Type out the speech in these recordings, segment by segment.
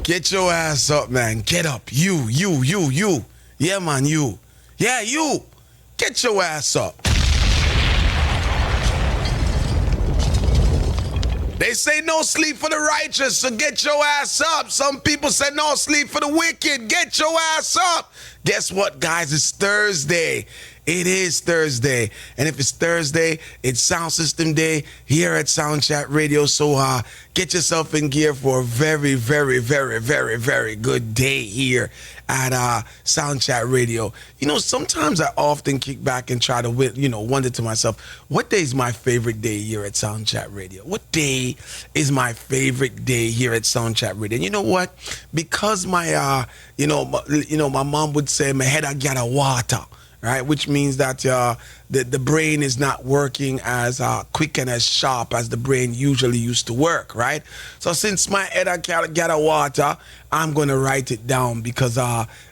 Get your ass up, man. Get up. You. Yeah, man, you. Yeah, you. Get your ass up. They say no sleep for the righteous, so get your ass up. Some people say no sleep for the wicked. Get your ass up. Guess what, guys? It's Thursday. It is Thursday. And if it's Thursday, it's Sound System Day here at SoundChatRadio. So get yourself in gear for a very, very, very, very, very good day here at SoundChatRadio. You know, sometimes I often kick back and try to, wonder to myself, what day is my favorite day here at SoundChatRadio? What day is my favorite day here at SoundChatRadio? And you know what? Because my, my mom would say, my head I got a water. Right, which means that the brain is not working as quick and as sharp as the brain usually used to work, right? So since my head I got a water, I'm going to write it down because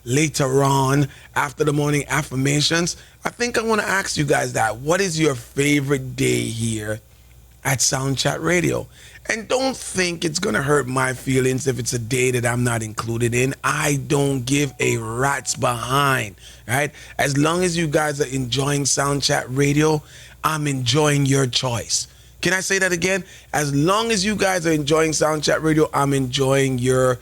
later on, after the morning affirmations, I think I want to ask you guys that. What is your favorite day here at SoundChatRadio? And don't think it's going to hurt my feelings if it's a day that I'm not included in. I don't give a rat's behind, right? As long as you guys are enjoying SoundChatRadio, I'm enjoying your choice. Can I say that again? As long as you guys are enjoying SoundChatRadio, I'm enjoying your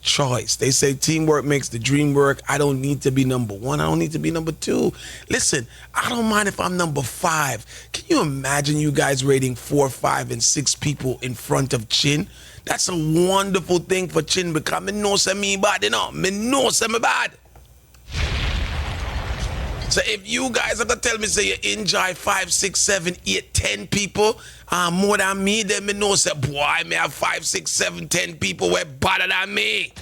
choice. They say teamwork makes the dream work. I don't need to be number one. I don't need to be number two. Listen, I don't mind if I'm number 5. Can you imagine you guys rating 4, 5, and 6 people in front of Chin? That's a wonderful thing for Chin because me know say me bad, Me know say me bad. So if you guys are gonna tell me say you enjoy 5, 6, 7, 8, 10 people more than me, then me know say boy, I may have 5, 6, 7, 10 people way better than me.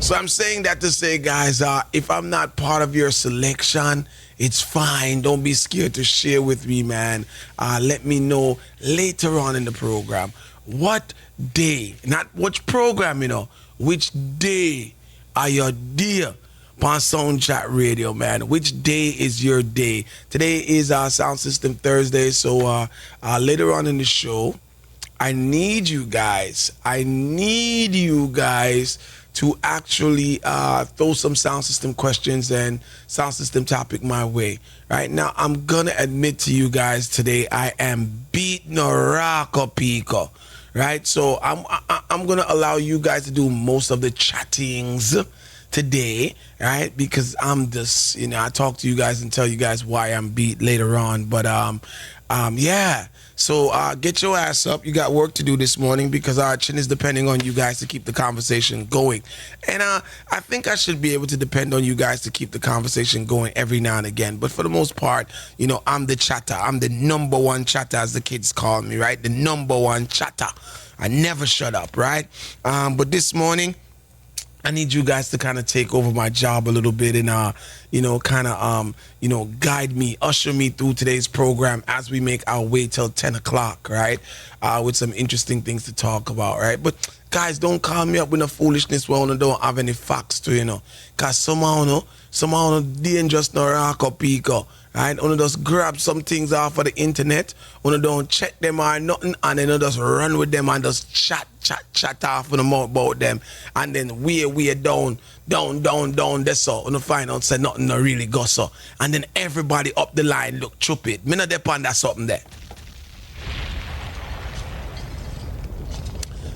So I'm saying that to say, guys, if I'm not part of your selection, it's fine. Don't be scared to share with me, man. Let me know later on in the program. What day, not which program, which day are your dear on SoundChatRadio, man? Which day is your day? Today is our Sound System Thursday, so later on in the show, I need you guys to actually throw some sound system questions and sound system topic my way. Right now, I'm gonna admit to you guys today, I am beating a rock up, Pico. Right, so I'm gonna allow you guys to do most of the chattings today, right? Because I'm just, I talk to you guys and tell you guys why I'm beat later on. But yeah. So get your ass up. You got work to do this morning because our Chin is depending on you guys to keep the conversation going. And I think I should be able to depend on you guys to keep the conversation going every now and again. But for the most part, I'm the chatter. I'm the number one chatter, as the kids call me, right? The number one chatter. I never shut up, right? But this morning, I need you guys to kind of take over my job a little bit and, guide me, usher me through today's program as we make our way till 10 o'clock, right? With some interesting things to talk about, right? But guys, don't call me up with no foolishness where I don't have any facts to, because somehow dangerous no rock up pico. Right? One just grab some things off of the internet, one don't check them or nothing, and then just run with them and just chat off with them about them, and then we're down, that's all. And find out say nothing no really go so. And then everybody up the line look stupid. Me not depend on something there.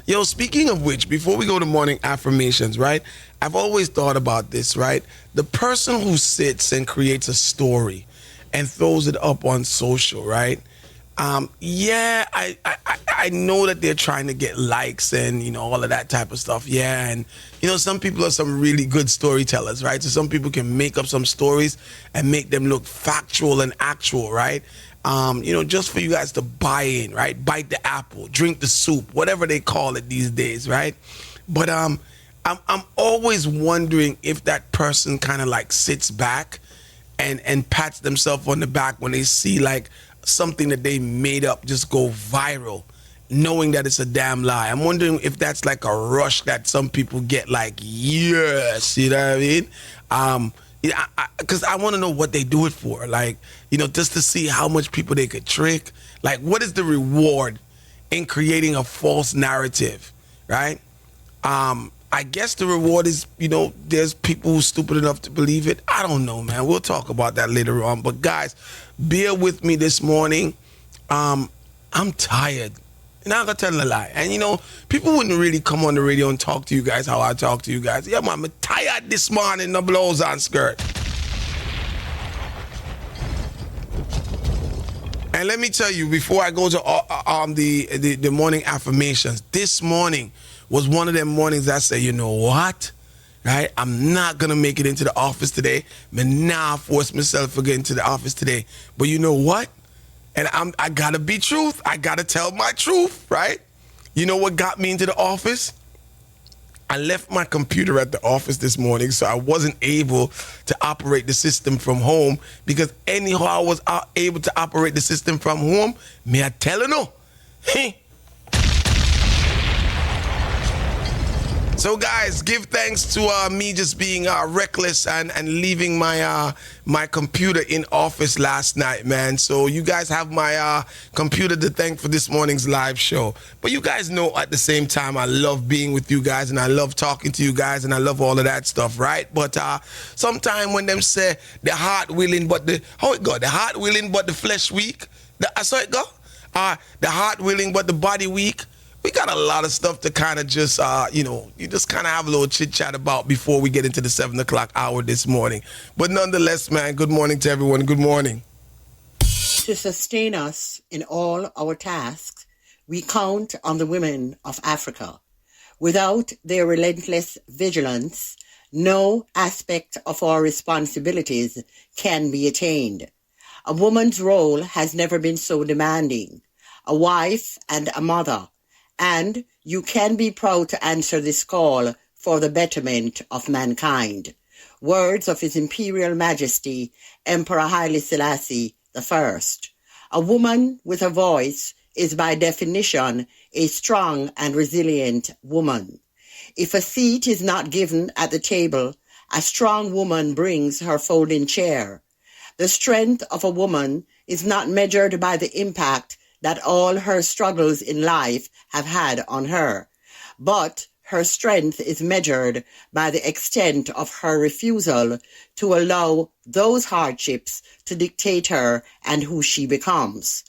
Yo, speaking of which, before we go to morning affirmations, right? I've always thought about this, right? The person who sits and creates a story and throws it up on social, right? I know that they're trying to get likes and, all of that type of stuff. Yeah, and, some people are some really good storytellers, right? So some people can make up some stories and make them look factual and actual, right? Just for you guys to buy in, right? Bite the apple, drink the soup, whatever they call it these days, right? But I'm always wondering if that person kind of like sits back and pats themselves on the back when they see like something that they made up just go viral, knowing that it's a damn lie. I'm wondering if that's like a rush that some people get, like, yes, you know what I mean? Because I want to know what they do it for, like, just to see how much people they could trick. Like, what is the reward in creating a false narrative, right? I guess the reward is, there's people who's stupid enough to believe it. I don't know, man. We'll talk about that later on. But guys, bear with me this morning. I'm tired. And I'm going to tell a lie. And, people wouldn't really come on the radio and talk to you guys how I talk to you guys. Yeah, man, I'm tired this morning, no blows on skirt. And let me tell you, before I go to the morning affirmations, this morning was one of them mornings I said, you know what? Right? I'm not going to make it into the office today. But now I force myself to get into the office today. But you know what? And I got to be truth. I got to tell my truth, right? You know what got me into the office? I left my computer at the office this morning, so I wasn't able to operate the system from home, because anyhow I was able to operate the system from home, may I tell you no? So guys, give thanks to me just being reckless and leaving my my computer in office last night, man. So you guys have my computer to thank for this morning's live show. But you guys know at the same time I love being with you guys, and I love talking to you guys, and I love all of that stuff, right? But sometime when them say the heart willing but the heart willing but the flesh weak. I saw it go. The heart willing but the body weak. We got a lot of stuff to kind of just, you just kind of have a little chit-chat about before we get into the 7 o'clock hour this morning. But nonetheless, man, good morning to everyone. Good morning. To sustain us in all our tasks, we count on the women of Africa. Without their relentless vigilance, no aspect of our responsibilities can be attained. A woman's role has never been so demanding. A wife and a mother. And you can be proud to answer this call for the betterment of mankind. Words of His Imperial Majesty, Emperor Haile Selassie I. A woman with a voice is by definition a strong and resilient woman. If a seat is not given at the table, a strong woman brings her folding chair. The strength of a woman is not measured by the impact that all her struggles in life have had on her, but her strength is measured by the extent of her refusal to allow those hardships to dictate her and who she becomes.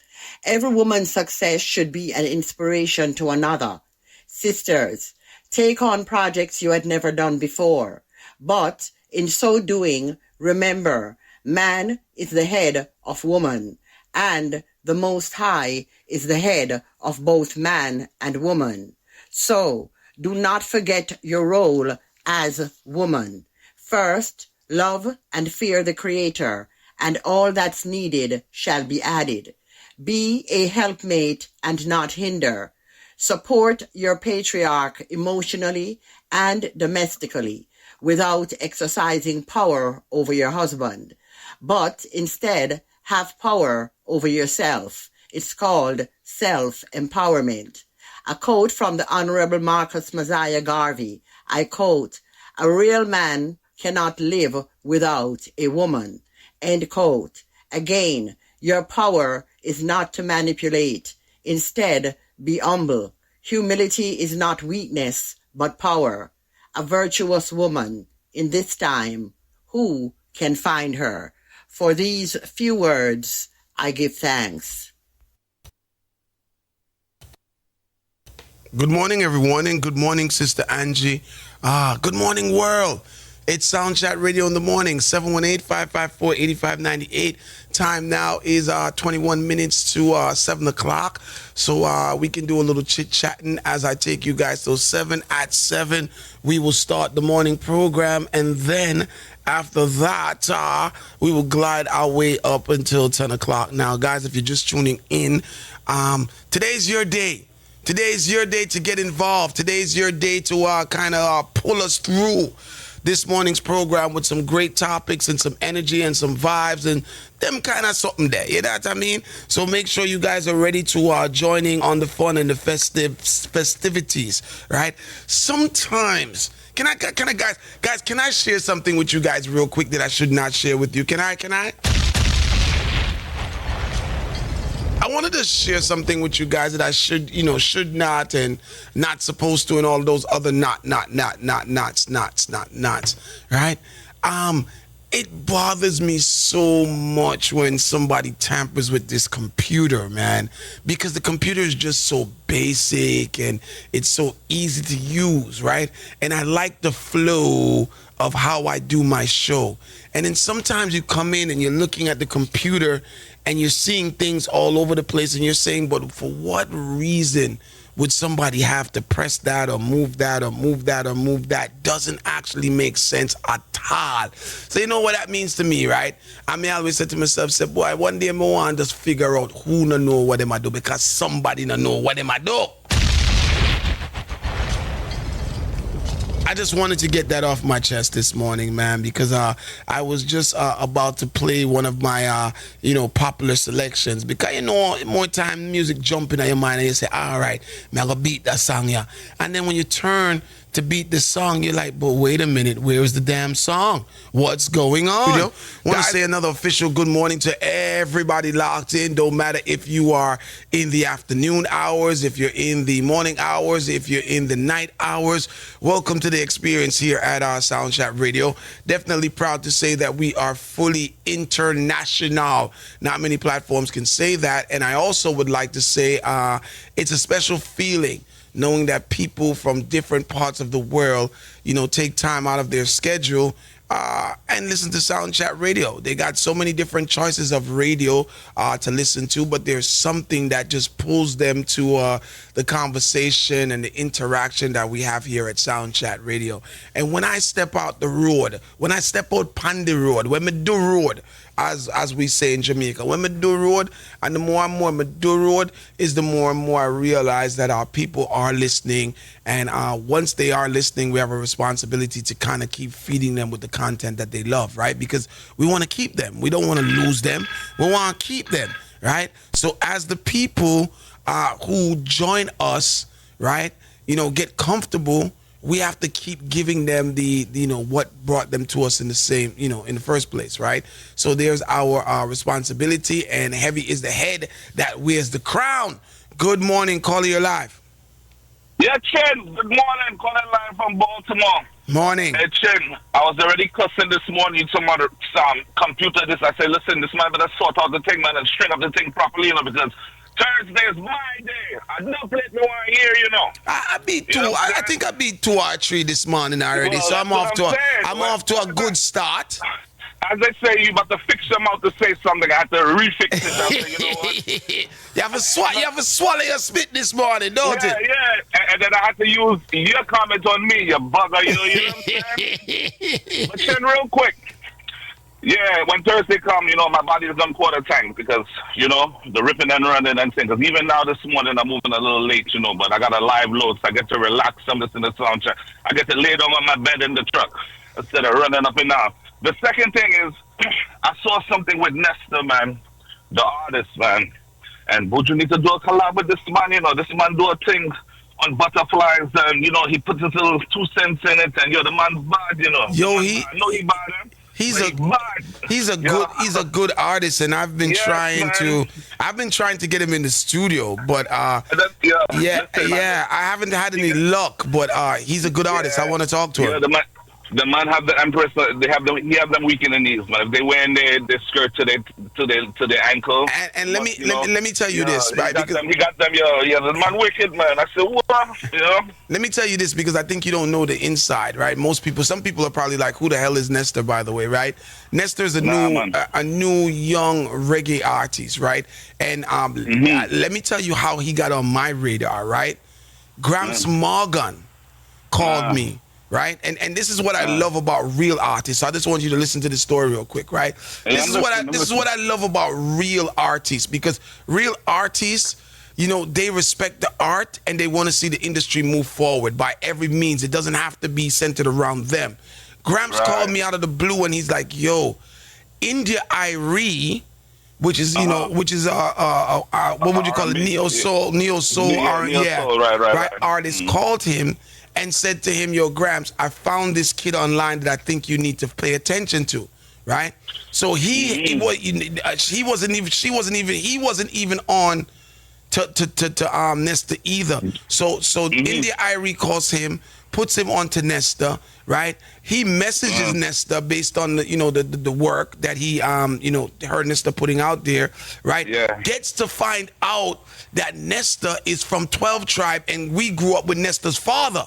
Every woman's success should be an inspiration to another. Sisters, take on projects you had never done before, but in so doing, remember, man is the head of woman, and the Most High is the head of both man and woman. So, do not forget your role as woman. First, love and fear the Creator, and all that's needed shall be added. Be a helpmate and not hinder. Support your patriarch emotionally and domestically without exercising power over your husband, but instead have power over yourself. It's called self-empowerment. A quote from the Honorable Marcus Mosiah Garvey. I quote, "A real man cannot live without a woman." End quote. Again, your power is not to manipulate. Instead, be humble. Humility is not weakness, but power. A virtuous woman in this time, who can find her? For these few words, I give thanks. Good morning, everyone, and good morning, Sister Angie. Good morning, world. It's SoundChatRadio in the morning, 718-554-8598. Time now is 21 minutes to 7 o'clock. So we can do a little chit-chatting as I take you guys till 7. At 7, we will start the morning program, and then after that, we will glide our way up until 10 o'clock. Now, guys, if you're just tuning in, today's your day. Today's your day to get involved. Today's your day to kind of pull us through this morning's program with some great topics and some energy and some vibes and them kind of something there. You know what I mean? So make sure you guys are ready to joining on the fun and the festivities, right? Sometimes, can I guys, can I share something with you guys real quick that I should not share with you? Can I? I wanted to share something with you guys that I should not and not supposed to and all those other nots, right? It bothers me so much when somebody tampers with this computer, man, because the computer is just so basic and it's so easy to use, right? And I like the flow of how I do my show. And then sometimes you come in and you're looking at the computer and you're seeing things all over the place and you're saying, but for what reason would somebody have to press that or move that or move that or move that? Doesn't actually make sense at all. So you know what that means to me, right? I mean, I always say to myself, say, boy, one day I want to just figure out who no know what them I do because somebody no know what them I do. I just wanted to get that off my chest this morning, man, because I was just about to play one of my, popular selections. Because, more time music jumping in your mind and you say, all right, man, I'm going to beat that song, yeah. And then when you turn to beat the song, you're like, but wait a minute, where's the damn song? What's going on? Want to say another official good morning to everybody locked in. Don't matter if you are in the afternoon hours, if you're in the morning hours, if you're in the night hours. Welcome to the experience here at our SoundChatRadio. Definitely proud to say that we are fully international. Not many platforms can say that. And I also would like to say it's a special feeling knowing that people from different parts of the world, take time out of their schedule and listen to SoundChatRadio. They got so many different choices of radio to listen to, but there's something that just pulls them to the conversation and the interaction that we have here at SoundChatRadio. And when I step out the road, when I step out on the road, when we do road, as we say in Jamaica, when we do road, and the more and more we do road, is the more and more I realize that our people are listening. And once they are listening, we have a responsibility to kind of keep feeding them with the content that they love, right? Because we want to keep them. We don't want to lose them. We want to keep them, right? So as the people who join us, right, get comfortable, we have to keep giving them the what brought them to us in the same, in the first place, right? So there's our responsibility, and heavy is the head that wears the crown. Good morning, caller, you're live. Yeah, Chin, good morning, calling live from Baltimore. Morning. Hey, Chin, I was already cussing this morning some other computer this. I said, listen, this man better sort out the thing, man, and string up the thing properly, because Thursday is my day. I don't let me want to hear, I beat two. I think I beat 2 or 3 this morning already, so I'm off to a good start. As they say, you about to fix your mouth to say something. I have to refix it. You know what? You have to swallow your spit this morning, don't it? Yeah. And then I had to use your comment on me, you bugger. You know what I'm saying? But then real quick. Yeah, when Thursday come, my body is on quarter tank because, the ripping and running and things. Because even now this morning I'm moving a little late, but I got a live load, so I get to relax some this in the sound check. I get to lay down on my bed in the truck instead of running up and down. The second thing is, I saw something with Nesta, man, the artist, man. And would you need to do a collab with this man? This man do a thing on butterflies, and, he puts his little 2 cents in it, and, the man's bad, Yo, I know he bad, He's a good artist, and I've been trying to get him in the studio, but I haven't had any luck. But he's a good artist. I want to talk to him. The man have the Empress. He have them weak in the knees, man. If they wearing their skirt to their ankle. And let me tell you this, right? He got them. The man wicked, man. I said, what? Let me tell you this because I think you don't know the inside, right? Some people are probably like, who the hell is Nesta, by the way, right? Nesta is a new young reggae artist, right? And let me tell you how he got on my radar, right? Gramps Morgan called me. Right? And this is what I love about real artists. So I just want you to listen to this story real quick, right? This is what I love about real artists, because real artists, they respect the art and they want to see the industry move forward by every means. It doesn't have to be centered around them. Gramps called me out of the blue and he's like, yo, India Irie, which is what would you call it? Neo soul, artist called him and said to him, yo, Gramps, I found this kid online that I think you need to pay attention to, right? So he wasn't even on to Nesta either. So India Irie calls him, puts him on to Nesta, right? He messages Nesta based on the work that he her Nesta putting out there, right? Yeah. Gets to find out that Nesta is from 12 Tribe, and we grew up with Nesta's father.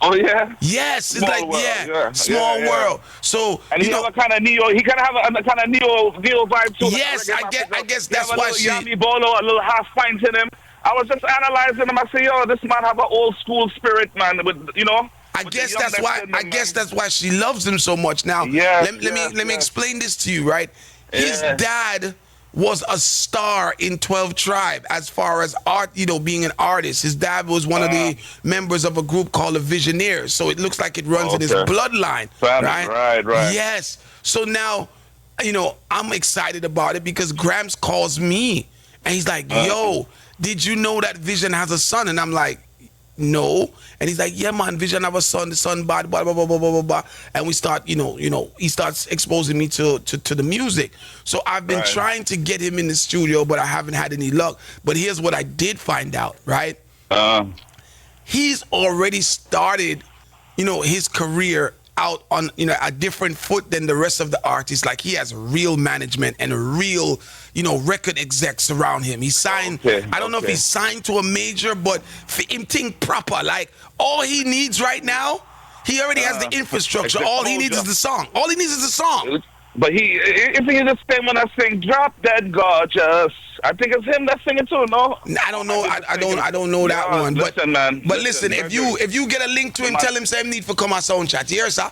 Oh yeah. Yes, it's Small like world, small world. So and he have a kind of neo. He kind of have a kind of neo vibe too. Yes, I guess that's why she. Yami Bolo, a little half pint in him. I was just analyzing him. I say, yo, this man have an old school spirit, man. With I guess that's why. I guess that's why she loves him so much. Now, let me explain this to you, right? His dad was a star in 12 Tribe as far as art, being an artist. His dad was one of the members of a group called the Visionaires. So it looks like it runs in his bloodline, right? Right. Yes. So now, I'm excited about it because Gramps calls me and he's like, yo, did you know that Vision has a son? And I'm like, no. And he's like, yeah, man, Vision have a son, the son bad, blah, blah, blah, blah, blah, blah. And we start, he starts exposing me to the music. So I've been trying to get him in the studio, but I haven't had any luck. But here's what I did find out, right? He's already started, his career out on, a different foot than the rest of the artists. Like he has real management and real, record execs around him. He signed, I don't know if he's signed to a major, but for him think proper. Like all he needs right now, he already has the infrastructure. All he needs is the song. All he needs is the song. But if he's the same one that sing "Drop Dead Gorgeous," I think it's him that's singing too. No, I don't know. I don't know that one. Listen, man. But listen, if you get a link to him, tell him same need for come on sound chat. Here, sir.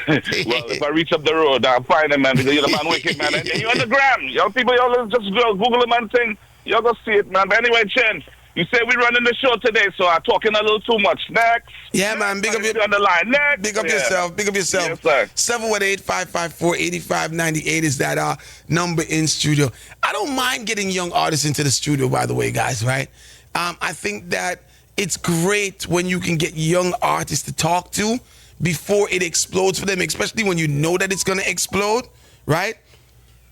Well, if I reach up the road, I'll find him, man. Because you're the man wicked, man. And you're on the gram. Young people, y'all just Google him and thing. Y'all go see it, man. But anyway, Chen, you say we're running the show today, so I'm talking a little too much. Next. Yeah, man. Big up your on the line. Next. Big up yourself. Big up yourself. Yes, sir. 718-554-8598 is that number in studio. I don't mind getting young artists into the studio, by the way, guys, right? I think that it's great when you can get young artists to talk to before it explodes for them, especially when you know that it's going to explode, right?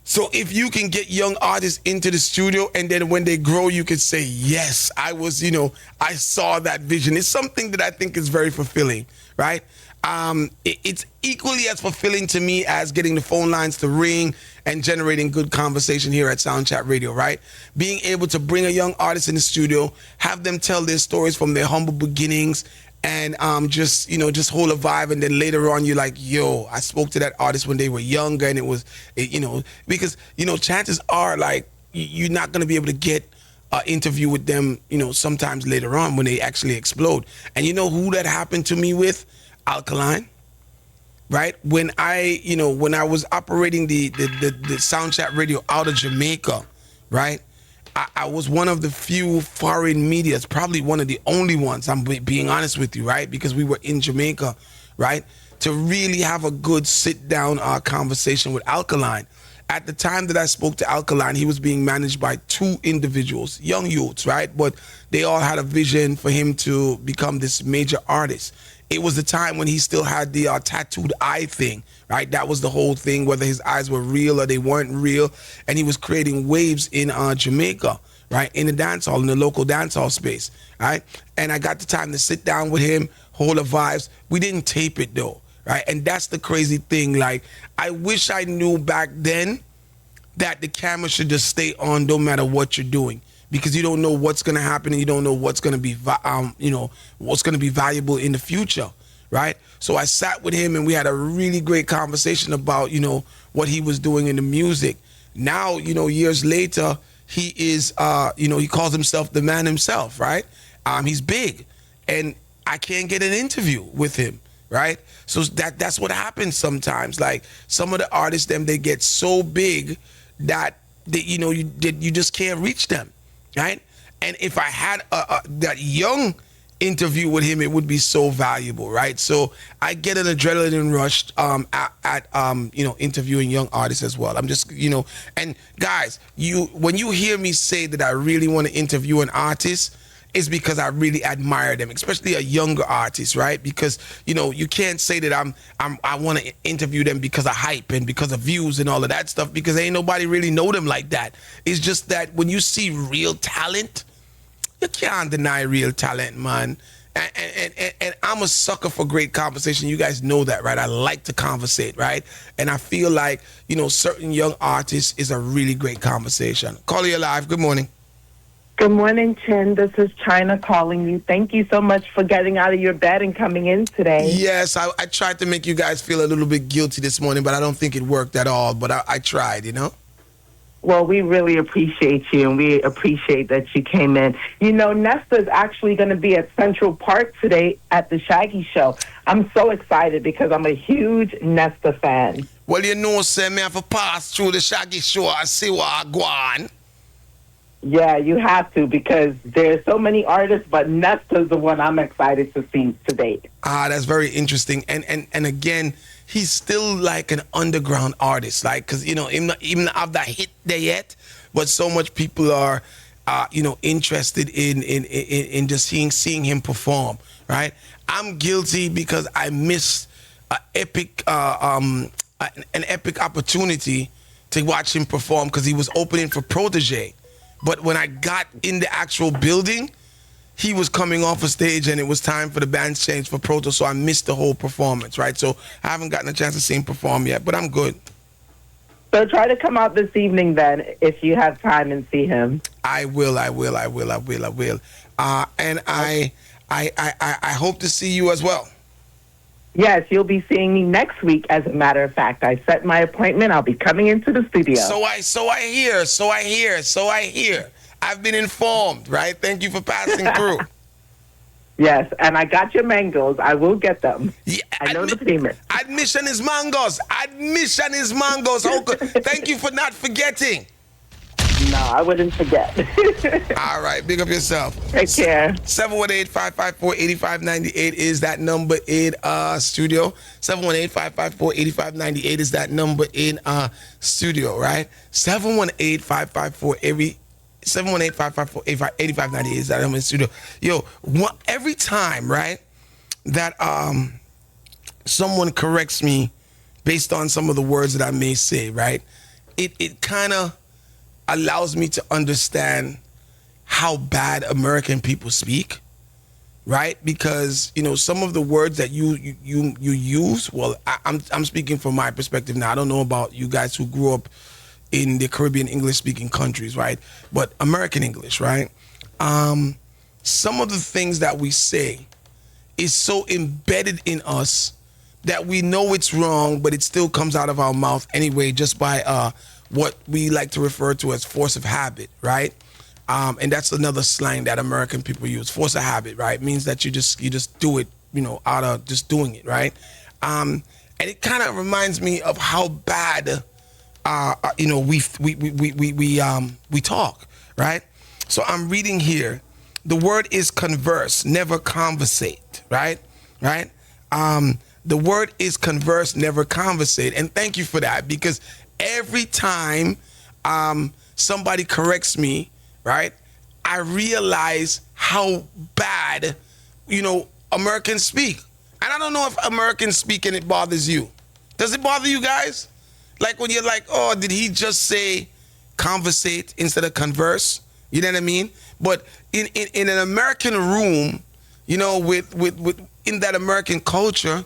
So if you can get young artists into the studio and then when they grow, you can say, yes, I was, I saw that vision. It's something that I think is very fulfilling, right? It's equally as fulfilling to me as getting the phone lines to ring and generating good conversation here at SoundChatRadio, right? Being able to bring a young artist in the studio, have them tell their stories from their humble beginnings, and just hold a vibe, and then later on you're like, yo, I spoke to that artist when they were younger, and it was, because chances are like you're not gonna be able to get an interview with them, sometimes later on when they actually explode. And you know who that happened to me with? Alkaline, right? When I was operating the SoundChatRadio out of Jamaica, right? I was one of the few foreign medias, probably one of the only ones, I'm being honest with you, right? Because we were in Jamaica, right? To really have a good sit-down conversation with Alkaline. At the time that I spoke to Alkaline, he was being managed by two individuals, young youths, right? But they all had a vision for him to become this major artist. It was the time when he still had the tattooed eye thing, right? That was the whole thing, whether his eyes were real or they weren't real. And he was creating waves in Jamaica, right? In the dance hall, in the local dance hall space, right? And I got the time to sit down with him, hold the vibes. We didn't tape it though, right? And that's the crazy thing. Like, I wish I knew back then that the camera should just stay on no matter what you're doing. Because you don't know what's going to happen and you don't know what's going to be, what's going to be valuable in the future, right? So I sat with him and we had a really great conversation about, what he was doing in the music. Now, years later, he is, he calls himself the man himself, right? He's big and I can't get an interview with him, right? So that's what happens sometimes. Like some of the artists, they get so big that, you just can't reach them. Right? And if I had that young interview with him, it would be so valuable, right? So I get an adrenaline rush at interviewing young artists as well. I'm just, and guys, when you hear me say that I really want to interview an artist, is because I really admire them, especially a younger artist, right? Because, you know, you can't say that I want to interview them because of hype and because of views and all of that stuff, because ain't nobody really know them like that. It's just that when you see real talent, you can't deny real talent, man. And I'm a sucker for great conversation. You guys know that, right? I like to conversate, right? And I feel like, you know, certain young artists is a really great conversation. Call you live. Good morning. Good morning, Chin. This is China calling you. Thank you so much for getting out of your bed and coming in today. Yes, I tried to make you guys feel a little bit guilty this morning, but I don't think it worked at all. But I tried, you know? Well, we really appreciate you, and we appreciate that you came in. You know, Nesta is actually going to be at Central Park today at the Shaggy Show. I'm so excited because I'm a huge Nesta fan. Well, you know, sir, me have to pass through the Shaggy Show and see what I go on. Yeah, you have to, because there's so many artists, but Nesta's the one I'm excited to see today. Ah, that's very interesting. And again, he's still like an underground artist, like, because, you know, even have that hit there yet, but so much people are, you know, interested in just seeing him perform, right? I'm guilty because I missed an epic opportunity to watch him perform because he was opening for Protege. But when I got in the actual building, he was coming off a stage and it was time for the band change for Proto, so I missed the whole performance, right? So I haven't gotten a chance to see him perform yet, but I'm good. So try to come out this evening then, if you have time, and see him. I will. And I hope to see you as well. Yes, you'll be seeing me next week, as a matter of fact. I set my appointment. I'll be coming into the studio. So I hear. I've been informed, right? Thank you for passing through. Yes, and I got your mangoes. I will get them. Yeah, I know the payment. Admission is mangoes. Thank you for not forgetting. No, I wouldn't forget. All right, big up yourself. Take care. 718-554-8598 is that number in studio. 718-554-8598 is that number in studio, right? 718-554-8598 is that number in studio. Yo, every time, right, that someone corrects me based on some of the words that I may say, right, it kind of allows me to understand how bad American people speak, right? Because, you know, some of the words that you use, well, I'm speaking from my perspective now. I don't know about you guys who grew up in the Caribbean English-speaking countries, right? But American English, right? Some of the things that we say is so embedded in us that we know it's wrong, but it still comes out of our mouth anyway, just by what we like to refer to as force of habit, right? And that's another slang that American people use. Force of habit, right? It means that you just do it, you know, out of just doing it, right? And it kind of reminds me of how bad, you know, we talk, right? So I'm reading here. The word is converse, never conversate, right? Right? The word is converse, never conversate, and thank you for that, because every time somebody corrects me, right, I realize how bad, you know, Americans speak. And I don't know if Americans speak and it bothers you. Does it bother you guys? Like when you're like, oh, did he just say conversate instead of converse? You know what I mean? But in an American room, you know, with in that American culture,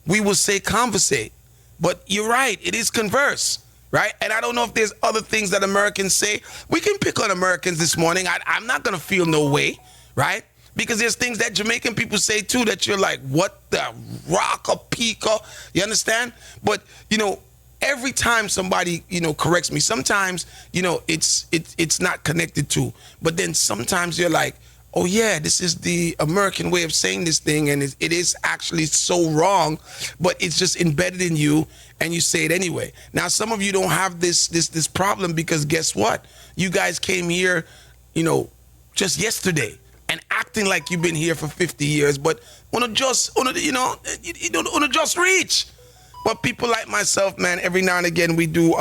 we will say conversate. But you're right, it is converse. Right? And I don't know if there's other things that Americans say. We can pick on Americans this morning. I'm not going to feel no way, right? Because there's things that Jamaican people say too that you're like, what the rock or pico? You understand? But, you know, every time somebody, you know, corrects me, sometimes, you know, it's not connected to. But then sometimes you're like, oh yeah, this is the American way of saying this thing, and it is actually so wrong, but it's just embedded in you, and you say it anyway. Now, some of you don't have this problem because guess what? You guys came here, you know, just yesterday and acting like you've been here for 50 years, but you don't just reach. But people like myself, man, every now and again we do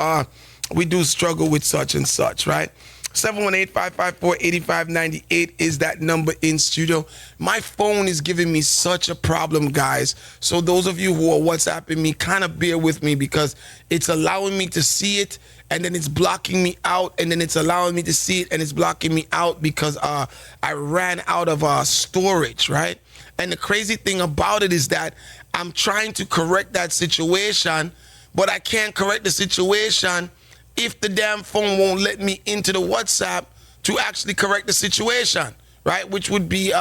struggle with such and such, right? 718-554-8598 is that number in studio. My phone is giving me such a problem, guys. So those of you who are WhatsApping me, kind of bear with me because it's allowing me to see it and then it's blocking me out, and then it's allowing me to see it and it's blocking me out because I ran out of storage, right? And the crazy thing about it is that I'm trying to correct that situation, but I can't correct the situation if the damn phone won't let me into the WhatsApp to actually correct the situation, right? Which would be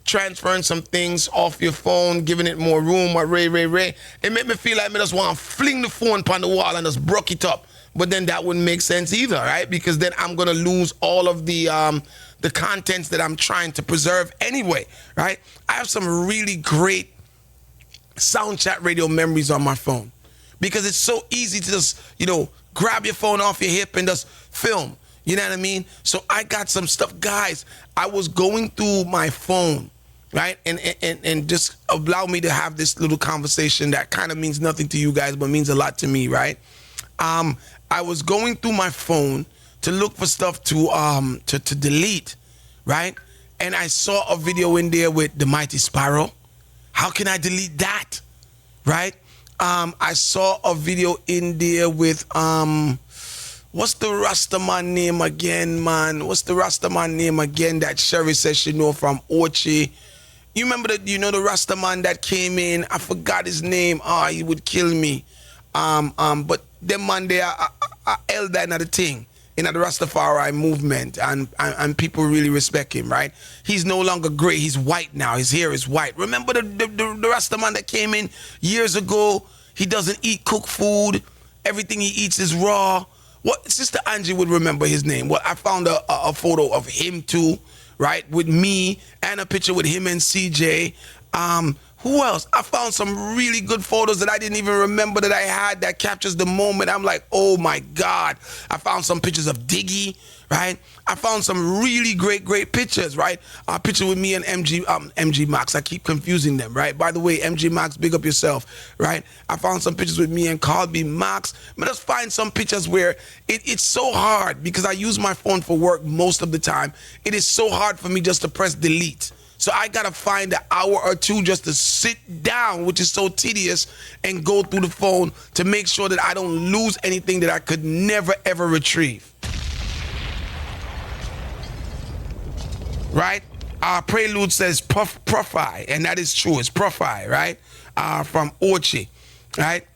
transferring some things off your phone, giving it more room, or Ray. It made me feel like I just want to fling the phone upon the wall and just broke it up. But then that wouldn't make sense either, right? Because then I'm going to lose all of the contents that I'm trying to preserve anyway, right? I have some really great SoundChatRadio memories on my phone because it's so easy to just, grab your phone off your hip and just film. You know what I mean? So I got some stuff. Guys, I was going through my phone, right? And just allow me to have this little conversation that kind of means nothing to you guys, but means a lot to me, right? I was going through my phone to look for stuff to delete, right? And I saw a video in there with the Mighty Sparrow. How can I delete that, right? I saw a video in there with what's the Rastaman name again, man? What's the Rastaman name again that Sherry says she know from Ochi? You remember the Rastaman that came in? I forgot his name. He would kill me. But them man there held that another thing in the Rastafari movement, and people really respect him, right? He's no longer gray, he's white now, his hair is white. Remember the Rastaman that came in years ago? He doesn't eat cooked food, everything he eats is raw. What Sister Angie would remember his name. Well, I found a photo of him too, right, with me, and a picture with him and CJ. Who else? I found some really good photos that I didn't even remember that I had that captures the moment. I'm like, oh my God. I found some pictures of Diggy, right? I found some really great pictures, right? A picture with me and MG Max. I keep confusing them, right? By the way, MG Max, big up yourself, right? I found some pictures with me and Carl B. Max. But let's find some pictures where it's so hard because I use my phone for work most of the time. It is so hard for me just to press delete. So I gotta find an hour or two just to sit down, which is so tedious, and go through the phone to make sure that I don't lose anything that I could never ever retrieve. Right? Prelude says Profi, and that is true. It's Profi, right? From Ochi, right?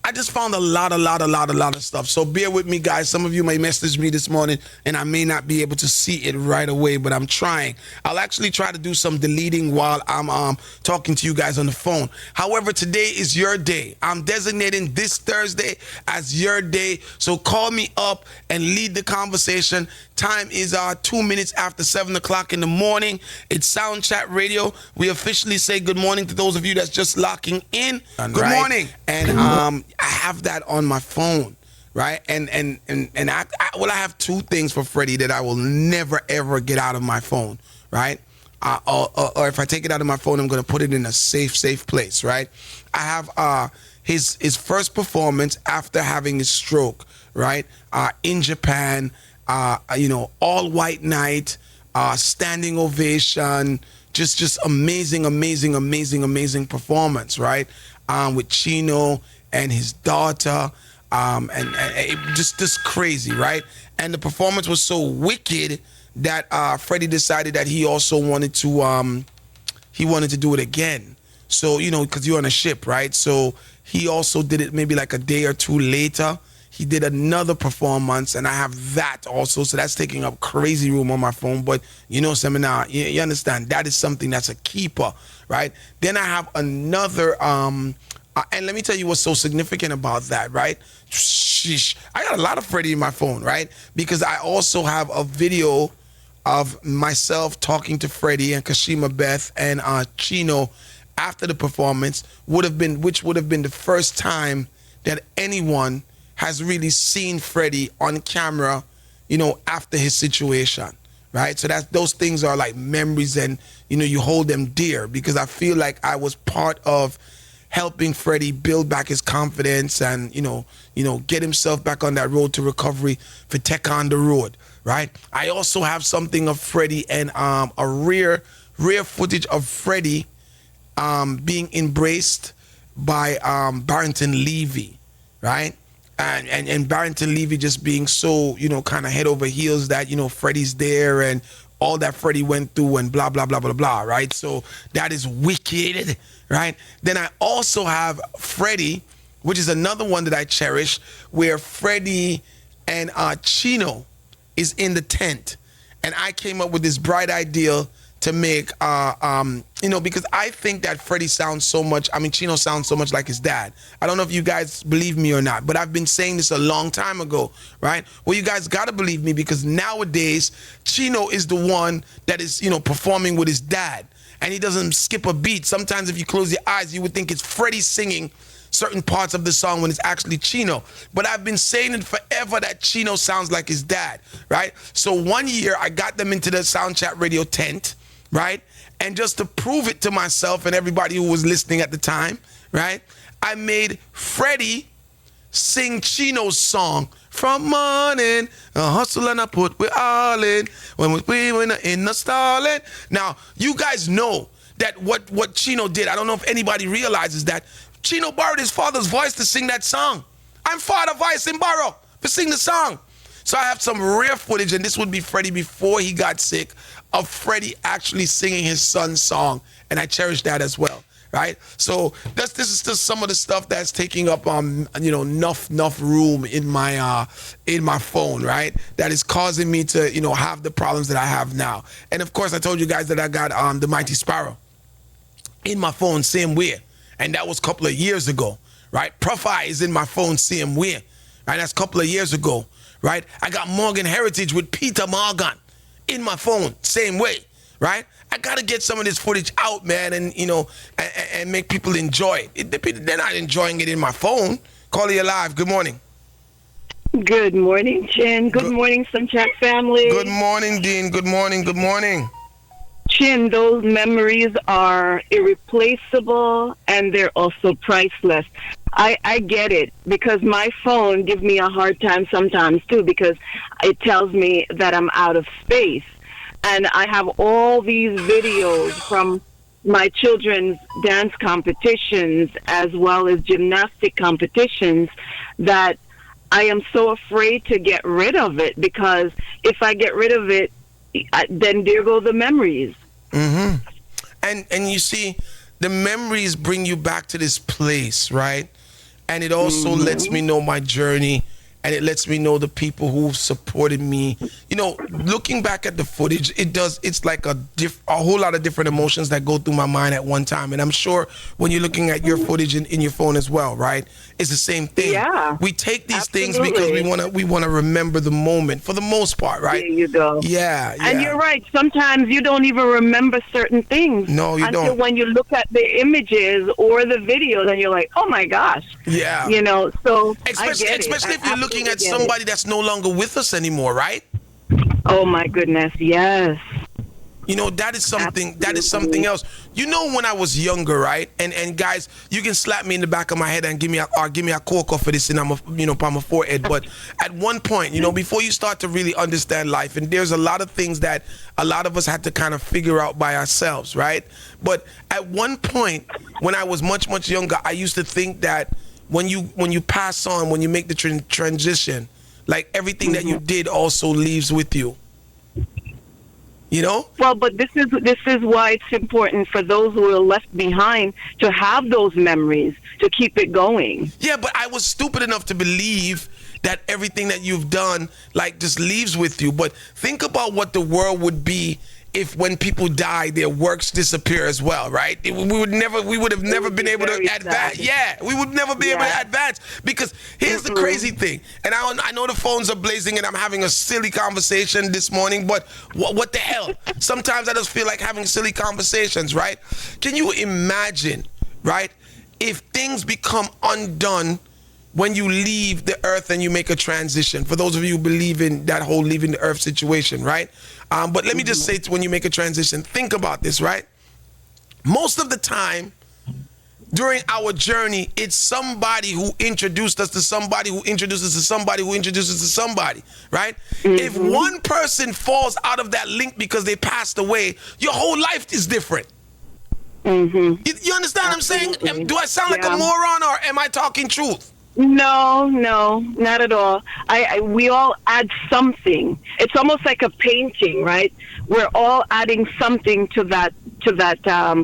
I just found a lot of stuff. So bear with me, guys. Some of you may message me this morning, and I may not be able to see it right away, but I'm trying. I'll actually try to do some deleting while I'm talking to you guys on the phone. However, today is your day. I'm designating this Thursday as your day. So call me up and lead the conversation. Time is 2 minutes after 7 o'clock in the morning. It's SoundChatRadio. We officially say good morning to those of you that's just locking in. Good morning. And I have that on my phone, right? And I have two things for Freddie that I will never ever get out of my phone, right? Or if I take it out of my phone, I'm gonna put it in a safe place, right? I have his first performance after having his stroke, right? In Japan, all white night, standing ovation, just amazing performance, right? With Chino and his daughter, and it just crazy, right? And the performance was so wicked that Freddie decided that he also wanted to do it again. So, because you're on a ship, right? So he also did it maybe like a day or two later. He did another performance, and I have that also. So that's taking up crazy room on my phone. But, Seminar, you understand, that is something that's a keeper, right? Then I have another, and let me tell you what's so significant about that, right? Sheesh. I got a lot of Freddie in my phone, right? Because I also have a video of myself talking to Freddie and Kashima Beth and Chino after the performance, which would have been the first time that anyone has really seen Freddie on camera, after his situation, right? So those things are like memories, and you hold them dear, because I feel like I was part of helping Freddie build back his confidence and, get himself back on that road to recovery for Tech on the Road, right? I also have something of Freddie and a rare footage of Freddie being embraced by Barrington Levy, right? And Barrington Levy just being so, kind of head over heels that, Freddie's there and all that Freddie went through and blah, blah, blah, blah, blah, right? So that is wicked, right? Then I also have Freddie, which is another one that I cherish, where Freddie and Chino is in the tent. And I came up with this bright idea to make, because I think that Freddie Chino sounds so much like his dad. I don't know if you guys believe me or not, but I've been saying this a long time ago, right? Well, you guys got to believe me because nowadays, Chino is the one that is, performing with his dad. And he doesn't skip a beat. Sometimes if you close your eyes, you would think it's Freddie singing certain parts of the song when it's actually Chino. But I've been saying it forever that Chino sounds like his dad, right? So one year I got them into the SoundChatRadio tent, right? And just to prove it to myself and everybody who was listening at the time, right? I made Freddie sing Chino's song, From Morning, a hustle and I put we all in, when we in the stalling. Now, you guys know that what Chino did, I don't know if anybody realizes that, Chino borrowed his father's voice to sing that song. I'm Father Voice in borrow to sing the song. So I have some rare footage, and this would be Freddie before he got sick, of Freddie actually singing his son's song, and I cherish that as well, right? So this is just some of the stuff that's taking up enough room in my phone, right? That is causing me to have the problems that I have now. And of course, I told you guys that I got the Mighty Sparrow in my phone, same way, and that was a couple of years ago, right? Profi is in my phone, same way, right? That's a couple of years ago, right? I got Morgan Heritage with Peter Morgan in my phone, same way, right? I gotta get some of this footage out, man, and and make people enjoy it. They're not enjoying it in my phone. Call you live. Good morning. Good morning, Chin. Good morning, SoundChat family. Good morning, Dean. Good morning. Good morning. Chin, those memories are irreplaceable and they're also priceless. I get it because my phone gives me a hard time sometimes too because it tells me that I'm out of space. And I have all these videos from my children's dance competitions as well as gymnastic competitions that I am so afraid to get rid of it because if I get rid of it, then there go the memories. Mm-hmm. And you see, the memories bring you back to this place, right? And it also lets me know my journey, and it lets me know the people who supported me. Looking back at the footage, it's like a whole lot of different emotions that go through my mind at one time. And I'm sure when you're looking at your footage in your phone as well, right? It's the same thing. Yeah. We take these Absolutely. things because we want to remember the moment for the most part, right? There you go. Yeah. And you're right. Sometimes you don't even remember certain things. No, you until don't. When you look at the images or the videos and you're like, oh my gosh. Yeah. So especially if you're looking at absolutely get somebody that's no longer with us anymore, right? Oh my goodness, yes. That is something. Absolutely. That is something else. When I was younger, right? And guys, you can slap me in the back of my head and give me a cork off for this, and I'm on my forehead. But at one point, before you start to really understand life, and there's a lot of things that a lot of us had to kind of figure out by ourselves, right? But at one point, when I was much younger, I used to think that when you pass on, when you make the transition, like everything that you did also leaves with you. Well, but this is why it's important for those who are left behind to have those memories to keep it going. Yeah, but I was stupid enough to believe that everything that you've done just leaves with you. But think about what the world would be if when people die, their works disappear as well, right? We would have never been able to advance. Yeah, we would never be able to advance because here's the crazy thing. And I know the phones are blazing and I'm having a silly conversation this morning, but what the hell? Sometimes I just feel like having silly conversations, right? Can you imagine, right, if things become undone when you leave the earth and you make a transition? For those of you who believe in that whole leaving the earth situation, right? But let me just say, when you make a transition, think about this, right? Most of the time, during our journey, it's somebody who introduced us to somebody who introduces us to somebody who introduces us to somebody, right? If one person falls out of that link because they passed away, your whole life is different. You understand what I'm saying? Do I sound like a moron, or am I talking truth? No, not at all. We all add something. It's almost like a painting, right? We're all adding something to that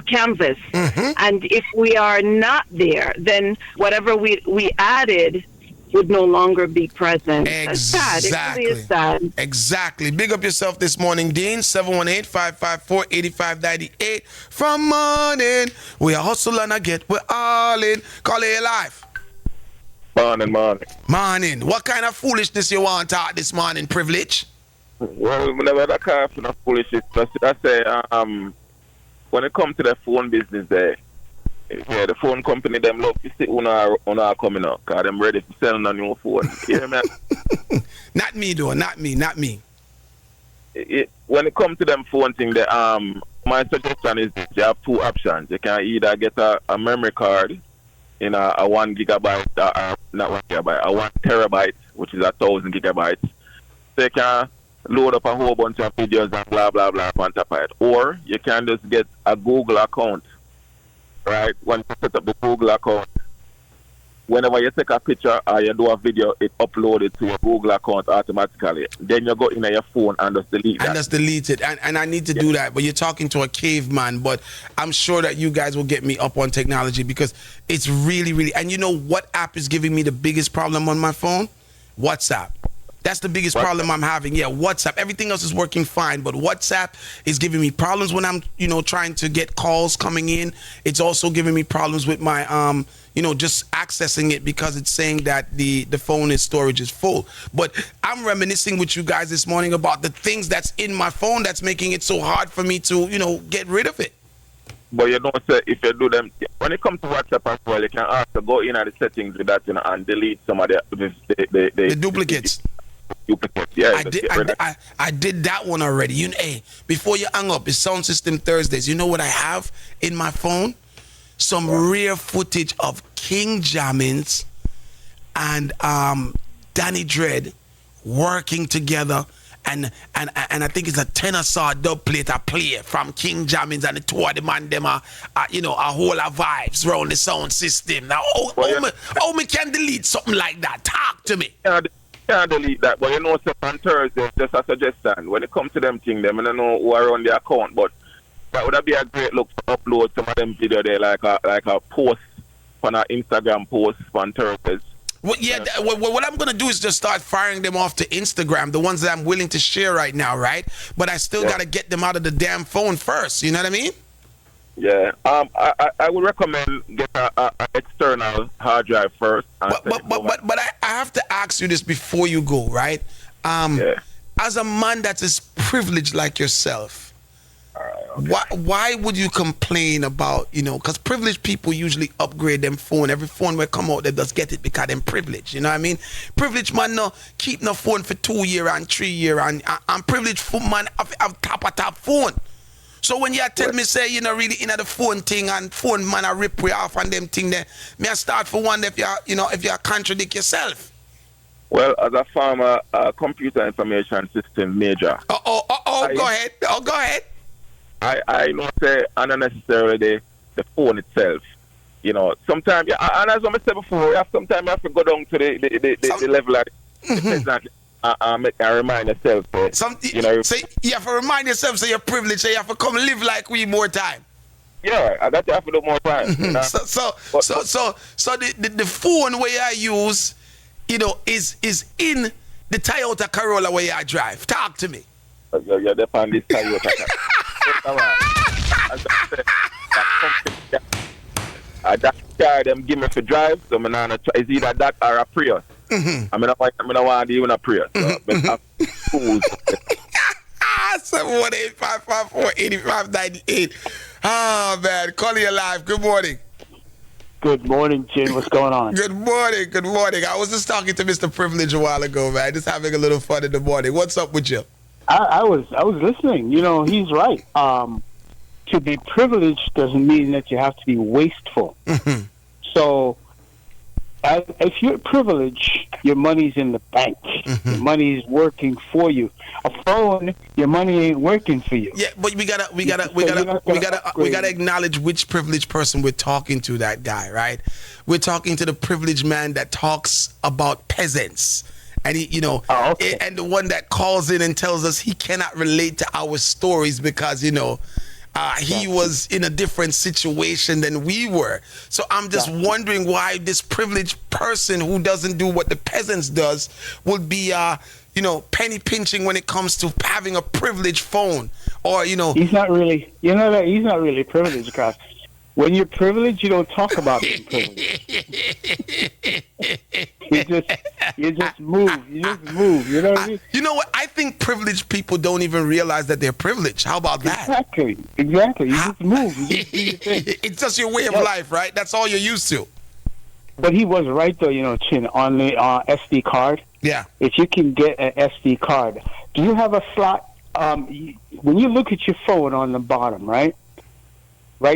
canvas. And if we are not there, then whatever we added would no longer be present. Exactly. It really is sad. Exactly. Big up yourself this morning, Dean. 718-554-8598. From Mawnin, we are hustle and I get, we're all in. Call it live. Morning. Morning. What kind of foolishness you want to talk this morning, Privilege? Well, whenever that kind of foolishness, I say, when it comes to the phone business there, the phone company, them love to see on our coming up, because them ready to sell on a new phone. You hear me? Not me, though. Not me. When it comes to them phone thing, my suggestion is you have two options. You can either get a memory card in a 1 gigabyte, not 1 gigabyte, a 1 terabyte, which is 1,000 gigabytes. So you can load up a whole bunch of videos and blah, blah, blah on top of it. Or you can just get a Google account, right? When you set up the Google account, whenever you take a picture or you do a video, it uploaded to your Google account automatically. Then you go in your phone and just delete that. And just delete it. And I need to do that. But you're talking to a caveman. But I'm sure that you guys will get me up on technology, because it's really, really... And you know what app is giving me the biggest problem on my phone? WhatsApp. That's the biggest problem I'm having. Yeah, WhatsApp. Everything else is working fine, but WhatsApp is giving me problems when I'm, trying to get calls coming in. It's also giving me problems with my, just accessing it, because it's saying that the phone storage is full. But I'm reminiscing with you guys this morning about the things that's in my phone that's making it so hard for me to, get rid of it. But sir, if you do them, when it comes to WhatsApp as well, you can also go in at the settings with that, and delete some of the duplicates. Yeah, I did that one already. Before you hang up, it's Sound System Thursdays. You know what I have in my phone? Some rare footage of King Jamins and Danny Dread working together, and I think it's a tenor saw dub plate I play from King Jamins, and the two of them and them are a whole of vibes around the sound system. Now, how me can delete something like that? Talk to me. Can't delete that, but sir, on Thursday, just a suggestion. When it comes to them things, them, I don't know who are on the account, but that would be a great look to upload some of them video there, like a post on an Instagram post on Thursdays. Well, what I'm going to do is just start firing them off to Instagram, the ones that I'm willing to share right now, right? But I still got to get them out of the damn phone first, you know what I mean? Yeah, I would recommend get a external hard drive first. But I have to ask you this before you go, right? As a man that is privileged like yourself, why would you complain about, because privileged people usually upgrade them phone. Every phone will come out, they just get it because they're privileged, you know what I mean? Privileged man no keep no phone for 2 years and 3 years, and I'm privileged man have top phone. So when you tell me, say, really in the phone thing, and phone man I rip way off and them thing there, me I start for one if you contradict yourself. Well, as a former computer information system major. Go ahead. Go ahead. I know say unnecessarily the phone itself. Sometimes, and as I said before, sometimes you have to go down to the level that remind yourself. Say you have to remind yourself, say you're privileged, so you have to come live like we more time. Yeah, I got to have to do more time. So the phone where I use, is in the Toyota Corolla where I drive. Talk to me. You're on this Toyota. That car them give me for drive, so it's either that or a Prius. I mean, I don't want even a Prius. 718-554-8598. Oh, man. Call you live. Good morning. Good morning, Jim. What's going on? Good morning. Good morning. I was just talking to Mr. Privilege a while ago, man. Just having a little fun in the morning. What's up with you? I was listening. He's right. to be privileged doesn't mean that you have to be wasteful. So, if you're privileged, your money's in the bank. Your money's working for you. A phone, your money ain't working for you. Yeah, but we gotta acknowledge which privileged person we're talking to. That guy, right? We're talking to the privileged man that talks about peasants. And he, and the one that calls in and tells us he cannot relate to our stories because, he was in a different situation than we were. So I'm just wondering why this privileged person who doesn't do what the peasants does would be, penny pinching when it comes to having a privileged phone, or He's not really. He's not really privileged, because when you're privileged, you don't talk about being privileged. You just move. You know what I mean? You know what? I think privileged people don't even realize that they're privileged. How about that? Exactly. You just move. You just do your thing. It's just your way of life, right? That's all you're used to. But he was right, though, Chin, on the SD card. Yeah. If you can get an SD card, do you have a slot? When you look at your phone on the bottom, right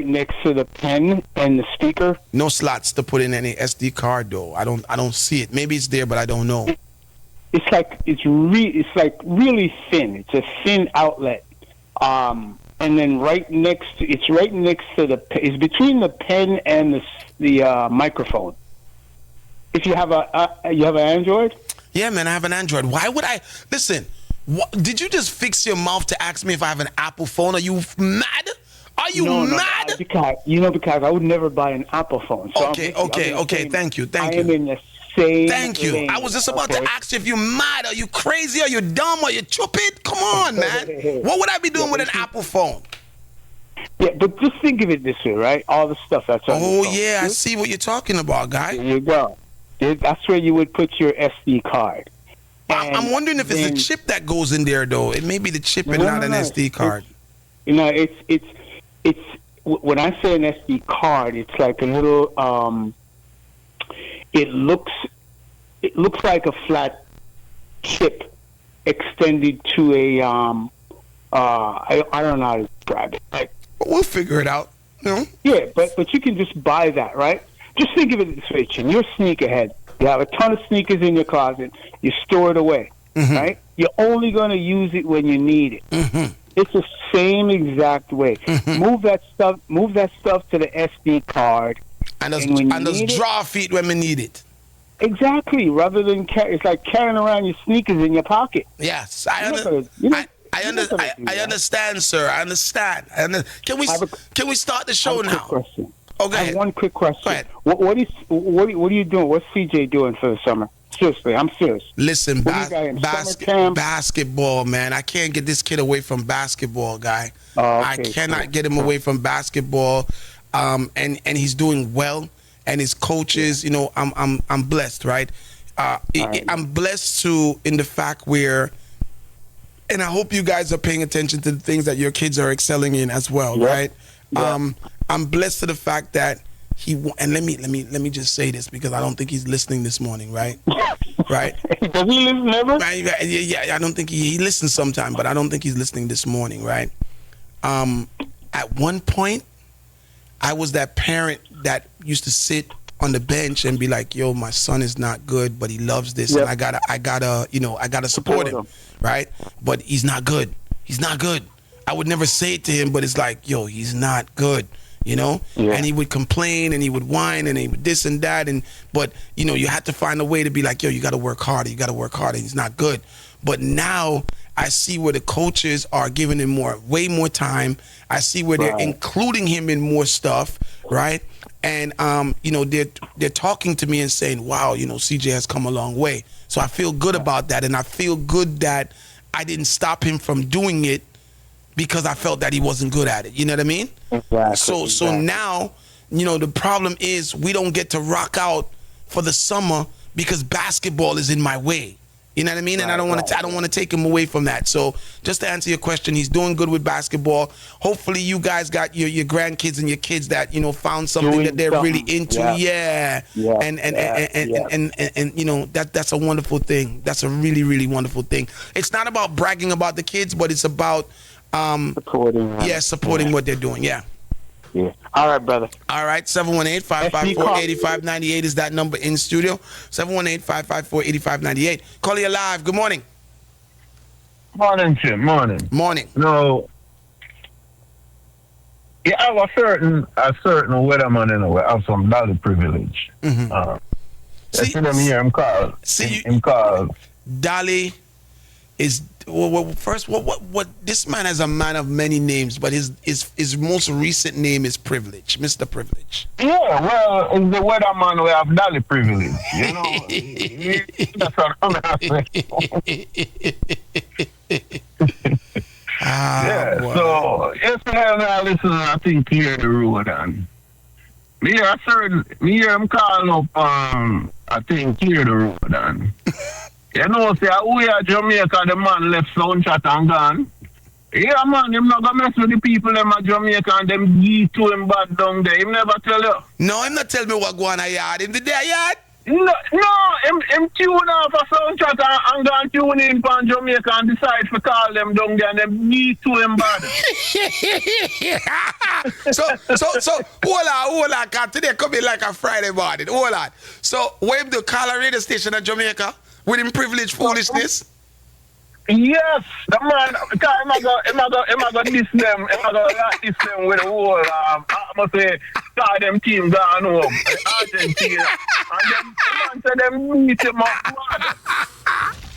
next to the pen and the speaker. No slots to put in any SD card, though. I don't see it. Maybe it's there, but I don't know. It's like really thin. It's a thin outlet. And then it's between the pen and the microphone. If you have an Android? Yeah, man, I have an Android. Why would I listen? Did you just fix your mouth to ask me if I have an Apple phone? Are you mad? Are you mad? Because I would never buy an Apple phone. So okay. Thank you. I am in the same Thank you. lane. I was just about to ask you if you're mad. Are you crazy? Are you dumb? Are you stupid? Come on, man. What would I be doing with an Apple phone? Yeah, but just think of it this way, right? All the stuff that's on the phone. Yeah, I see what you're talking about, guy. There you go. That's where you would put your SD card. I'm wondering if it's the chip that goes in there, though. It may be the chip and not an SD card. It's when I say an SD card, it's like a little. It looks like a flat chip extended to a. I don't know how to describe it. Like, we'll figure it out. Yeah, but you can just buy that, right? Just think of it this way, Chin. You're a sneakerhead. You have a ton of sneakers in your closet. You store it away, right? You're only going to use it when you need it. It's the same exact way. Move that stuff to the SD card, and those draw feet when we need it. Exactly. Rather than it's like carrying around your sneakers in your pocket. Yes, I understand, sir. I understand. Can we start the show now? Question. Okay. I have one quick question. Go ahead. What are you doing? What's CJ doing for the summer? Seriously, I'm serious. Listen, basketball, man. I can't get this kid away from basketball, guy. I cannot get him away from basketball. And he's doing well. And his coaches, I'm blessed, right? I'm blessed in the fact where, and I hope you guys are paying attention to the things that your kids are excelling in as well, right? Yeah. I'm blessed to the fact that and let me just say this, because I don't think he's listening this morning, right? Right? Does he listen ever? Yeah, I don't think he listens sometime, but I don't think he's listening this morning, right? At one point, I was that parent that used to sit on the bench and be like, "Yo, my son is not good, but he loves this, and I gotta support him, right? But he's not good. He's not good." I would never say it to him, but it's like, "Yo, he's not good." And he would complain and he would whine and he would this and that, but you had to find a way to be like, "Yo, you got to work harder. You got to work harder." He's not good. But now I see where the coaches are giving him way more time. I see where they're including him in more stuff, right? And they're talking to me and saying, "Wow, CJ has come a long way." So I feel good about that, and I feel good that I didn't stop him from doing it because I felt that he wasn't good at it. You know what I mean? Exactly. So now, the problem is we don't get to rock out for the summer because basketball is in my way. You know what I mean? And I don't want to take him away from that. So just to answer your question, he's doing good with basketball. Hopefully you guys got your grandkids and your kids that, found something that they're really into. Yeah. And that's a wonderful thing. That's a really, really wonderful thing. It's not about bragging about the kids, but it's about Supporting. supporting what they're doing. Yeah. Yeah. All right, brother. All right, 718-554-8598 is that number in studio. 718-554-8598. Call you live. Good morning. Morning, Jim. Morning. Morning. No. Yeah, I have a certain weatherman in a way. I have some dollar privilege. Mm-hmm. See them here. I'm called. I'm called. Dolly is first. What? This man is a man of many names, but his most recent name is Privilege, Mr. Privilege. Yeah, well, it's the weatherman we have dolly privilege. You know, that's what I'm saying. Boy. So yesterday I listened. I think Clear the Road and me I'm calling up. I think Clear the Road and. You know, say, we are Jamaica, the man left SoundChat and gone. Yeah, man, him not gonna mess with the people them at Jamaica and them geek to him bad down there. Him never tell you. No, him not tell me what go on a yard. Him did there yard? No, him tune off a SoundChat and gone tune in from Jamaica and decide to call them down there and them geek to him bad. So, hold on, cause today come in like a Friday morning. Hold on. So, where him do call a radio station in Jamaica? With him privilege foolishness? Yes, the man, because I'm going to diss them, I'm going to diss them with the whole, I must say, them team gone home, Argentina. And then the man said them meet him up mad.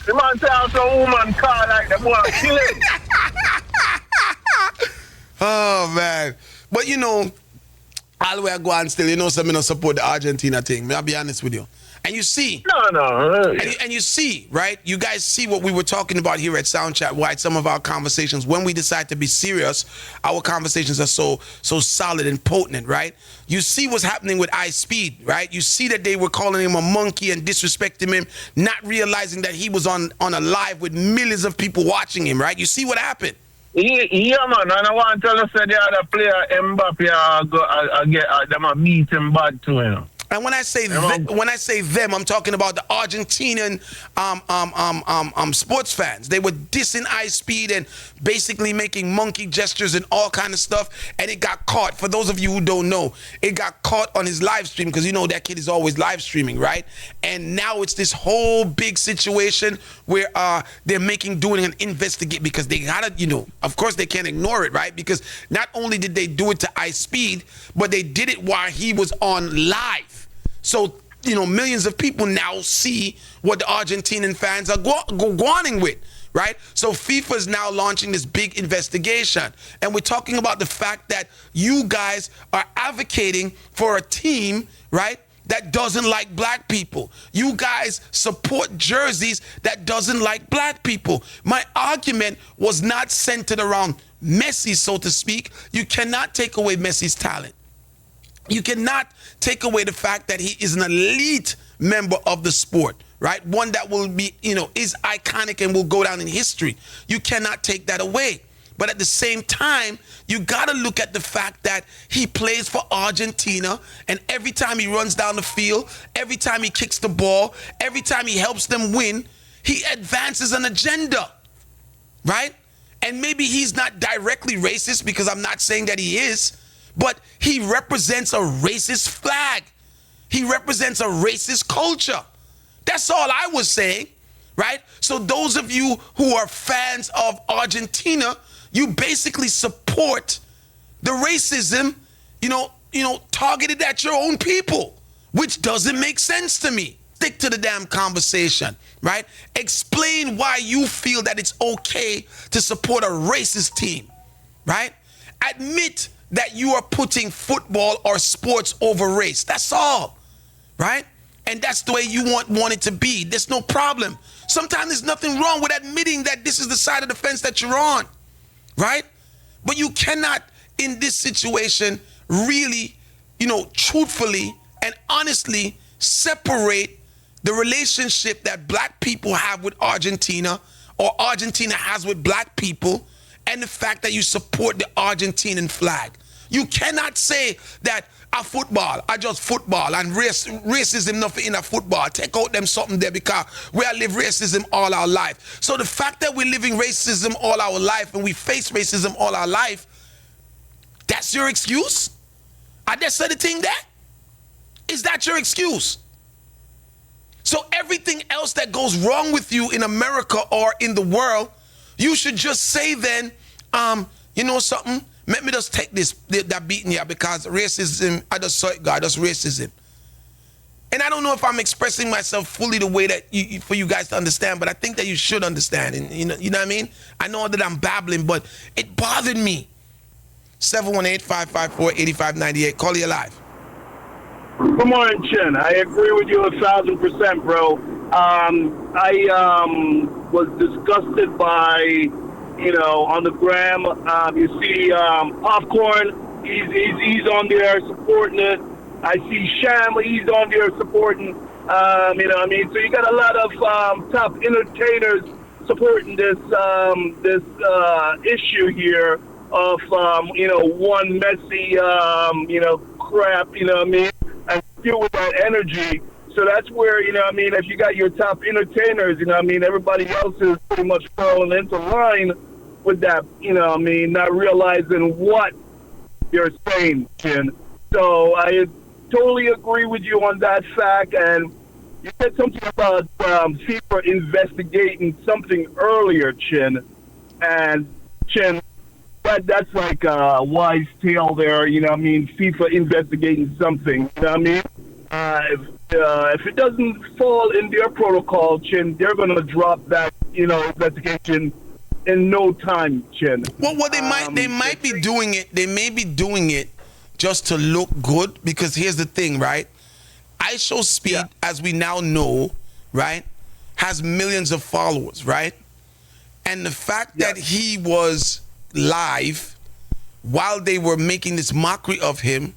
The man said also a woman call like the boy kill him. Oh, man. But you know, all the way I go on still, you know, some don't support the Argentina thing. I'll be honest with you. And you see, and you see, right? You guys see what we were talking about here at SoundChat. Why some of our conversations, when we decide to be serious, our conversations are so solid and potent, right? You see what's happening with Ice Speed, right? You see that they were calling him a monkey and disrespecting him, not realizing that he was on a live with millions of people watching him, right? You see what happened. Yeah, man, and I want to tell us that the other player, Mbappe, them a beat him bad too, you know. And when I say them, I'm talking about the Argentinian sports fans. They were dissing Ice Speed and basically making monkey gestures and all kind of stuff. And it got caught. For those of you who don't know, it got caught on his live stream because you know that kid is always live streaming, right? And now it's this whole big situation where they're doing an investigate because they gotta, you know, of course they can't ignore it, right? Because not only did they do it to Ice Speed, but they did it while he was on live. So, you know, millions of people now see what the Argentinian fans are going with, right? So FIFA is now launching this big investigation. And we're talking about the fact that you guys are advocating for a team, right, that doesn't like black people. You guys support jerseys that doesn't like black people. My argument was not centered around Messi, so to speak. You cannot take away Messi's talent. You cannot take away the fact that he is an elite member of the sport, right? One that will be, you know, is iconic and will go down in history. You cannot take that away. But at the same time, you got to look at the fact that he plays for Argentina, and every time he runs down the field, every time he kicks the ball, every time he helps them win, he advances an agenda, right? And maybe he's not directly racist, because I'm not saying that he is, but he represents a racist flag. He represents a racist culture. That's all I was saying, right? So those of you who are fans of Argentina, you basically support the racism, you know, targeted at your own people, which doesn't make sense to me. Stick to the damn conversation, right? Explain why you feel that it's okay to support a racist team, right? Admit that you are putting football or sports over race. That's all, right? And that's the way you want it to be. There's no problem. Sometimes there's nothing wrong with admitting that this is the side of the fence that you're on, right? But you cannot, in this situation, really, truthfully and honestly separate the relationship that black people have with Argentina, or Argentina has with black people, and the fact that you support the Argentinian flag. You cannot say that a football, I just football and racism nothing in a football. Take out them something there because we are live racism all our life. So the fact that we're living racism all our life and we face racism all our life, that's your excuse? I just said the thing there. Is that your excuse? So everything else that goes wrong with you in America or in the world, you should just say then, you know something? Let me just take that beating here because racism, I just saw it, God, that's racism. And I don't know if I'm expressing myself fully the way that for you guys to understand, but I think that you should understand. And you know what I mean? I know that I'm babbling, but it bothered me. 718-554-8598. Call you live. Good morning, Chin. I agree with you 1,000%, bro. I was disgusted by, on the gram, you see Popcorn, he's on there supporting it. I see Sham, he's on there supporting, So you got a lot of top entertainers supporting this issue here of, one Messi, crap, and fuel with that energy. So that's where, if you got your top entertainers, everybody else is pretty much falling into line with that, not realizing what you're saying, Chin. So I totally agree with you on that fact. And you said something about FIFA investigating something earlier, Chin. And, Chin, that's like a wise tale there, FIFA investigating something, if it doesn't fall in their protocol, Chin, they're going to drop that, investigation in no time, Chin. Well, they might be doing it. They may be doing it just to look good because here's the thing, right? ISO Speed, as we now know, right, has millions of followers, right? And the fact that he was live while they were making this mockery of him,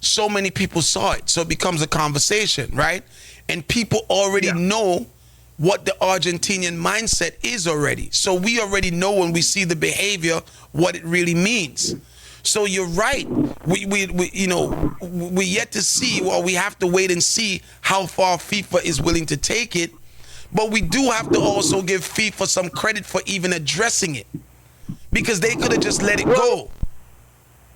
so many people saw it. So it becomes a conversation, right? And people already know what the Argentinian mindset is already. So we already know when we see the behavior what it really means. So you're right. We yet to see, or we have to wait and see how far FIFA is willing to take it. But we do have to also give FIFA some credit for even addressing it, because they could have just let it go.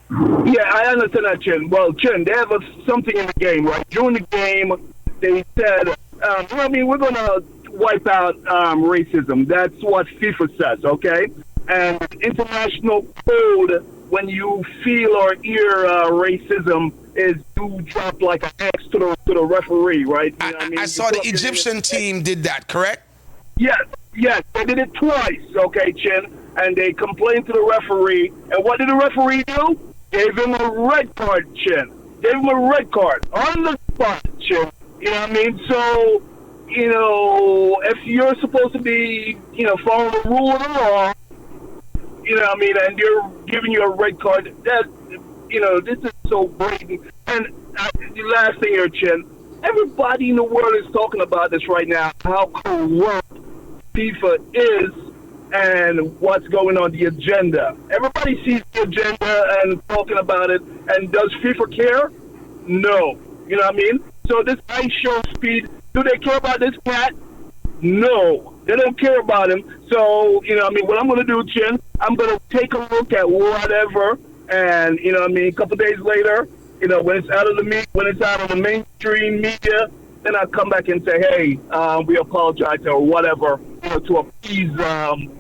Yeah, I understand that, Chin. Well, Chin, they have something in the game, right? During the game, they said, we're going to wipe out racism. That's what FIFA says, okay? And international code, when you feel or hear racism, is you drop like an X to the referee, right? I saw the Egyptian team did that, correct? Yes, they did it twice, okay, Chin? And they complained to the referee. And what did the referee do? Gave him a red card, Chin. Gave him a red card on the spot, Chin. So, if you're supposed to be, following the rule of the law, and they're giving you a red card, that, this is so blatant. And the last thing here, Chin, everybody in the world is talking about this right now, how corrupt FIFA is and what's going on the agenda. Everybody sees the agenda and talking about it, and does FIFA care? No. You know what I mean? So this ISO Speed, do they care about this cat? No. They don't care about him. So, what I'm going to do, Chin, I'm going to take a look at whatever, and, a couple days later, when it's out of the mainstream media, then I'll come back and say, hey, we apologize or whatever, to appease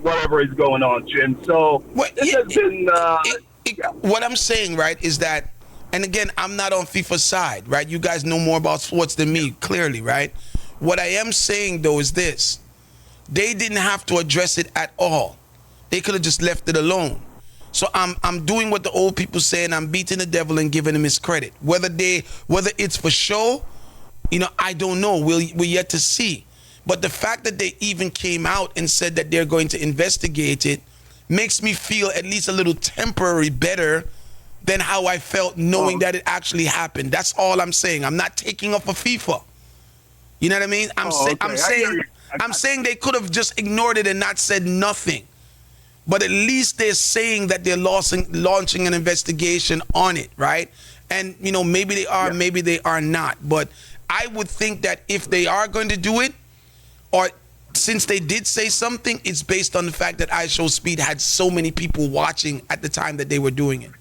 whatever is going on, Chin. So this has been... what I'm saying, right, is that, and again, I'm not on FIFA's side, right? You guys know more about sports than me, clearly, right? What I am saying, though, is this. They didn't have to address it at all. They could have just left it alone. So I'm doing what the old people say, and I'm beating the devil and giving him his credit. Whether it's for show, I don't know. We're yet to see. But the fact that they even came out and said that they're going to investigate it makes me feel at least a little temporary better than how I felt knowing that it actually happened. That's all I'm saying. I'm not taking off of FIFA. You know what I mean? I'm saying they could have just ignored it and not said nothing. but at least they're saying that they're launching an investigation on it, right? And, you know, maybe they are, maybe they are not. But I would think that if they are going to do it, or since they did say something, it's based on the fact that iShowSpeed had so many people watching at the time that they were doing it.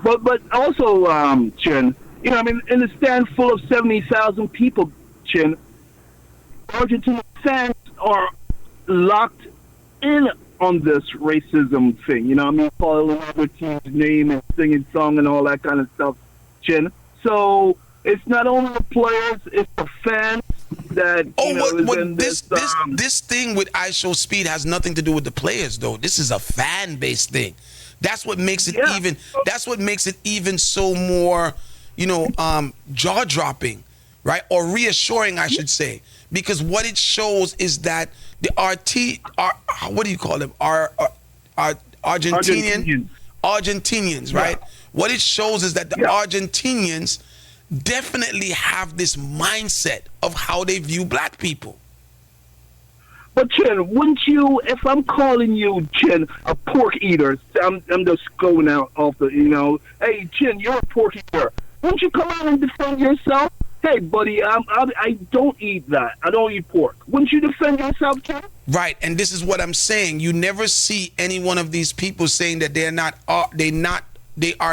But also, Chin, you know, I mean, in a stand full of 70,000 people, Chin, Argentina fans are locked in on this racism thing. You know, I mean, calling other team's name and singing song and all that kind of stuff, Chin. So it's not only the players, it's the fans that. This thing with iShowSpeed has nothing to do with the players, though. This is a fan-based thing. That's what makes it even. That's what makes it even so more, you know, jaw-dropping, right, or reassuring, I should say, because what it shows is that the what do you call them? Argentinians, right? What it shows is that the Argentinians definitely have this mindset of how they view black people. But Chin, wouldn't you, if I'm calling you, Chin, a pork eater, I'm just going out off the, you know, hey, Chin, you're a pork eater. Wouldn't you come out and defend yourself? Hey, buddy, I don't eat that. I don't eat pork. Wouldn't you defend yourself, Chin? Right, and this is what I'm saying. You never see any one of these people saying that they are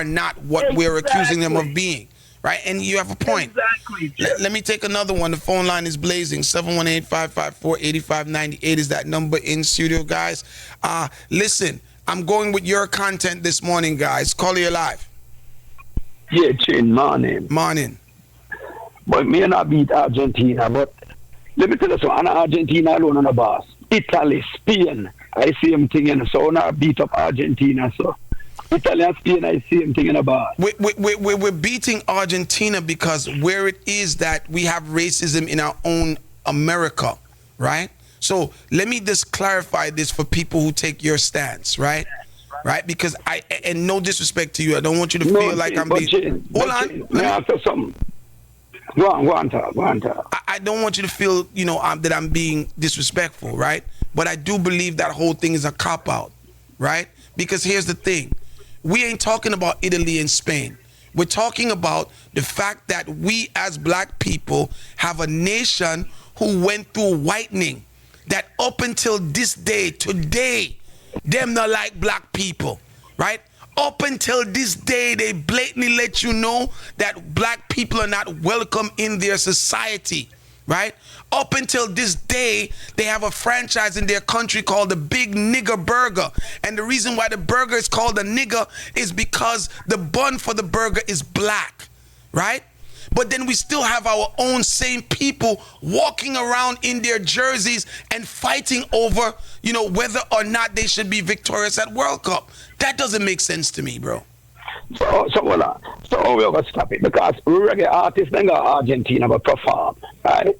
not what we're accusing them of being. Right, and you have a point. Exactly. Let me take another one. The phone line is blazing. 718-554-8598 is that number in studio, guys. Listen, I'm going with your content this morning, guys. Call you live. Yeah, Chin, morning. Morning. But me not beat Argentina, but let me tell you something. Argentina alone on the boss. Italy, Spain, I see him thing, so not beat up Argentina, so. Italy and Spain, I see him thinking about. We're beating Argentina because where it is that we have racism in our own America, right? So let me just clarify this for people who take your stance, right? Right? Because and no disrespect to you, I don't want you to feel like I'm being. Hold on. Let me answer something. Go on, talk. I don't want you to feel, you know, that I'm being disrespectful, right? But I do believe that whole thing is a cop-out, right? Because here's the thing. We ain't talking about Italy and Spain. We're talking about the fact that we as black people have a nation who went through whitening, that up until this day, today, them not like black people, right? Up until this day, they blatantly let you know that black people are not welcome in their society, right? Up until this day, they have a franchise in their country called the Big Nigger Burger. And the reason why the burger is called a nigger is because the bun for the burger is black, right? But then we still have our own same people walking around in their jerseys and fighting over, you know, whether or not they should be victorious at World Cup. That doesn't make sense to me, bro. So we're going to stop it because reggae artists then go to Argentina but perform, right?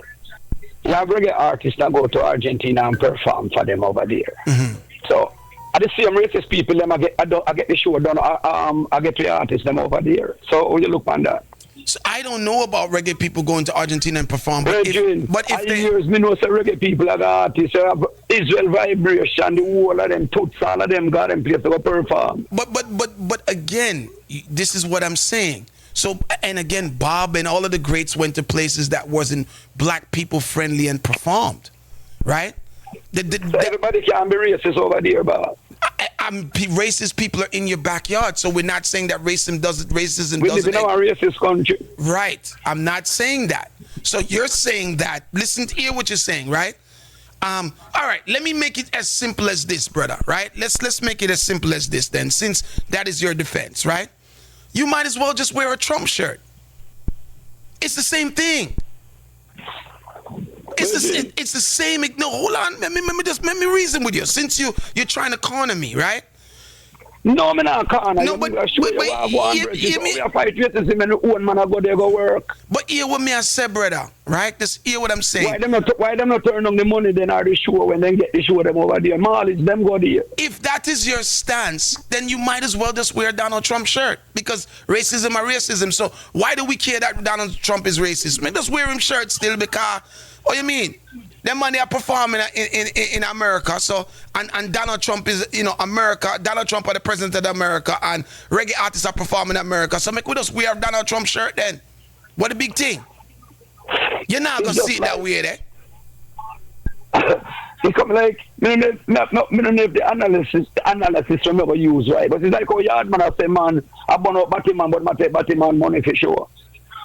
You have reggae artists that go to Argentina and perform for them over there. Mm-hmm. So I the same racist people them I get the show done. I get the artists them over there. So how you look on that? So I don't know about reggae people going to Argentina and perform. But if they years me know say reggae people are artists, have Israel Vibration, the whole of them toots, all of them got them place to go perform. But again, this is what I'm saying. So, and again, Bob and all of the greats went to places that wasn't black people friendly and performed, right? So everybody can be racist over there, Bob. Racist people are in your backyard, so we're not saying that racism doesn't. We live in our racist country, right? I'm not saying that. So you're saying that. Listen to hear what you're saying, right? All right. Let me make it as simple as this, brother. Right? Let's make it as simple as this then, since that is your defense, right? You might as well just wear a Trump shirt. It's the same thing. It's the same. No, hold on. Let me reason with you. Since you're trying to corner me, right? No, I'm not corner. No, but fight racism and the own man I go there go work. But hear what me I say, brother. Right? Just hear what I'm saying. Why them not turn on the money then are the show when they get the show them over there? Marlies them go there. If that is your stance, then you might as well just wear a Donald Trump shirt because racism are racism. So why do we care that Donald Trump is racist? Man, just wear him shirt still because What you mean? Them money are performing in America. So and Donald Trump is, America. Donald Trump are the president of America, and reggae artists are performing in America. So make with us wear Donald Trump shirt then. What the big thing? You're not gonna see it that way, there. It come like me don't know if the analysis from ever use right, but it's like how yard man I say man, I burn up Batman, but I take Batman money for sure.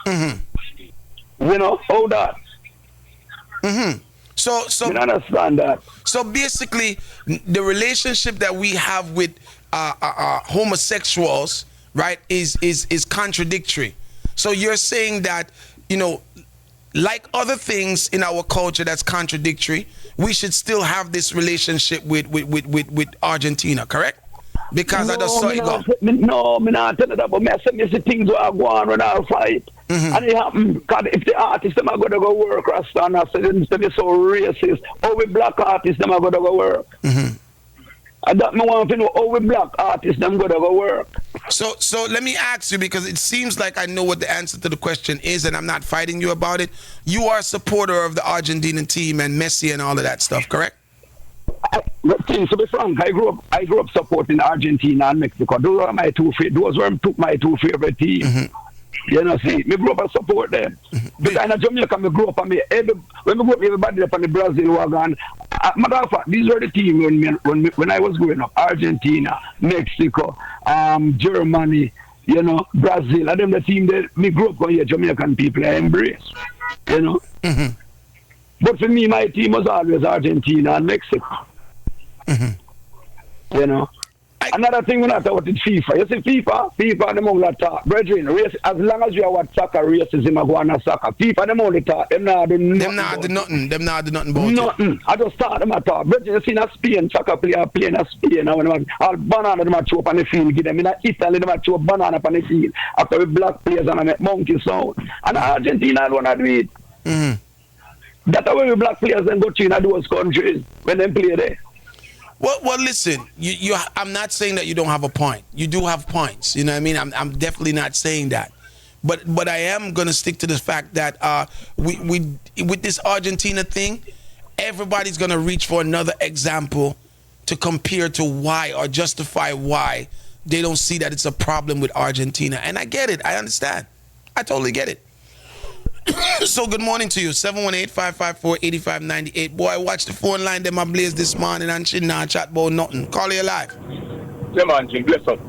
You know how that. So you understand that. So basically, the relationship that we have with homosexuals, right, is contradictory. So you're saying that, like other things in our culture that's contradictory, we should still have this relationship with Argentina, correct? Because I just saw it go. No, me not tell you that, but me say me see things that go on when I fight. And it happen, because if the artists them are going to go work, Rasta, and I say them so racist, how we black artists them are going to go work. And that me want to know how we black artists them going to go work. So let me ask you, because it seems like I know what the answer to the question is, and I'm not fighting you about it. You are a supporter of the Argentinian team and Messi and all of that stuff, correct? To be frank, I grew up supporting Argentina and Mexico. Those were my two favorite teams. You know, see, me grew up and support them. Because in Jamaica, me grew up and when me grew up, everybody up on the Brazil wagon. Matter of fact, these were the teams when I was growing up: Argentina, Mexico, Germany, Brazil. And them the team that me grew up on here, Jamaican people I embrace. But for me, my team was always Argentina and Mexico. Another thing when I talk about FIFA, you see FIFA them only talk. Brethren, race, as long as you are what soccer, racism, I go on soccer. FIFA them only talk. Them not do nothing. Them not do nothing about nothing. It. I just start them at talk. Brethren, you see in Spain, soccer player playing in Spain. All banana them chew up on the field. Give them in Italy, them chew up banana up on the field. After we black players and I make monkey sound. And Argentina don't want to do it. That's how we black players then go to in those countries when they play there. Well, listen. I'm not saying that you don't have a point. You do have points. You know what I mean? I'm definitely not saying that. But I am gonna stick to the fact that we with this Argentina thing, everybody's gonna reach for another example to compare to why or justify why they don't see that it's a problem with Argentina. And I get it. I understand. I totally get it. So good morning to you. 718-554-8598. Boy, I watched the phone line them I blaze this morning and she not chat about nothing. Call you live. Yeah, man, Jim, bless up.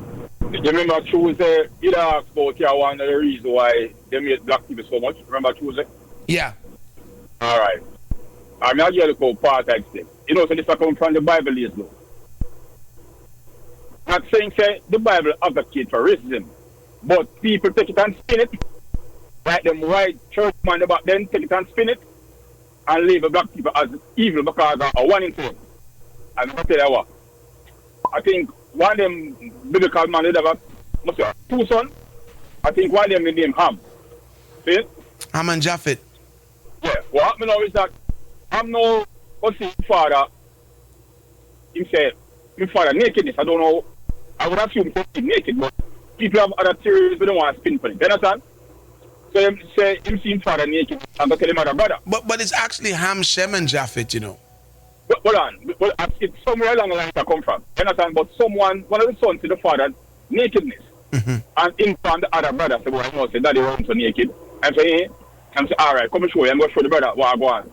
You remember Tuesday, you asked about one of the reasons why they made black people so much. Remember Tuesday? Yeah. All right. I'm not here to go part of thing. So this comes from the Bible is though. Not saying say the Bible advocates for racism, but people take it and spin it. Like them white church man about then take it and spin it and label black people as evil because of one in two. And I'll tell you what. I think one of them biblical man did have must have two sons. I think one of them named Ham. See it? Ham and Japhet. Yeah. What happened now is that I'm no father. He said my father nakedness. I don't know. I would assume he's naked, but people have other theories they don't want to spin for it. You understand? So him say him see him father naked and go tell him other brother. But it's actually Ham, Shem, and Japhet, But hold on. But it's somewhere along the line I come from. You understand? But one of the sons see the father nakedness. And inform the other brother say, well, say daddy runs so naked. And say, hey. And say, all right, come and show you. I'm going to show the brother what I go on.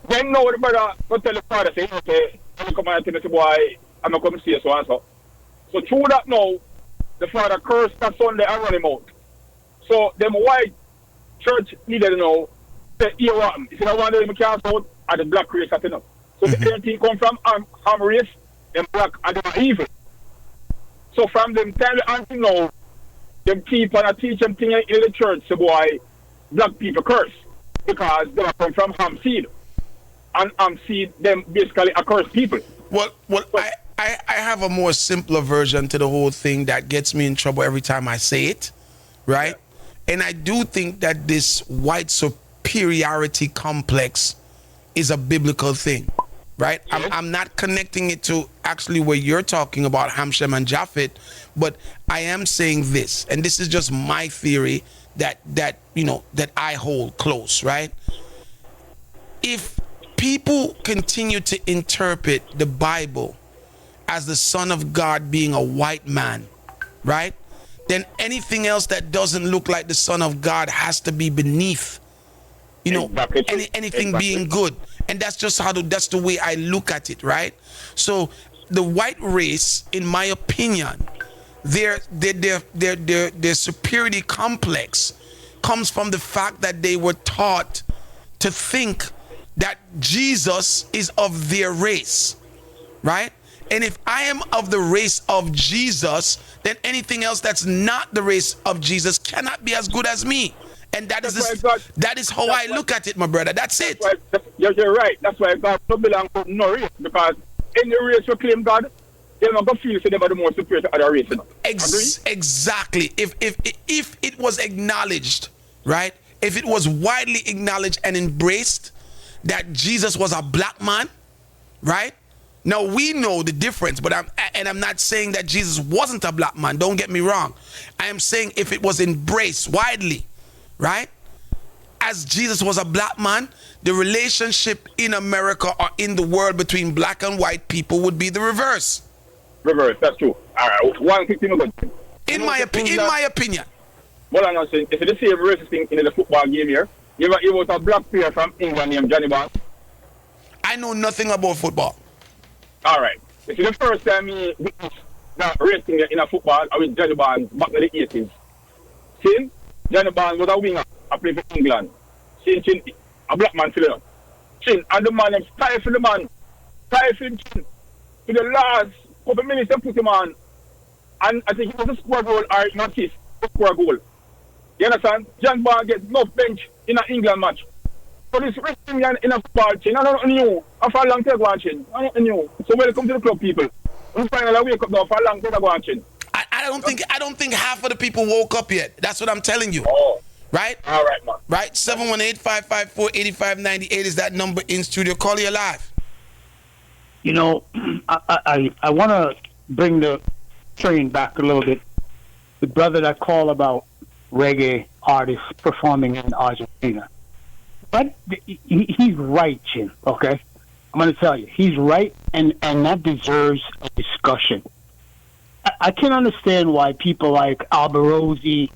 Then now the brother go tell the father, say, okay, I'm come and tell me, say, boy, I'm going to come see you so and so. So through that now, the father cursed that Sunday and run him out. So them white church leader know say here what happened. If you don't want them cast out are the black race at enough. So the thing come from Ham race, them black and them are evil. So from them time until now, them keep and teach them thing in the church so boy black people curse. Because they come from Ham seed. And Ham seed them basically a cursed people. Well I have a more simpler version to the whole thing that gets me in trouble every time I say it. Right? Yeah. And I do think that this white superiority complex is a biblical thing, right? Yeah. I'm not connecting it to actually where you're talking about Ham, Shem, and Japhet, but I am saying this, and this is just my theory that I hold close, right? if people continue to interpret the Bible as the Son of God being a white man, right? Then anything else that doesn't look like the Son of God has to be beneath, anything being good. And that's just that's the way I look at it, right? So the white race, in my opinion, their superiority complex comes from the fact that they were taught to think that Jesus is of their race, right? And if I am of the race of Jesus, then anything else that's not the race of Jesus cannot be as good as me. And that is how I look at it, my brother. That's it. You're right. That's why God don't belong to no race. Because in the race you claim God, they're not going to feel they are the more superior to other races. Exactly. If it was acknowledged, right? If it was widely acknowledged and embraced that Jesus was a black man, right? Now we know the difference, but I'm not saying that Jesus wasn't a black man. Don't get me wrong. I am saying if it was embraced widely, right? As Jesus was a black man, the relationship in America or in the world between black and white people would be the reverse. Reverse, that's true. All right, one quick thing. In my opinion. Well, I'm not saying it's the same racist thing in the football game here. It was a black player from England named Johnny Barnes. I know nothing about football. All right. This is the first time he witnessed that racing in a football with Johnny Barnes back in the 80s. See, Johnny Barnes was a winger. I played for England. See, a black man filling up. See, and the man stifled the man. Stifled him to the last couple minutes and put him on. And I think it was a score goal or not his score goal. You understand? John Barnes gets no bench in an England match. So this wrestling in a football chain, I don't know. I for a long time watching. I don't know. So welcome to the club, people. We finally wake up now for a long time watching. I don't think half of the people woke up yet. That's what I'm telling you. Oh. Right? All right, man. Right? 718-554-8598 is that number in studio. Call you live. You know, I want to bring the train back a little bit. The brother that called about reggae artists performing in Argentina. But he's right, Chin, okay? I'm going to tell you. He's right, and that deserves a discussion. I can understand why people like Alberosi,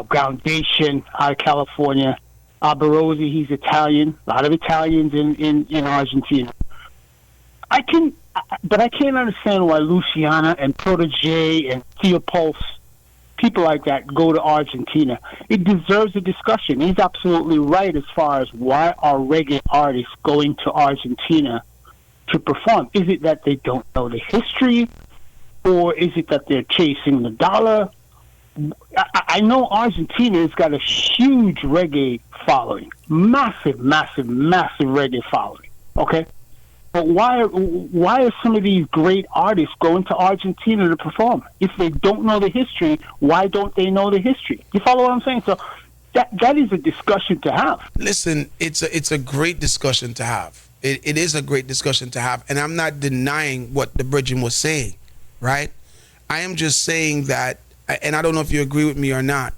Groundation out of California. Alberosi, he's Italian. A lot of Italians in Argentina. But I can't understand why Luciana and Protege and Theopulse, people like that, go to Argentina. It deserves a discussion. He's absolutely right as far as why are reggae artists going to Argentina to perform. Is it that they don't know the history, or is it that they're chasing the dollar? I know Argentina has got a huge reggae following, massive reggae following. Okay. But why are some of these great artists going to Argentina to perform? If they don't know the history, why don't they know the history? You follow what I'm saying? So that is a discussion to have. Listen, it's a great discussion to have. It is a great discussion to have, and I'm not denying what the Bridget was saying, right? I am just saying that, and I don't know if you agree with me or not,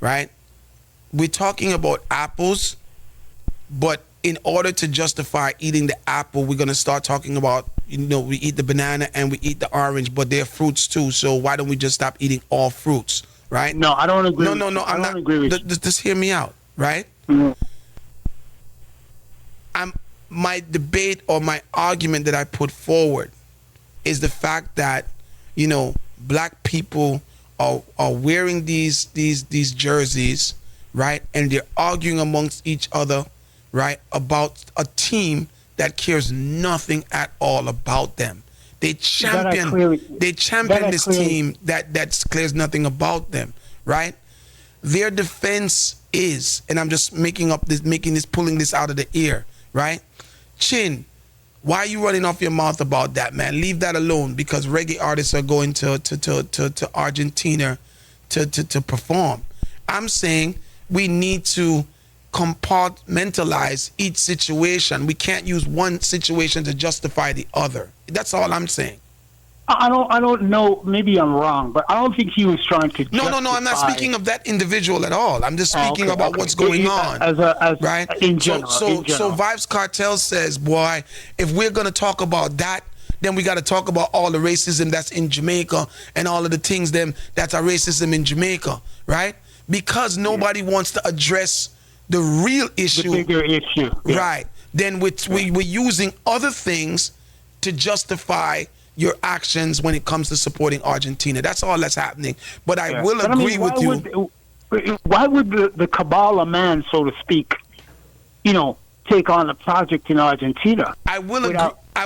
right? We're talking about apples, but in order to justify eating the apple, we're going to start talking about, we eat the banana and we eat the orange, but they're fruits too. So why don't we just stop eating all fruits, right? No, I don't agree. No, I'm not. Agree with you. Just hear me out, right? Mm-hmm. My debate or my argument that I put forward is the fact that, black people are wearing these jerseys, right? And they're arguing amongst each other, right, about a team that cares nothing at all about them. They champion this team that cares nothing about them, right? Their defense is, and I'm just pulling this out of the air, right? Chin, why are you running off your mouth about that, man? Leave that alone, because reggae artists are going to Argentina to perform. I'm saying we need to compartmentalize each situation. We can't use one situation to justify the other. That's all I'm saying. I don't know. Maybe I'm wrong, but I don't think he was trying to. No. I'm not speaking of that individual at all. I'm just speaking about what's going on, right? In general. So Vibes Cartel says, boy, if we're gonna talk about that, then we got to talk about all the racism that's in Jamaica and all of the things that's a racism in Jamaica, right? Because nobody wants to address the real issue, the bigger issue, right? Then we're using other things to justify your actions when it comes to supporting Argentina. That's all that's happening. But I will agree with you. Why would the Kabbalah man, so to speak, take on a project in Argentina? I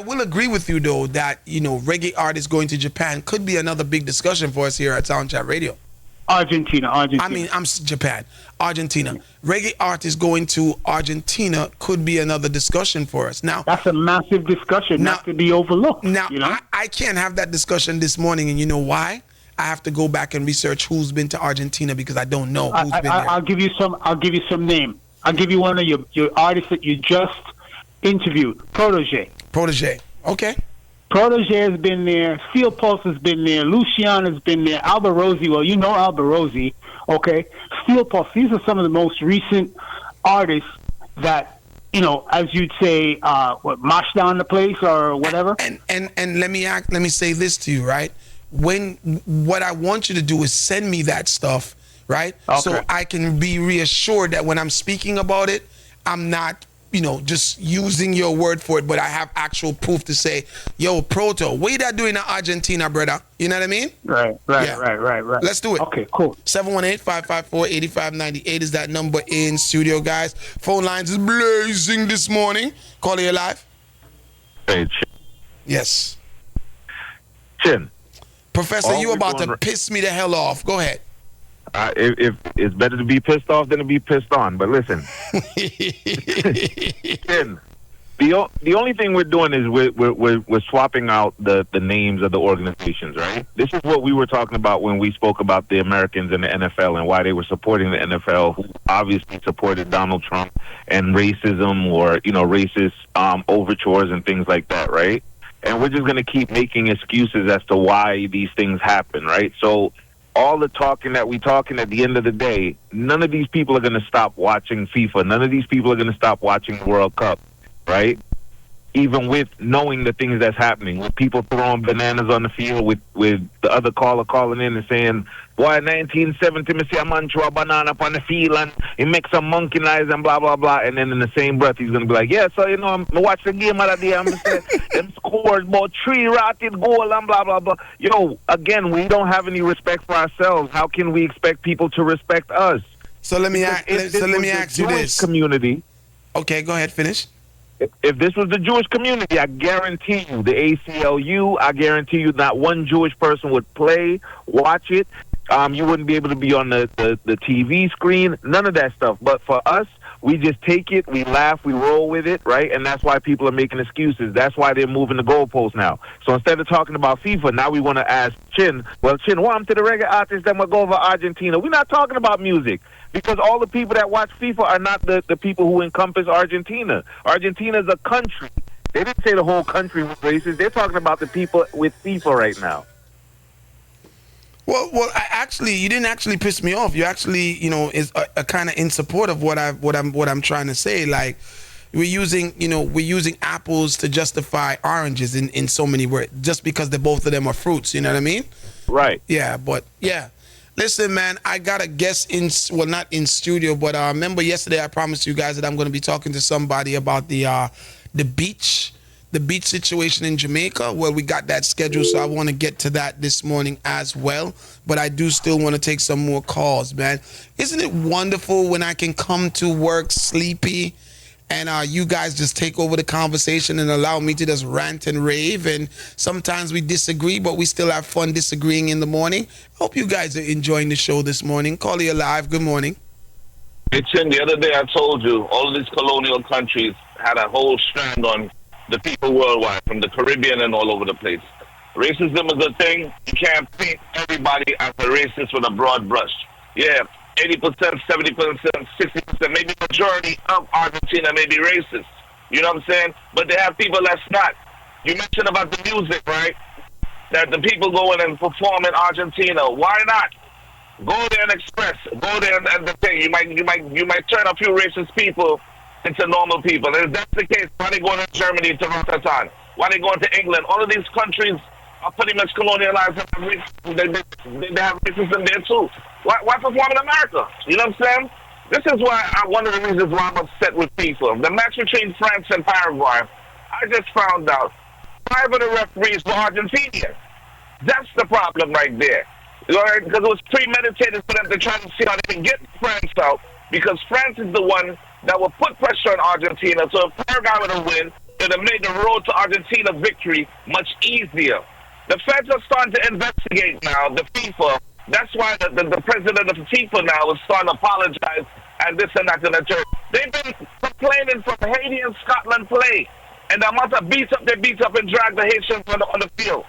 will agree with you, though, that, reggae artists going to Japan could be another big discussion for us here at SoundChat Radio. Argentina. I mean, I'm Japan. Argentina. Reggae artists going to Argentina could be another discussion for us. Now, that's a massive discussion, not to be overlooked. Now, I can't have that discussion this morning, and you know why? I have to go back and research who's been to Argentina because I don't know who's been there. I'll give you some name. I'll give you one of your artists that you just interviewed, Protege. Okay. Protege has been there. Steel Pulse has been there. Lucian has been there. Alborosi, well, you know Alborosi, okay? Steel Pulse, these are some of the most recent artists that, as you'd say, mash down the place or whatever. And let me say this to you, right? What I want you to do is send me that stuff, right? Okay. So I can be reassured that when I'm speaking about it, I'm not just using your word for it, but I have actual proof to say, yo, Proto, what you that doing in Argentina, brother? You know what I mean? Right. Let's do it. Okay, cool. 718-554-8598 is that number in studio, guys. Phone lines is blazing this morning. Call you live. Hey, Chin. Yes. Chin. Professor, you about to piss me the hell off. Go ahead. If it's better to be pissed off than to be pissed on. But listen, Chin, the only thing we're doing is we're swapping out the names of the organizations, right? This is what we were talking about when we spoke about the Americans and the NFL and why they were supporting the NFL, who obviously supported Donald Trump and racism or racist overtures and things like that, right? And we're just going to keep making excuses as to why these things happen, right? So all the talking that we talking, at the end of the day, none of these people are going to stop watching FIFA. None of these people are going to stop watching the World Cup, right? Even with knowing the things that's happening, with people throwing bananas on the field, with the other caller calling in and saying, boy, 1970, me see a man throw a banana upon the field and he makes some monkey noise and blah, blah, blah. And then in the same breath, he's going to be like, yeah, so, I watch the game of the day and I say, them scored about 3 rotted goal and blah, blah, blah. Again, we don't have any respect for ourselves. How can we expect people to respect us? So let me ask you this. Community. Okay, go ahead, finish. If this was the Jewish community, I guarantee you, the ACLU, I guarantee you not one Jewish person would watch it. You wouldn't be able to be on the TV screen, none of that stuff. But for us, we just take it, we laugh, we roll with it, right? And that's why people are making excuses. That's why they're moving the goalposts now. So instead of talking about FIFA, now we want to ask Chin, what happened to the reggae artists that will go over Argentina? We're not talking about music. Because all the people that watch FIFA are not the people who encompass Argentina. Argentina is a country. They didn't say the whole country was racist. They're talking about the people with FIFA right now. Well, you didn't actually piss me off. You actually, is a kind of in support of what I'm trying to say. Like, we're using apples to justify oranges in so many words, just because both of them are fruits. You know what I mean? Right. Yeah, but yeah. Listen, man, I got a guest not in studio, but remember yesterday I promised you guys that I'm going to be talking to somebody about the beach situation in Jamaica. Well, we got that scheduled, so I want to get to that this morning as well. But I do still want to take some more calls, man. Isn't it wonderful when I can come to work sleepy and you guys just take over the conversation and allow me to just rant and rave? And sometimes we disagree, but we still have fun disagreeing in the morning. Hope you guys are enjoying the show this morning. Call you live. Good morning. Hey, Chin, the other day I told you all of these colonial countries had a whole strand on the people worldwide, from the Caribbean and all over the place. Racism is a thing. You can't paint everybody as a racist with a broad brush. Yeah, 80%, 70%, 60%, maybe majority of Argentina may be racist. You know what I'm saying? But they have people that's not. You mentioned about the music, right? that the people go in and perform in Argentina. Why not? Go there and express. Go there and the thing. You might turn a few racist people into normal people. And if that's the case, why they going to Germany to Rotterdam? Why they going to England? All of these countries are pretty much colonialized. They have racism there too. Why perform in America? You know what I'm saying? This is one of the reasons why I'm upset with FIFA. The match between France and Paraguay, I just found out 5 of the referees were Argentinians. That's the problem right there. Because it was premeditated for them to try to see how they can get France out, because France is the one that will put pressure on Argentina. So if Paraguay were to win, it would make the road to Argentina victory much easier. The feds are starting to investigate now, the FIFA. That's why the president of FIFA now is starting to apologize and this and that and that. They've been complaining from Haiti and Scotland play, and the amount of beats up and drag the Haitians on the field.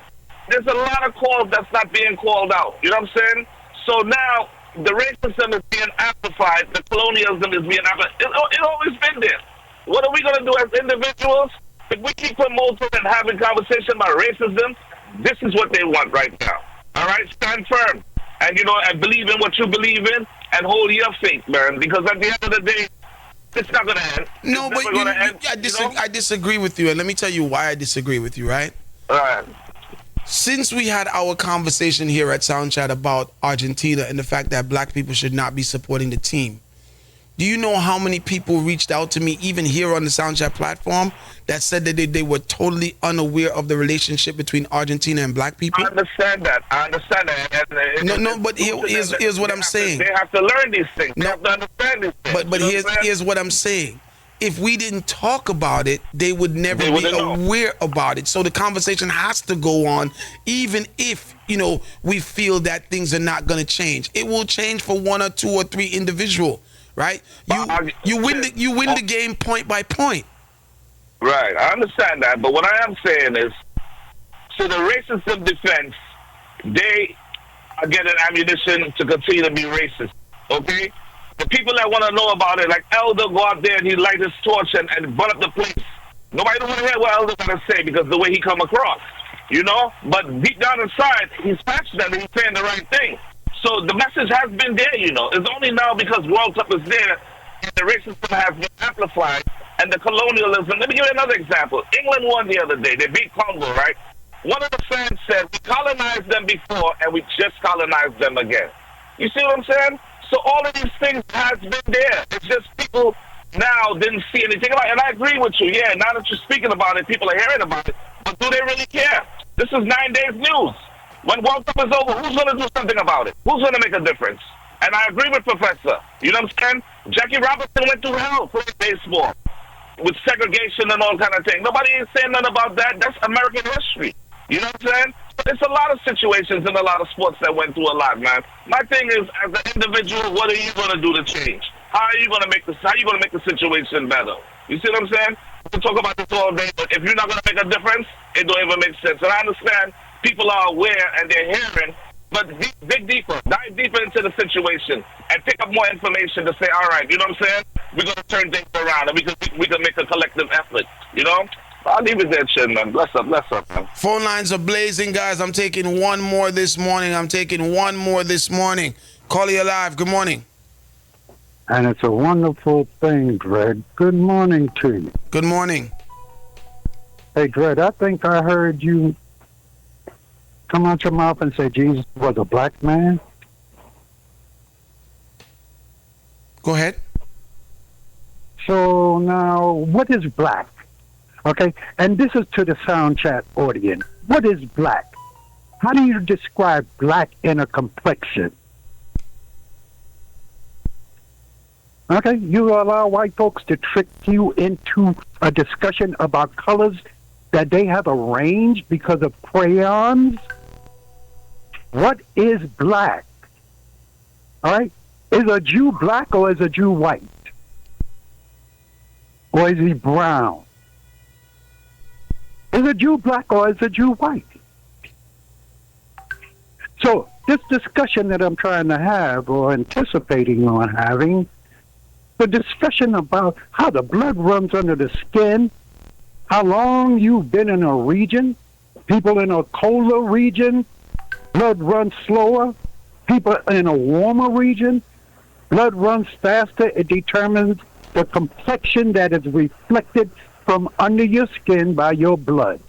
There's a lot of calls that's not being called out. You know what I'm saying? So now the racism is being amplified. The colonialism is being amplified. It's always been there. What are we going to do as individuals? If we keep promoting and having conversation about racism, this is what they want right now. All right? Stand firm. And, and believe in what you believe in and hold your faith, man. Because at the end of the day, it's not going to end. No, but I disagree with you. And let me tell you why I disagree with you, right? All right. Since we had our conversation here at SoundChat about Argentina and the fact that black people should not be supporting the team, do you know how many people reached out to me, even here on the SoundChat platform, that said that they were totally unaware of the relationship between Argentina and black people? I understand that. But here's what I'm saying. They have to learn these things. They have to understand these things. But here's what I'm saying. If we didn't talk about it, they would never be aware about it. So the conversation has to go on, even if, we feel that things are not going to change. It will change for 1 or 2 or 3 individuals, right? You win the game point by point. Right, I understand that. But what I am saying is, so the racism defense, they are getting ammunition to continue to be racist, okay? The people that want to know about it, like Elder, go out there and he light his torch and burn up the place. Nobody don't want to hear what Elder's going to say because the way he come across, But deep down inside, he's passionate and he's saying the right thing. So the message has been there, It's only now because World Cup is there and the racism has been amplified and the colonialism. Let me give you another example. England won the other day. They beat Congo, right? One of the fans said, we colonized them before and we just colonized them again. You see what I'm saying? So all of these things has been there. It's just people now didn't see anything about it. And I agree with you. Yeah, now that you're speaking about it, people are hearing about it. But do they really care? This is 9 days news. When World Cup is over, who's going to do something about it? Who's going to make a difference? And I agree with Professor. You know what I'm saying? Jackie Robinson went through hell playing baseball with segregation and all kind of things. Nobody is saying nothing about that. That's American history. You know what I'm saying? It's a lot of situations in a lot of sports that went through a lot, man. My thing is, as an individual, what are you going to do to change? How are you going to make the situation better? You see what I'm saying? We can talk about this all day, but if you're not going to make a difference, it don't even make sense. And I understand people are aware and they're hearing, but dig deeper, dive deeper into the situation and pick up more information to say, all right, you know what I'm saying? We're going to turn things around and we can make a collective effort, I'll leave it there, Chin, man. Bless up, man. Phone lines are blazing, guys. I'm taking one more this morning. Call you live. Good morning. And it's a wonderful thing, Greg. Good morning to you. Good morning. Hey, Greg, I think I heard you come out your mouth and say Jesus was a black man. Go ahead. So now, what is black? Okay, and this is to the SoundChat audience. What is black? How do you describe black in a complexion? Okay, you allow white folks to trick you into a discussion about colors that they have arranged because of crayons? What is black? All right, is a Jew black or is a Jew white? Or is he brown? Is a Jew black or is a Jew white? So this discussion that I'm trying to have or anticipating on having, the discussion about how the blood runs under the skin, how long you've been in a region, People in a colder region, blood runs slower. People in a warmer region, blood runs faster. It determines the complexion that is reflected from under your skin by your blood.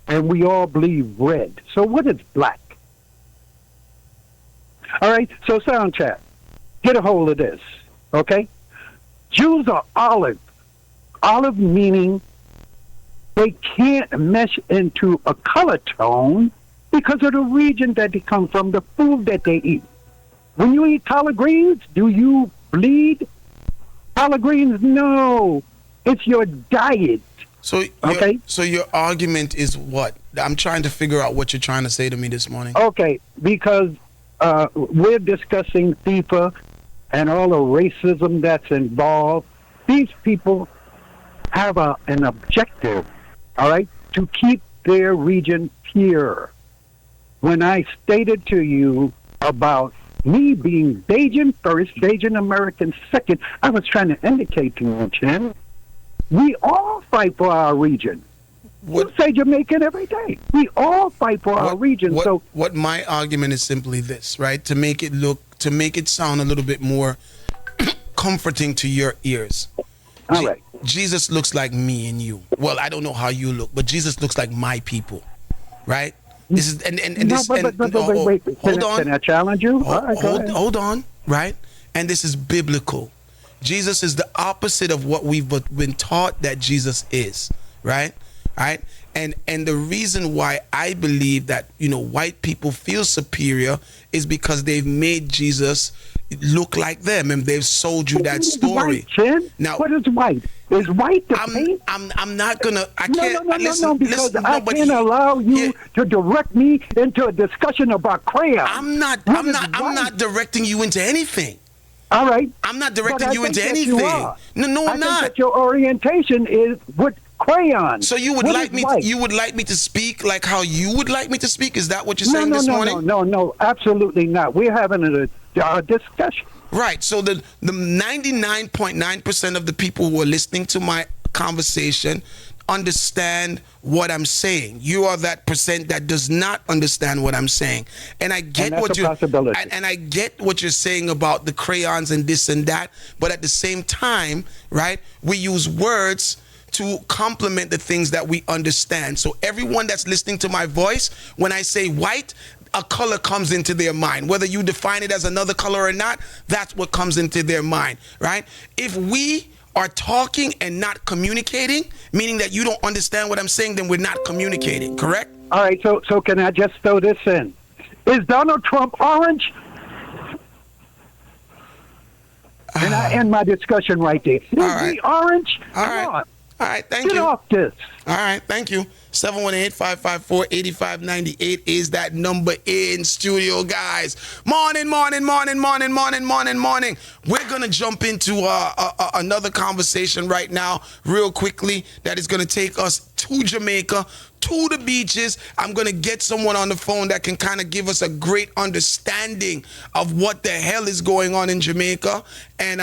And we all bleed red. So what is black? All right, so sound chat, get a hold of this, okay? Jews are olive. Olive meaning they can't mesh into a color tone because of the region that they come from, the food that they eat. When you eat collard greens, do you bleed collard greens? No. It's your diet. So your argument is what? I'm trying to figure out what you're trying to say to me this morning. Okay, because we're discussing FIFA and all the racism that's involved. These people have an objective, all right, to keep their region pure. When I stated to you about me being Bajan first, Bajan American second, I was trying to indicate to you, Chin, we all fight for our region. You say Jamaican every day. We all fight for our region. What my argument is simply this, right? To make it sound a little bit more comforting to your ears. All right. Jesus looks like me and you. Well, I don't know how you look, but Jesus looks like my people, right? This is wait. Hold on. Can I challenge you? Hold on, right? And this is biblical. Jesus is the opposite of what we've been taught that Jesus is, right? Right? And the reason why I believe that, white people feel superior is because they've made Jesus look like them and they've sold you that story. White, now, what is white? Is white the paint? I'm not gonna. I can't. No, because I can't allow you to direct me into a discussion about crayon. I'm not directing you into anything. All right. I'm not directing you into anything. No, I'm not. I think that your orientation is with crayon. So you would like me? You would like me to speak like how you would like me to speak? Is that what you're saying this morning? No, absolutely not. We're having a discussion. Right. So the 99.9% of the people who are listening to my conversation understand what I'm saying. You are that percent that does not understand what I'm saying. And I get what you and I get what you're saying about the crayons and this and that, but at the same time, right, we use words to complement the things that we understand. So everyone that's listening to my voice, when I say white, a color comes into their mind. Whether you define it as another color or not, that's what comes into their mind, right? If we are talking and not communicating, meaning that you don't understand what I'm saying, then we're not communicating, correct? All right, so can I just throw this in? Is Donald Trump orange? And I end my discussion right there. Is he orange? Come on. All right, thank you. Get off this. All right, thank you. 718-554-8598 is that number in studio, guys. Morning. We're going to jump into another conversation right now real quickly that is going to take us to Jamaica, to the beaches. I'm going to get someone on the phone that can kind of give us a great understanding of what the hell is going on in Jamaica and,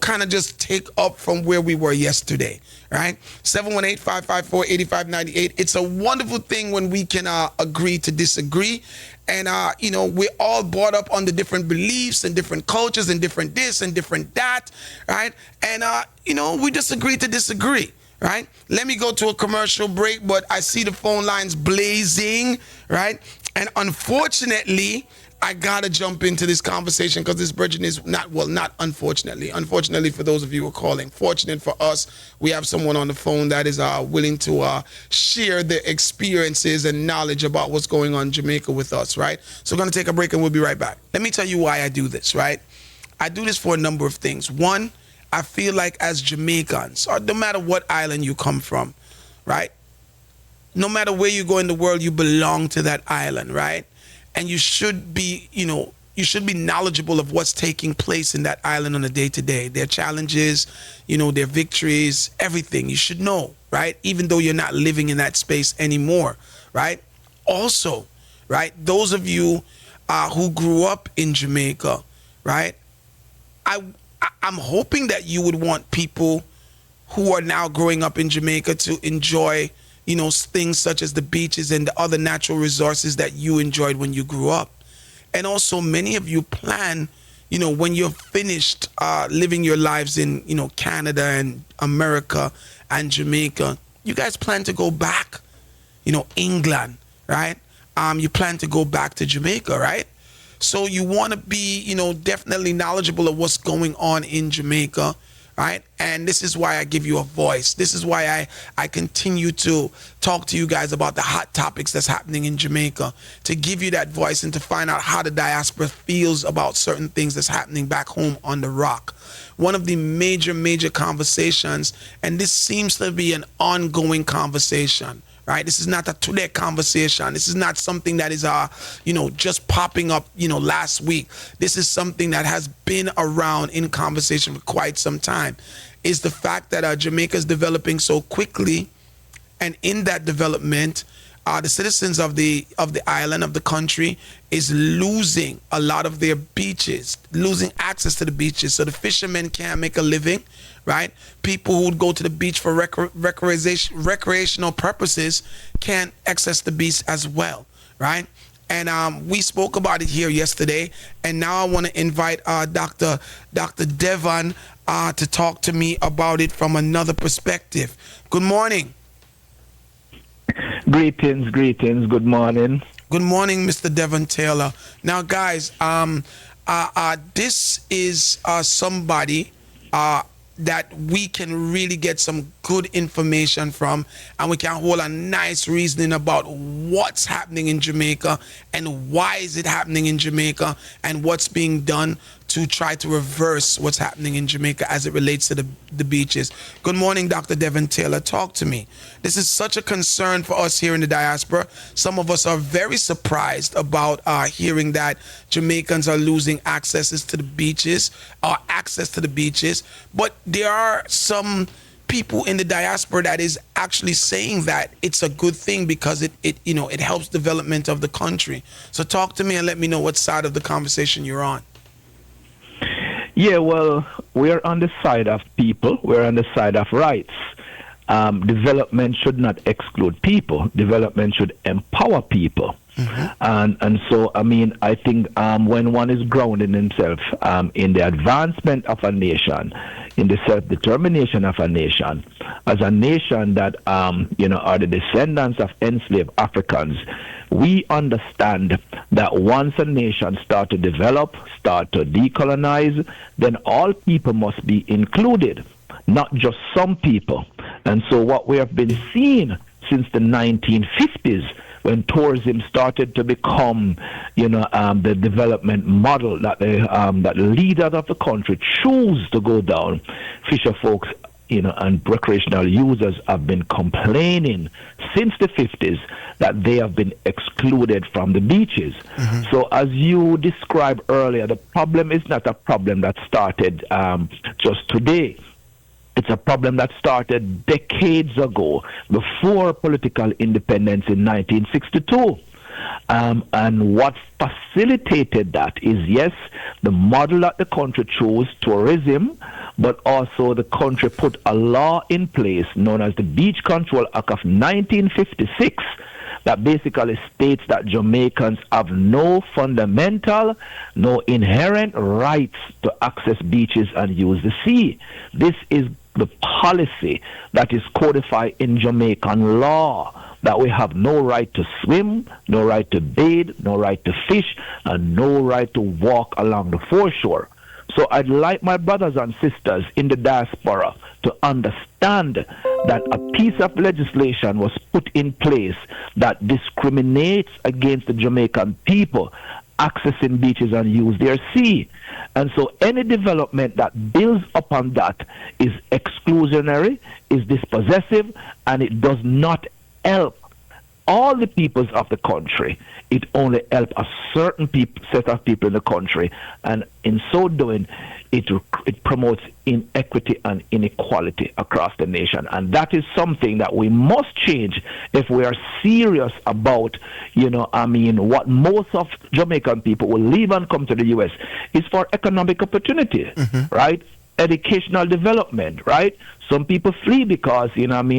kind of just take up from where we were yesterday. Right? 718-554-8598. It's a wonderful thing when we can agree to disagree. And, we're all brought up on the different beliefs and different cultures and different this and different that. Right? And, we just agree to disagree. Right? Let me go to a commercial break, but I see the phone lines blazing. Right? And unfortunately, I gotta jump into this conversation because this virgin is not unfortunately. Unfortunately for those of you who are calling. Fortunate for us, we have someone on the phone that is willing to share their experiences and knowledge about what's going on in Jamaica with us, right? So we're gonna take a break and we'll be right back. Let me tell you why I do this, right? I do this for a number of things. One, I feel like as Jamaicans, or no matter what island you come from, right? No matter where you go in the world, you belong to that island, right? And you should be, knowledgeable of what's taking place in that island on a day-to-day. Their challenges, their victories, everything. You should know, right? Even though you're not living in that space anymore, right? Also, right, those of you who grew up in Jamaica, right? I'm hoping that you would want people who are now growing up in Jamaica to enjoy things such as the beaches and the other natural resources that you enjoyed when you grew up. And also many of you plan, when you're finished living your lives in, Canada and America and Jamaica, you guys plan to go back, England, right? You plan to go back to Jamaica, right? So you want to be, definitely knowledgeable of what's going on in Jamaica, right? And this is why I give you a voice. This is why I continue to talk to you guys about the hot topics that's happening in Jamaica, to give you that voice and to find out how the diaspora feels about certain things that's happening back home on the rock. One of the major conversations, and this seems to be an ongoing conversation, right? This is not a today conversation. This is not something that is, just popping up, last week. This is something that has been around in conversation for quite some time. Is the fact that Jamaica is developing so quickly, and in that development, the citizens of the island, of the country, is losing a lot of their beaches, losing access to the beaches. So the fishermen can't make a living, right? People who would go to the beach for recreational purposes can't access the beach as well, right? And we spoke about it here yesterday, and now I want to invite Dr. Devon to talk to me about it from another perspective. Good morning. Greetings. Good morning. Good morning, Mr. Devon Taylor. Now, guys, this is somebody that we can really get some good information from, and we can hold a nice reasoning about what's happening in Jamaica and why is it happening in Jamaica and what's being done to try to reverse what's happening in Jamaica as it relates to the beaches. Good morning, Dr. Devon Taylor. Talk to me. This is such a concern for us here in the diaspora. Some of us are very surprised about hearing that Jamaicans are losing access to the beaches, but there are some people in the diaspora that is actually saying that it's a good thing because it helps development of the country. So talk to me and let me know what side of the conversation you're on. Yeah, well, we're on the side of people. We're on the side of rights. Development should not exclude people. Development should empower people. Mm-hmm. And so, I think when one is grounding himself in the advancement of a nation, in the self-determination of a nation, as a nation that, are the descendants of enslaved Africans, we understand that once a nation starts to develop, start to decolonize, then all people must be included, not just some people. And so what we have been seeing since the 1950s, when tourism started to become, the development model that that leaders of the country choose to go down, fisher folks, and recreational users have been complaining since the 50s that they have been excluded from the beaches. Mm-hmm. So as you described earlier, the problem is not a problem that started just today. It's a problem that started decades ago, before political independence in 1962. And what facilitated that is, yes, the model that the country chose, tourism, but also the country put a law in place known as the Beach Control Act of 1956 that basically states that Jamaicans have no fundamental, no inherent rights to access beaches and use the sea. This is the policy that is codified in Jamaican law, that we have no right to swim, no right to bathe, no right to fish, and no right to walk along the foreshore. So I'd like my brothers and sisters in the diaspora to understand that a piece of legislation was put in place that discriminates against the Jamaican people accessing beaches and use their sea. And so any development that builds upon that is exclusionary, is dispossessive, and it does not help all the peoples of the country. It only helps a certain set of people in the country, and in so doing, it promotes inequity and inequality across the nation. And that is something that we must change if we are serious about, what most of Jamaican people will leave and come to the U.S. is for economic opportunity, mm-hmm. right? Educational development, right? Some people flee because,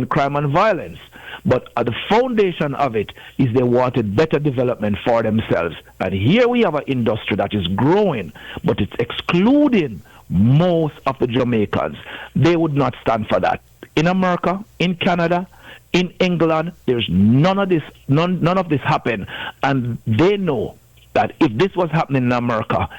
crime and violence. But at the foundation of it is they wanted better development for themselves. And here we have an industry that is growing, but it's excluding most of the Jamaicans. They would not stand for that. In America, in Canada, in England, there's none of this happen. And they know that if this was happening in America,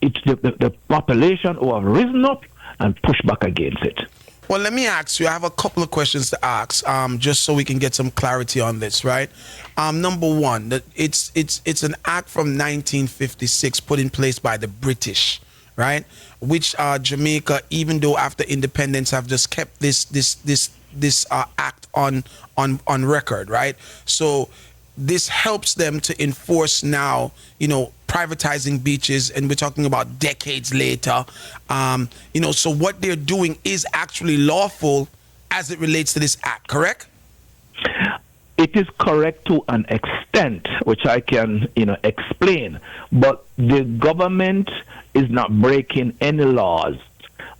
it's the population who have risen up and pushed back against it. Well, let me ask you, I have a couple of questions to ask, just so we can get some clarity on this, right? Number one, that it's an act from 1956 put in place by the British, right? Which Jamaica, even though after independence, have just kept this act on record, right? So this helps them to enforce now, privatizing beaches, and we're talking about decades later. So what they're doing is actually lawful as it relates to this act, correct? It is correct to an extent, which I can, explain. But the government is not breaking any laws,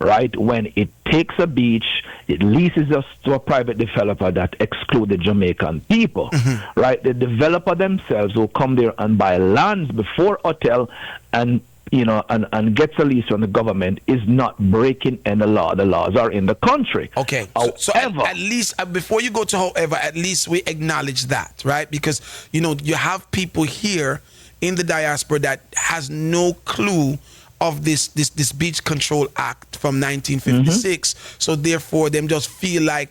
right? When it takes a beach, it leases us to a private developer that exclude the Jamaican people, right? The developer themselves will come there and buy lands before hotel and gets a lease from the government is not breaking any law. The laws are in the country. Okay. So at least, before you go to however, at least we acknowledge that, right? Because, you have people here in the diaspora that has no clue of this Beach Control Act from 1956. So therefore them just feel like,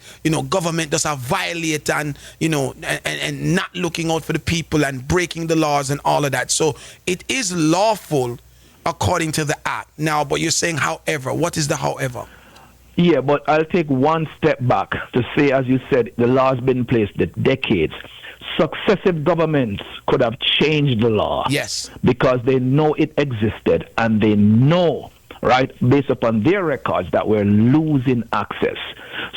government does have violate and, and not looking out for the people and breaking the laws and all of that. So it is lawful according to the act. Now, but you're saying however. What is the however? Yeah, but I'll take one step back to say, as you said, the law's been in place for decades. Successive governments could have changed the law. Yes. Because they know it existed and they know, right, based upon their records, that we're losing access.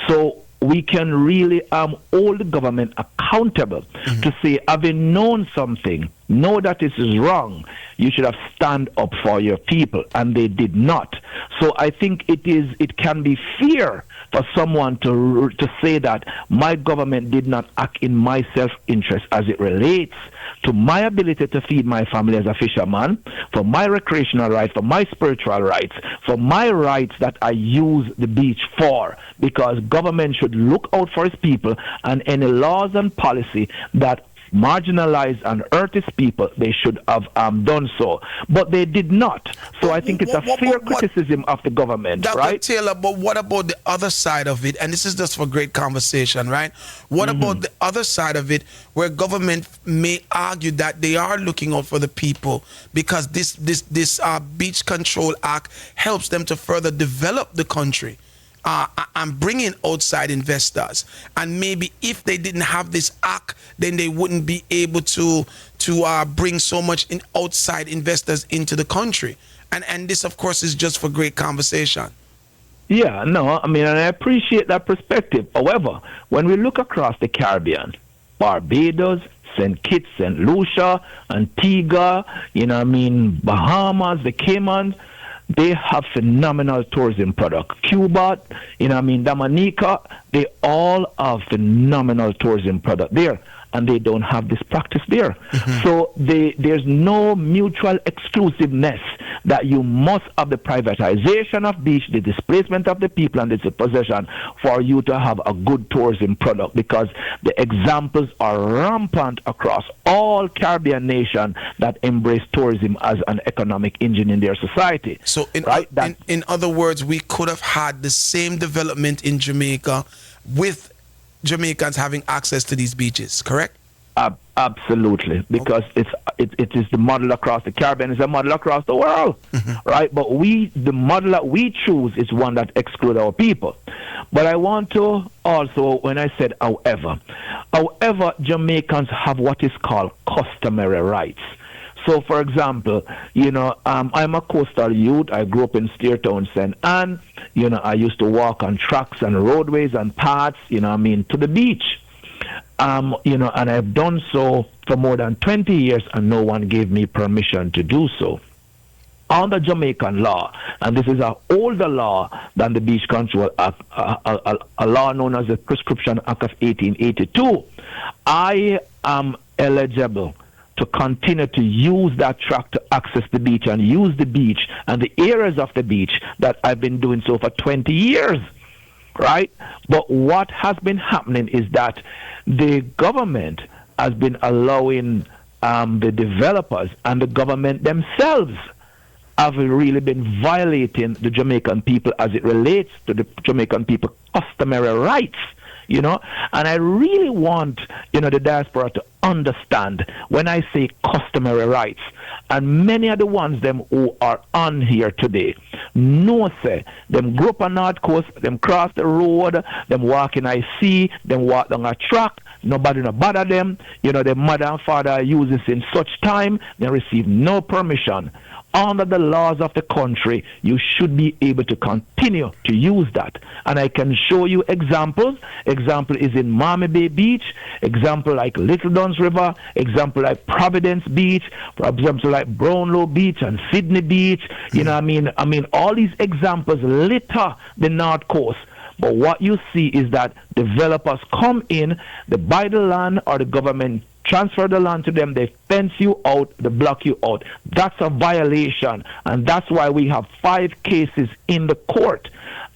So we can really hold the government accountable to say, having known something, know that this is wrong, you should have stand up for your people, and they did not. So I think it can be fair for someone to say that my government did not act in my self-interest as it relates to my ability to feed my family as a fisherman, for my recreational rights, for my spiritual rights, for my rights that I use the beach for, because government should look out for its people, and any laws and policy that marginalized and hurt its people, they should have done so. But they did not. So I think it's a fair criticism of the government, Dr. right? Taylor, but what about the other side of it? And this is just for great conversation, right? What about the other side of it, where government may argue that they are looking out for the people because this Beach Control Act helps them to further develop the country? I'm bringing outside investors, and maybe if they didn't have this act, then they wouldn't be able to bring so much outside investors into the country. And this, of course, is just for great conversation. Yeah, no, I mean, and I appreciate that perspective. However, when we look across the Caribbean, Barbados, St. Kitts, St. Lucia, Antigua, Bahamas, the Caymans, they have phenomenal tourism product. Cuba, Dominica, they all have phenomenal tourism product there, and they don't have this practice there. So there's no mutual exclusiveness that you must have the privatization of beach, the displacement of the people and its possession for you to have a good tourism product, because the examples are rampant across all Caribbean nations that embrace tourism as an economic engine in their society. So in other words, we could have had the same development in Jamaica with Jamaicans having access to these beaches, correct? Absolutely, because it is the model across the Caribbean, it's a model across the world, right? But the model that we choose is one that excludes our people. But I want to also, when I said however, Jamaicans have what is called customary rights. So, for example, I'm a coastal youth. I grew up in Steertown, St. Anne. I used to walk on tracks and roadways and paths, to the beach. And I've done so for more than 20 years, and no one gave me permission to do so. under Jamaican law, and this is an older law than the Beach Control Act, a law known as the Prescription Act of 1882, I am eligible to continue to use that track to access the beach and use the beach and the areas of the beach that I've been doing so for 20 years, right? But what has been happening is that the government has been allowing the developers and the government themselves have really been violating the Jamaican people as it relates to the Jamaican people customary rights, you know. And I really want, you know, the diaspora to understand when I say customary rights, and many of the ones them who are on here today know say them grew up on North Coast, them cross the road, them walk in I see, them walk down a track, nobody no bother them, you know, their mother and father use this in such time, they receive no permission. Under the laws of the country, you should be able to continue to use that. And I can show you examples. Example is in Miami Bay Beach, example like Little Duns River, example like Providence Beach, for example like Brownlow Beach and Sydney Beach. You know what I mean, all these examples litter the North Coast. But what you see is that developers come in, they buy the land, or the government transfer the land to them, they fence you out, they block you out. That's a violation, and that's why we have 5 cases in the court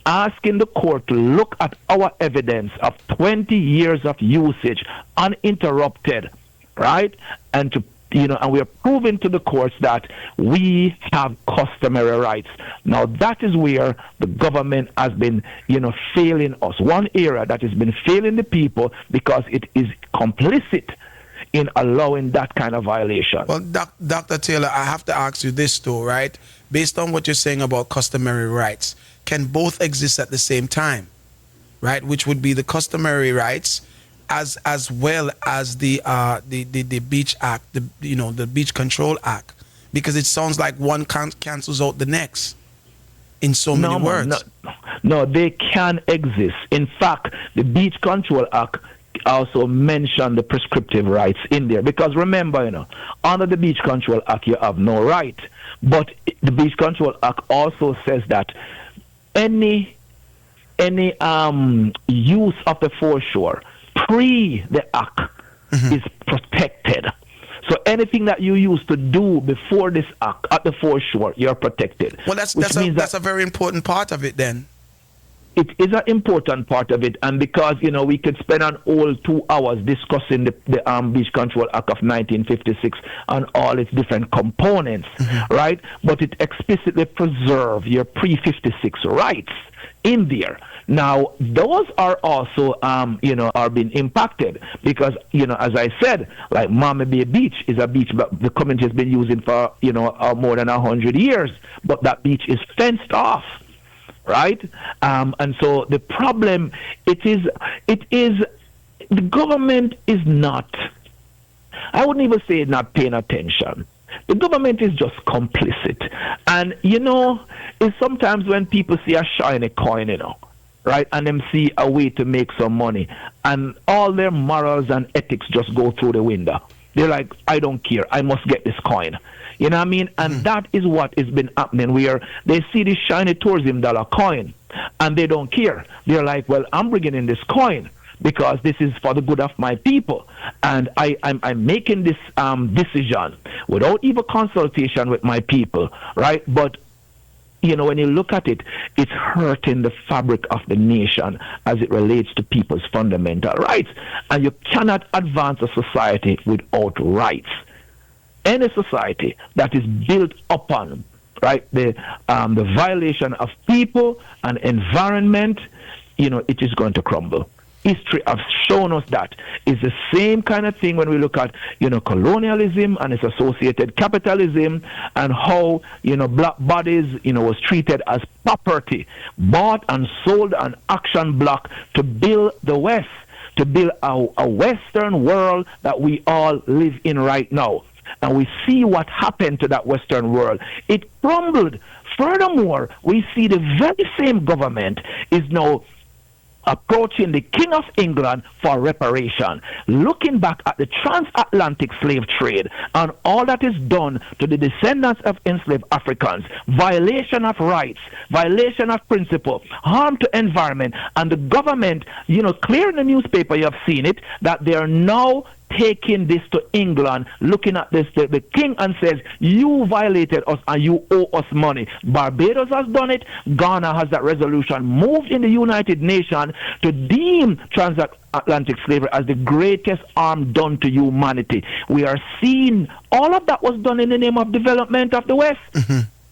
asking the court to look at our evidence of 20 years of usage uninterrupted, right? And to, you know, and we are proving to the courts that we have customary rights. Now that is where the government has been, you know, failing us. One area that has been failing the people because it is complicit in allowing that kind of violation. Well, Dr. Taylor, I have to ask you this too, right? Based on what you're saying about customary rights, can both exist at the same time, right? Which would be the customary rights as well as the Beach Act, the Beach Control Act, because it sounds like one cancels out the next in so many words. No, they can exist. In fact, the Beach Control Act also mention the prescriptive rights in there, because remember, you know, under the Beach Control Act you have no right, but the Beach Control Act also says that any use of the foreshore pre the act is protected. So anything that you used to do before this act at the foreshore, you're protected. Well, that's a very important part of it then. It is an important part of it, and because, you know, we could spend an whole 2 hours discussing the Beach Control Act of 1956 and all its different components, right? But it explicitly preserves your pre-56 rights in there. Now, those are also, are being impacted because, you know, as I said, like Miami Bay Beach is a beach that the community has been using for, you know, more than 100 years, but that beach is fenced off. Right, and so the problem it is the government is not. I wouldn't even say not paying attention. The government is just complicit, and you know, it's sometimes when people see a shiny coin, you know, right, and them see a way to make some money, and all their morals and ethics just go through the window. They're like, I don't care, I must get this coin. You know what I mean? And that is what has been happening, where they see this shiny tourism dollar coin and they don't care. They're like, well, I'm bringing in this coin because this is for the good of my people. And I'm making this decision without even consultation with my people, right? But, you know, when you look at it, it's hurting the fabric of the nation as it relates to people's fundamental rights. And you cannot advance a society without rights. Any society that is built upon, right, the violation of people and environment, you know, it is going to crumble. History has shown us that. It's the same kind of thing when we look at, you know, colonialism and its associated capitalism and how, you know, black bodies, you know, was treated as property, bought and sold an action block to build the West, to build a Western world that we all live in right now. And we see what happened to that Western world. It crumbled. Furthermore, we see the very same government is now approaching the King of England for reparation, looking back at the transatlantic slave trade and all that is done to the descendants of enslaved Africans, violation of rights, violation of principle, harm to environment, and the government, clear in the newspaper, you have seen it, that they are now taking this to England, looking at this, the king, and says, you violated us and you owe us money. Barbados has done it. Ghana has that resolution moved in the United Nations to deem transatlantic slavery as the greatest harm done to humanity. We are seeing all of that was done in the name of development of the West.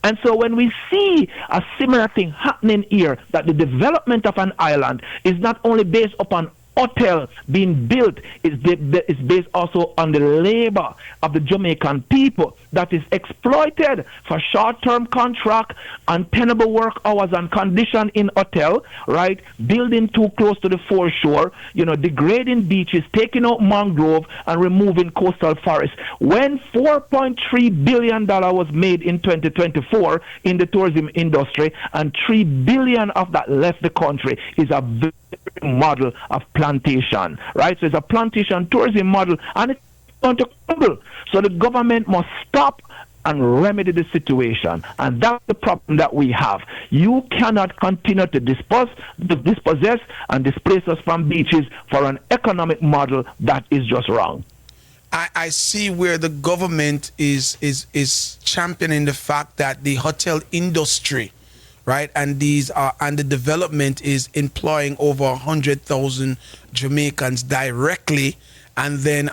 And so when we see a similar thing happening here, that the development of an island is not only based upon hotel being built, is based also on the labor of the Jamaican people that is exploited for short-term contract, untenable work hours and condition in hotel, right? Building too close to the foreshore, degrading beaches, taking out mangrove and removing coastal forests. When $4.3 billion was made in 2024 in the tourism industry, and $3 billion of that left the country, is a very model of plantation, right? So it's a plantation tourism model, and it's going to crumble. So the government must stop and remedy the situation, and that's the problem that we have. You cannot continue to dispossess and displace us from beaches for an economic model that is just wrong. I see where the government is championing the fact that the hotel industry, right, and the development is employing over 100,000 Jamaicans directly, and then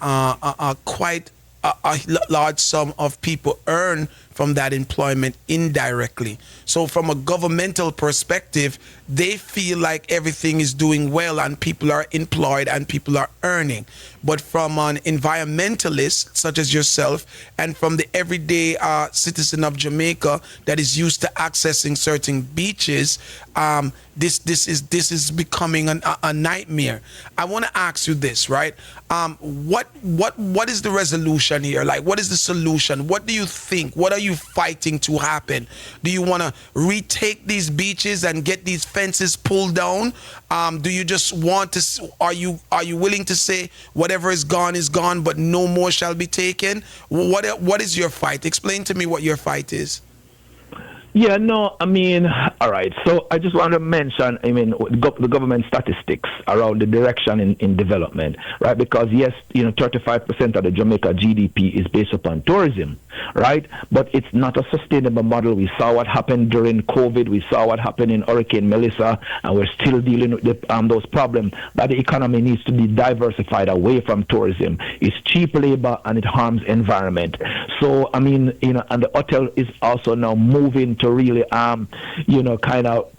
quite a large sum of people earn from that employment indirectly. So from a governmental perspective, they feel like everything is doing well and people are employed and people are earning. But from an environmentalist such as yourself, and from the everyday citizen of Jamaica that is used to accessing certain beaches, this is becoming a nightmare. I want to ask you this, right? What is the resolution here? Like, what is the solution? What do you think? What are you fighting to happen? Do you want to retake these beaches and get these fences pulled down? Do you just want to? Are you willing to say whatever is gone, but no more shall be taken? What is your fight? Explain to me what your fight is. Yeah, no, I mean, all right. So I just want to mention, the government statistics around the direction in development, right? Because yes, 35% of the Jamaica GDP is based upon tourism, right? But it's not a sustainable model. We saw what happened during COVID. We saw what happened in Hurricane Melissa, and we're still dealing with those problems. That the economy needs to be diversified away from tourism. It's cheap labor and it harms environment. So and the hotel is also now moving to really kind of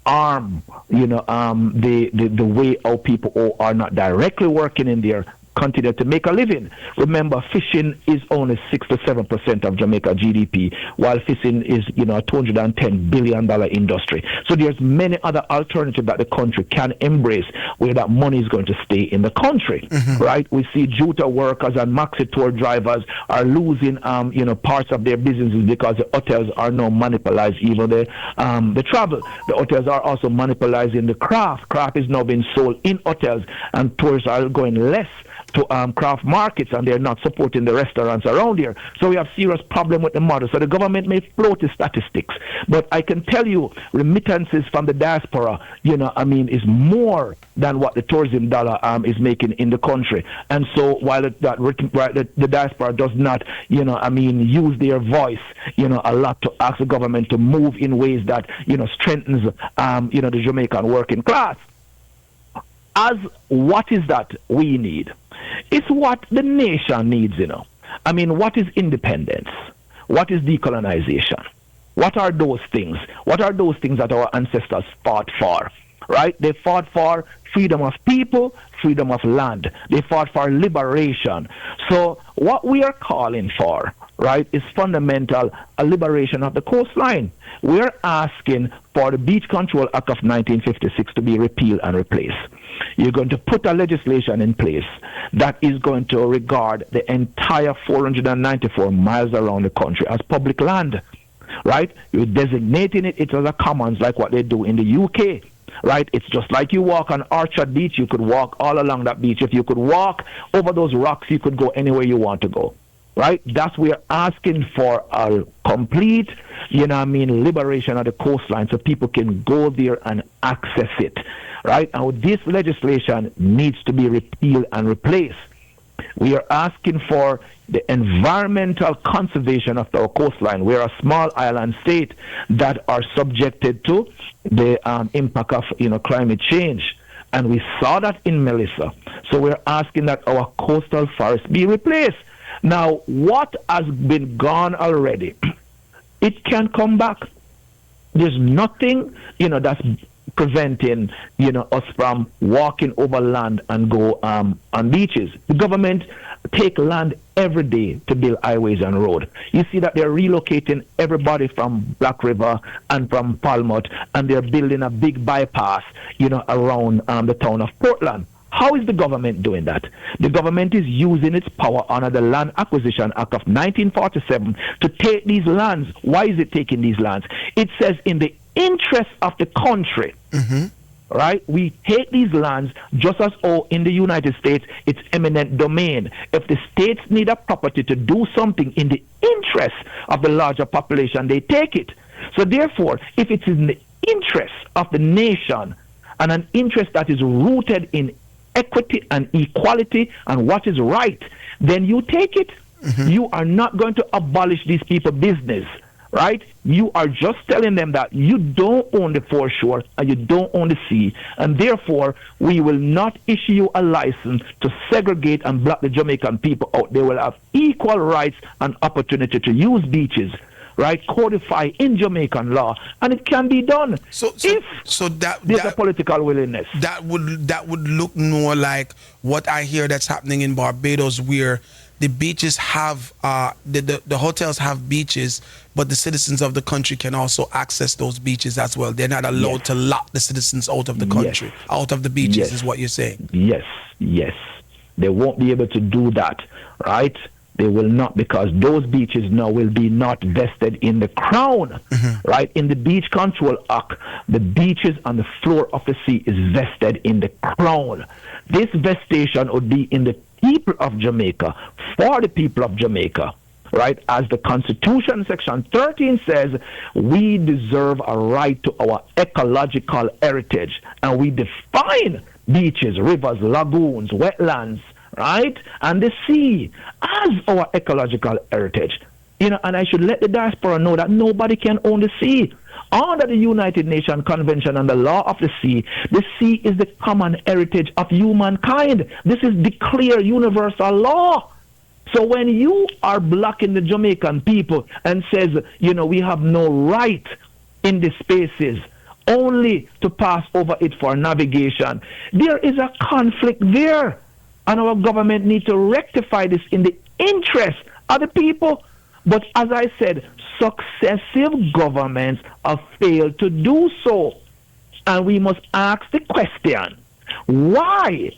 arm the way our people are not directly working in there continue to make a living. Remember, fishing is only 6 to 7% of Jamaica GDP, while fishing is a $210 billion industry. So there's many other alternatives that the country can embrace where that money is going to stay in the country, right? We see Juta workers and maxi tour drivers are losing parts of their businesses because the hotels are now monopolized even the travel. The hotels are also monopolizing the craft. Craft is now being sold in hotels, and tourists are going less to craft markets, and they're not supporting the restaurants around here. So we have serious problem with the model. So the government may float the statistics, but I can tell you remittances from the diaspora, is more than what the tourism dollar is making in the country. And so while the diaspora does not, use their voice, a lot to ask the government to move in ways that, strengthens, the Jamaican working class. As what is that we need? It's what the nation needs, what is independence? What is decolonization? What are those things? What are those things that our ancestors fought for, right? They fought for freedom of people, freedom of land. They fought for liberation. So what we are calling for, right, is fundamental, a liberation of the coastline. We're asking for the Beach Control Act of 1956 to be repealed and replaced. You're going to put a legislation in place that is going to regard the entire 494 miles around the country as public land, right? You're designating it as a commons like what they do in the UK. right? It's just like you walk on Orchard Beach, you could walk all along that beach. If you could walk over those rocks, you could go anywhere you want to go, right? That's we're asking for a complete, liberation of the coastline so people can go there and access it, right? And this legislation needs to be repealed and replaced. We are asking for the environmental conservation of our coastline. We're a small island state that are subjected to the impact of climate change, and we saw that in Melissa. So we're asking that our coastal forests be replaced. Now, what has been gone already, it can come back. There's nothing that's preventing us from walking over land and go on beaches. The government take land every day to build highways and road. You see that they're relocating everybody from Black River and from Falmouth, and they're building a big bypass around the town of Portland. How is the government doing that? The government is using its power under the Land Acquisition Act of 1947 to take these lands. Why is it taking these lands? It says in the interest of the country, right? We take these lands just as in the United States, it's eminent domain. If the states need a property to do something in the interest of the larger population, they take it. So therefore, if it's in the interest of the nation and an interest that is rooted in equity and equality and what is right, then you take it. You are not going to abolish these people's business, right? You are just telling them that you don't own the foreshore and you don't own the sea, and therefore we will not issue you a license to segregate and block the Jamaican people out. They will have equal rights and opportunity to use beaches, right? Codify in Jamaican law, and it can be done if there's a political willingness. That would look more like what I hear that's happening in Barbados, where the beaches have the hotels have beaches, but the citizens of the country can also access those beaches as well. They're not allowed to lock the citizens out of the country, out of the beaches, is what you're saying. Yes. They won't be able to do that, right? They will not, because those beaches now will be not vested in the crown, right? In the Beach Control Act, the beaches on the floor of the sea is vested in the crown. This vestation would be in the people of Jamaica, for the people of Jamaica, right? As the Constitution, Section 13 says, we deserve a right to our ecological heritage, and we define beaches, rivers, lagoons, wetlands, right, and the sea as our ecological heritage. And I should let the diaspora know that nobody can own the sea. Under the United Nations Convention on the Law of the Sea is the common heritage of humankind. This is declared universal law. So when you are blocking the Jamaican people and says, we have no right in the spaces, only to pass over it for navigation, there is a conflict there. And our government needs to rectify this in the interest of the people. But as I said, successive governments have failed to do so. And we must ask the question, why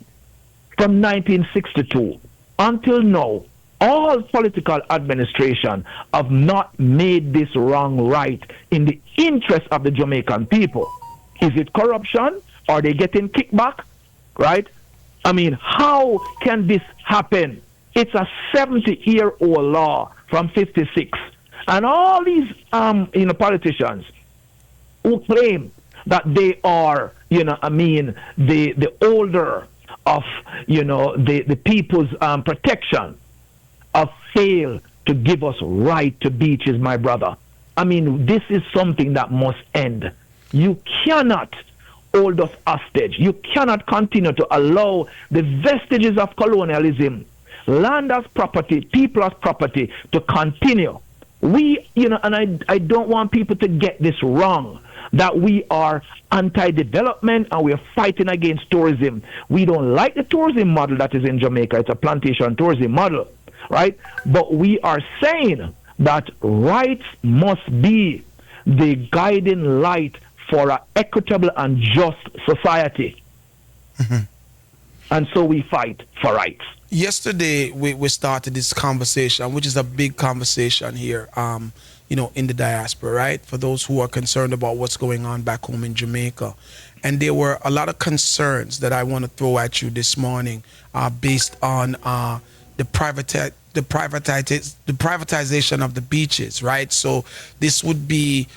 from 1962 until now, all political administration have not made this wrong right in the interest of the Jamaican people? Is it corruption? Are they getting kickback? Right? I mean, how can this happen? It's a 70-year-old law from 56. And all these politicians who claim that they are, the older of, the people's protection, have failed to give us right to beaches, my brother. I mean, this is something that must end. You cannot hold us hostage. You cannot continue to allow the vestiges of colonialism, land as property, people as property, to continue. We, and I don't want people to get this wrong, that we are anti-development and we're fighting against tourism. We don't like the tourism model that is in Jamaica. It's a plantation tourism model, right? But we are saying that rights must be the guiding light for an equitable and just society. And so we fight for rights. Yesterday, we started this conversation, which is a big conversation here. in the diaspora, right? For those who are concerned about what's going on back home in Jamaica. And there were a lot of concerns that I want to throw at you this morning based on the privatization of the beaches, right? So this would be,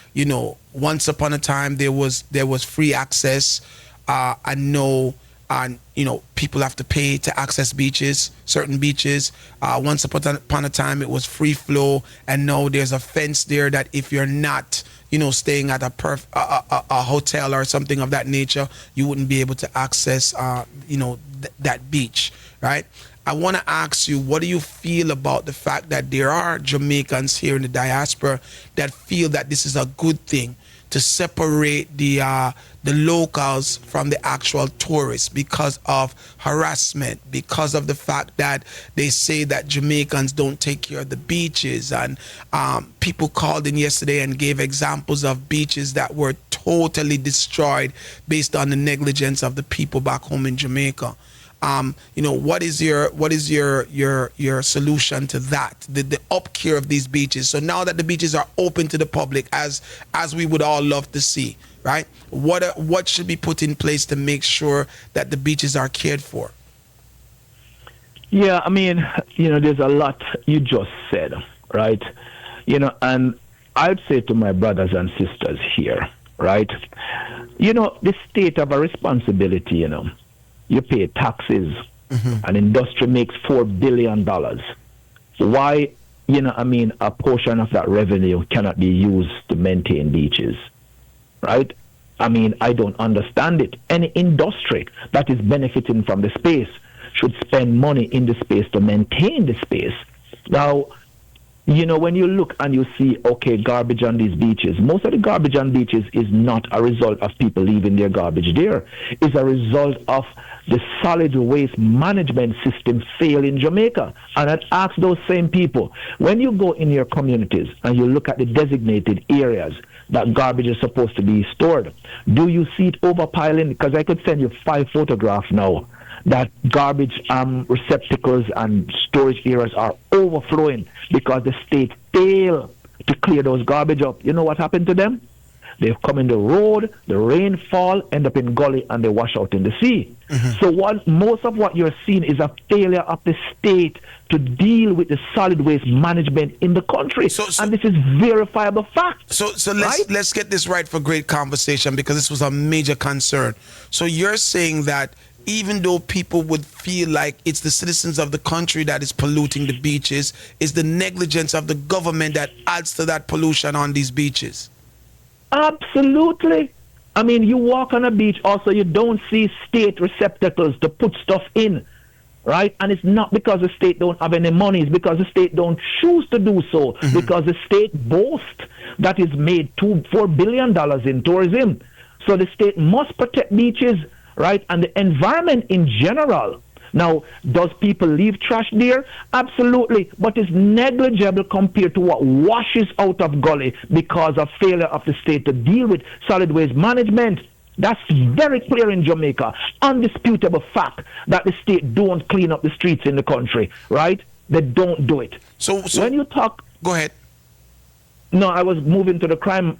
once upon a time there was free access. I know, people have to pay to access beaches, certain beaches. Once upon a time it was free flow, and now there's a fence there that if you're not, staying at a hotel or something of that nature, you wouldn't be able to access, that beach, right? I want to ask you, what do you feel about the fact that there are Jamaicans here in the diaspora that feel that this is a good thing to separate the locals from the actual tourists because of harassment, because of the fact that they say that Jamaicans don't take care of the beaches, and people called in yesterday and gave examples of beaches that were totally destroyed based on the negligence of the people back home in Jamaica. What is your solution to that? The upcare of these beaches. So now that the beaches are open to the public, as we would all love to see, right? What should be put in place to make sure that the beaches are cared for? Yeah, I mean, there's a lot you just said, right? And I'd say to my brothers and sisters here, right? The state have a responsibility, You pay taxes. An industry makes $4 billion. Why, a portion of that revenue cannot be used to maintain beaches, right? I don't understand it. Any industry that is benefiting from the space should spend money in the space to maintain the space. Now, when you look and you see, okay, garbage on these beaches, most of the garbage on beaches is not a result of people leaving their garbage there. It's a result of the solid waste management system fail in Jamaica. And I'd ask those same people, when you go in your communities and you look at the designated areas that garbage is supposed to be stored, do you see it overpiling? Because I could send you 5 photographs now that garbage receptacles and storage areas are overflowing because the state failed to clear those garbage up. You know what happened to them? They come in the road, the rainfall, end up in gully, and they wash out in the sea. So most of what you're seeing is a failure of the state to deal with the solid waste management in the country. And this is verifiable fact. So let's get this right for great conversation, because this was a major concern. So you're saying that even though people would feel like it's the citizens of the country that is polluting the beaches, it's the negligence of the government that adds to that pollution on these beaches? Absolutely. You walk on a beach also, you don't see state receptacles to put stuff in, right? And it's not because the state don't have any money, it's because the state don't choose to do so, because the state boasts that is made $4 billion in tourism. So the state must protect beaches, right? And the environment in general. Now, does people leave trash there? Absolutely, but it's negligible compared to what washes out of gully because of failure of the state to deal with solid waste management. That's very clear in Jamaica. Undisputable fact that the state don't clean up the streets in the country, right? They don't do it. So when you talk... Go ahead. No, I was moving to the crime,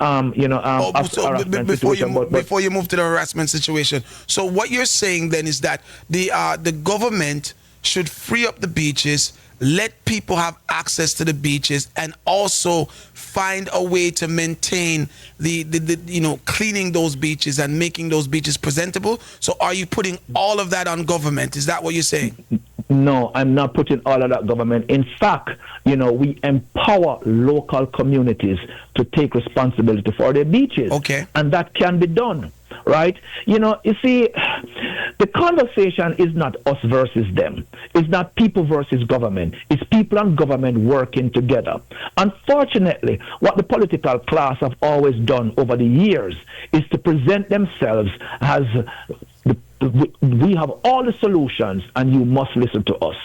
before you move to the harassment situation. So what you're saying then is that the government should free up the beaches, let people have access to the beaches, and also find a way to maintain the cleaning those beaches and making those beaches presentable. So are you putting all of that on government? Is that what you're saying? No, I'm not putting all of that government. In fact, we empower local communities to take responsibility for their beaches. Okay. And that can be done, right? You see, the conversation is not us versus them. It's not people versus government. It's people and government working together. Unfortunately, what the political class have always done over the years is to present themselves as we have all the solutions and you must listen to us.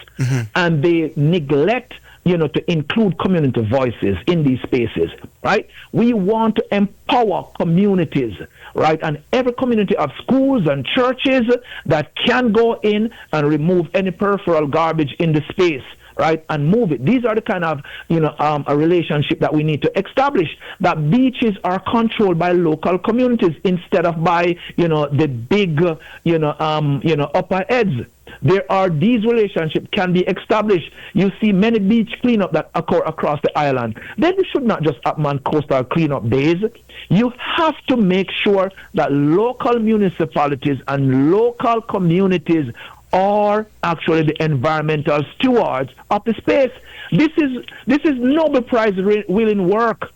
And they neglect to include community voices in these spaces, right? We want to empower communities, right? And every community of schools and churches that can go in and remove any peripheral garbage in the space, right, and move it. These are the kind of, a relationship that we need to establish, that beaches are controlled by local communities instead of by, the big, upper heads. These relationships can be established. You see many beach cleanup that occur across the island. Then we should not just happen on coastal cleanup days. You have to make sure that local municipalities and local communities are actually the environmental stewards of the space. This is Nobel Prize winning work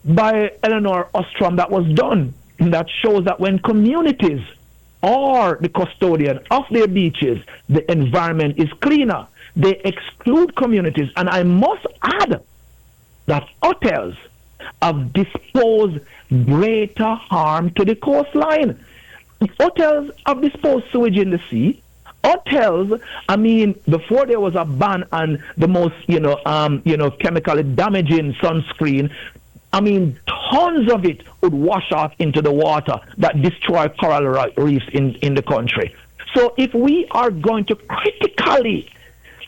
by Eleanor Ostrom that was done, that shows that when communities are the custodian of their beaches, the environment is cleaner. They exclude communities, and I must add that hotels have disposed greater harm to the coastline. Hotels have disposed sewage in the sea. Hotels, before there was a ban on the most, chemically damaging sunscreen, tons of it would wash off into the water that destroy coral reefs in the country. So if we are going to critically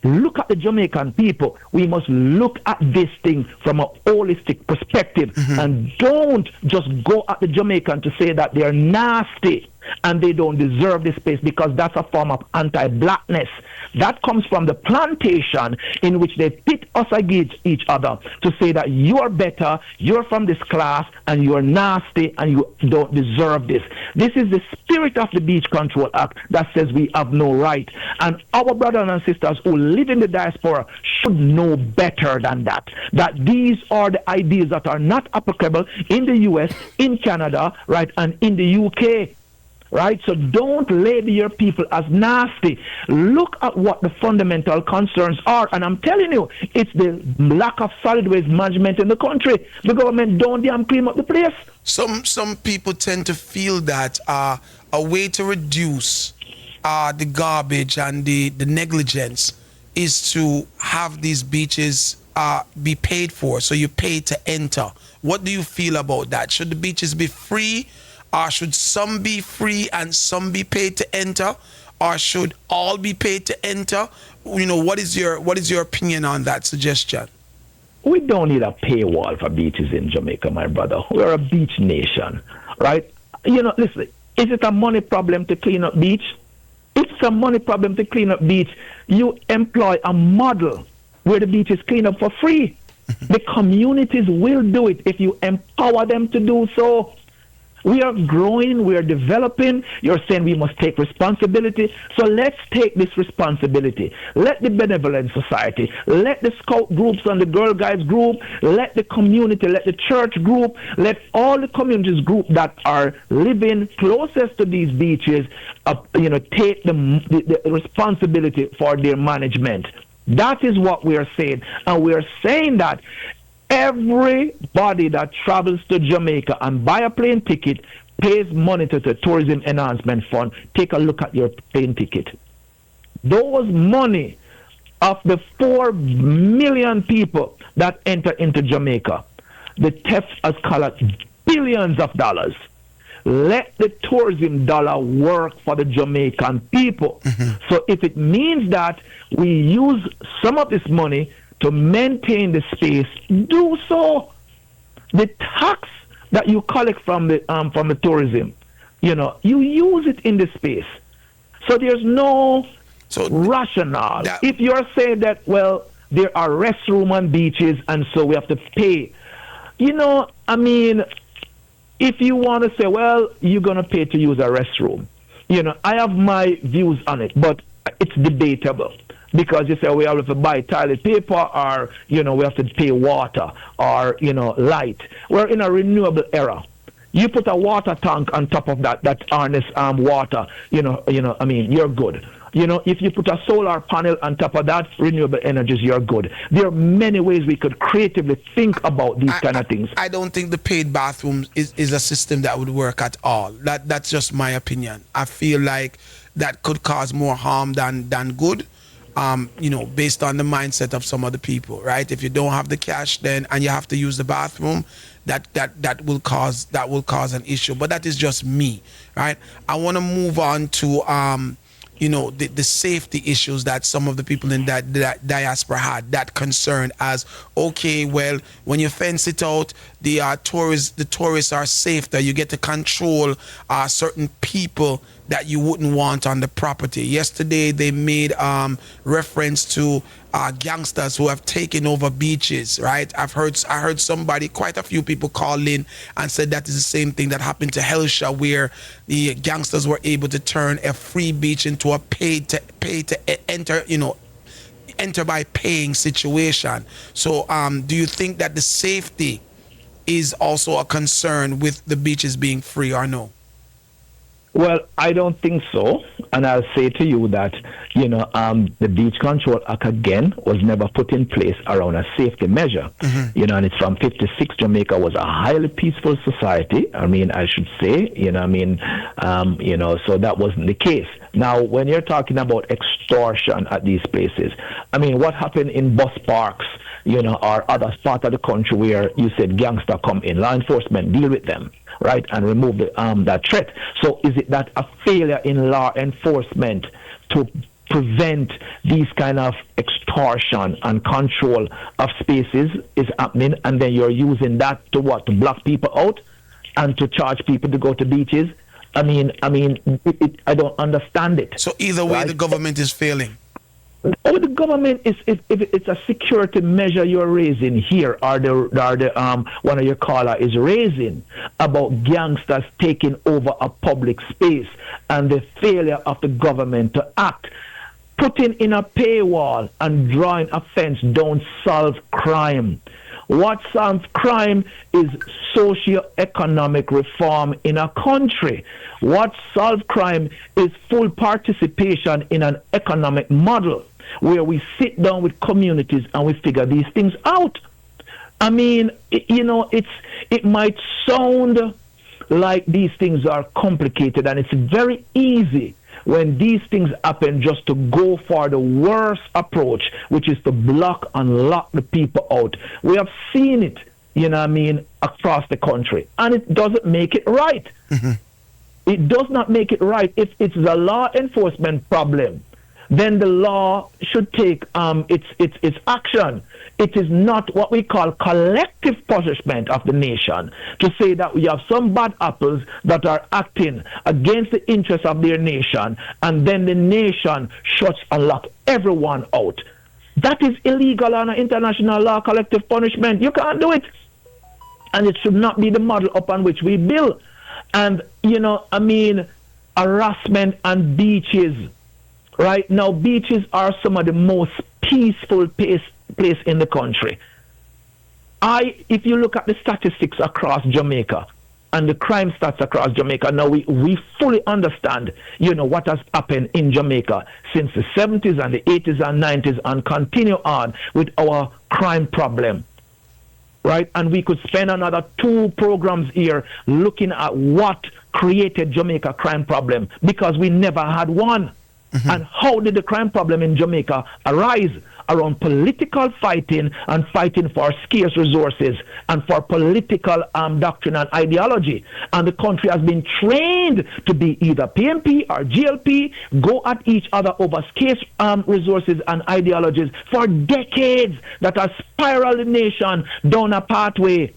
look at the Jamaican people, we must look at this thing from a holistic perspective, and don't just go at the Jamaican to say that they're nasty and they don't deserve this space, because that's a form of anti-blackness. That comes from the plantation in which they pit us against each other to say that you're better, you're from this class, and you're nasty, and you don't deserve this. This is the spirit of the Beach Control Act that says we have no right. And our brothers and sisters who live in the diaspora should know better than that. That these are the ideas that are not applicable in the US, in Canada, right, and in the UK. Right? So don't label your people as nasty. Look at what the fundamental concerns are. And I'm telling you, it's the lack of solid waste management in the country. The government don't damn clean up the place. Some people tend to feel that a way to reduce the garbage and the negligence is to have these beaches be paid for. So you pay to enter. What do you feel about that? Should the beaches be free? Or should some be free and some be paid to enter? Or should all be paid to enter? What is your opinion on that suggestion? We don't need a paywall for beaches in Jamaica, my brother. We're a beach nation, right? Listen, is it a money problem to clean up beach? If it's a money problem to clean up beach, you employ a model where the beach is cleaned up for free. The communities will do it if you empower them to do so. We are growing, we are developing. You're saying we must take responsibility. So let's take this responsibility. Let the Benevolent Society, let the Scout groups and the Girl Guides group, let the community, let the church group, let all the communities group that are living closest to these beaches, take the responsibility for their management. That is what we are saying. And we are saying that everybody that travels to Jamaica and buy a plane ticket pays money to the Tourism Enhancement Fund. Take a look at your plane ticket. Those money of the 4 million people that enter into Jamaica, the theft has collected billions of dollars. Let the tourism dollar work for the Jamaican people. So if it means that we use some of this money to maintain the space, do so. The tax that you collect from the tourism, you use it in the space. So there's no rationale. If you're saying that, well, there are restrooms on beaches and so we have to pay, if you want to say, well, you're going to pay to use a restroom, I have my views on it, but it's debatable. Because you say we have to buy toilet paper, or we have to pay water, or light. We're in a renewable era. You put a water tank on top of that harness water. You're good. If you put a solar panel on top of that, renewable energies, you're good. There are many ways we could creatively think about these kind of things. I don't think the paid bathrooms is a system that would work at all. That's just my opinion. I feel like that could cause more harm than good. Based on the mindset of some other people, right? If you don't have the cash then and you have to use the bathroom, that will cause an issue. But that is just me, right? I want to move on to the safety issues that some of the people in that diaspora had, that concern as, okay, well, when you fence it out, the tourists are safe, that you get to control certain people that you wouldn't want on the property. Yesterday, they made reference to gangsters who have taken over beaches, right? I heard quite a few people call in and said that is the same thing that happened to Helsha, where the gangsters were able to turn a free beach into a pay to enter by paying situation. So do you think that the safety is also a concern with the beaches being free, or no? Well, I don't think so. And I'll say to you that, the Beach Control Act, again, was never put in place around a safety measure. Mm-hmm. And it's from 56. Jamaica was a highly peaceful society. I should say, so that wasn't the case. Now, when you're talking about extortion at these places, what happened in bus parks, or other parts of the country where you said gangster come in, law enforcement deal with them, right, and remove that threat. So is it that a failure in law enforcement to prevent these kind of extortion and control of spaces is happening, and then you're using that to block people out and to charge people to go to beaches? I don't understand it. So either way, right? The government is failing. Oh, the government is, if it's a security measure you're raising here, or the one of your caller is raising about gangsters taking over a public space and the failure of the government to act. Putting in a paywall and drawing a fence don't solve crime. What solves crime is socio-economic reform in a country. What solves crime is full participation in an economic model where we sit down with communities and we figure these things out. It might sound like these things are complicated, and it's very easy when these things happen just to go for the worst approach, which is to block and lock the people out. We have seen it, across the country, and it doesn't make it right. Mm-hmm. It does not make it right. If it's the law enforcement problem, then the law should take its action. It is not what we call collective punishment of the nation to say that we have some bad apples that are acting against the interests of their nation, and then the nation shuts and locks everyone out. That is illegal under international law, collective punishment. You can't do it. And it should not be the model upon which we build. And, harassment and beaches. Right now, beaches are some of the most peaceful place in the country. If you look at the statistics across Jamaica and the crime stats across Jamaica, now we fully understand, what has happened in Jamaica since the 70s and the 80s and 90s, and continue on with our crime problem. Right? And we could spend another 2 programs here looking at what created Jamaica crime problem, because we never had one. Mm-hmm. And how did the crime problem in Jamaica arise? Around political fighting and fighting for scarce resources and for political doctrine and ideology. And the country has been trained to be either PMP or GLP, go at each other over scarce resources and ideologies for decades, that has spiraled the nation down a pathway.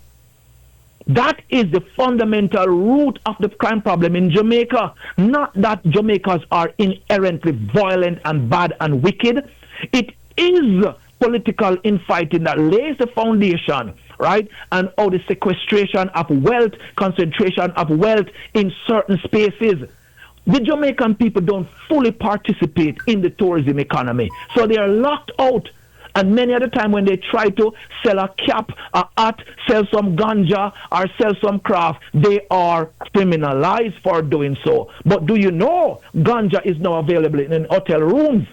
That is the fundamental root of the crime problem in Jamaica. Not that Jamaicans are inherently violent and bad and wicked. It is political infighting that lays the foundation, right? And all the sequestration of wealth, concentration of wealth in certain spaces. The Jamaican people don't fully participate in the tourism economy. So they are locked out. And many of the time when they try to sell a cap, a hat, sell some ganja, or sell some craft, they are criminalized for doing so. But do you know ganja is now available in hotel rooms?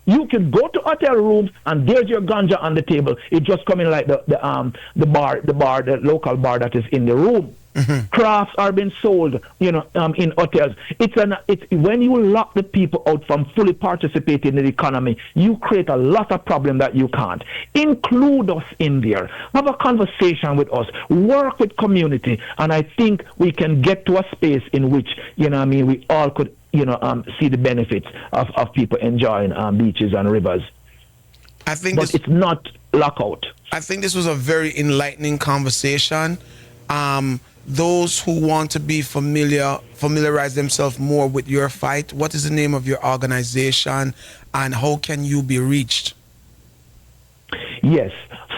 You can go to hotel rooms and there's your ganja on the table. It just come in like the local bar that is in the room. Crafts are being sold, in hotels. It's when you lock the people out from fully participating in the economy, you create a lot of problem that you can't. Include us in there. Have a conversation with us. Work with community, and I think we can get to a space in which, we all could, see the benefits of people enjoying beaches and rivers. But it's not lockout. I think this was a very enlightening conversation. Those who want to be familiarize themselves more with your fight, what is the name of your organization and how can you be reached? Yes,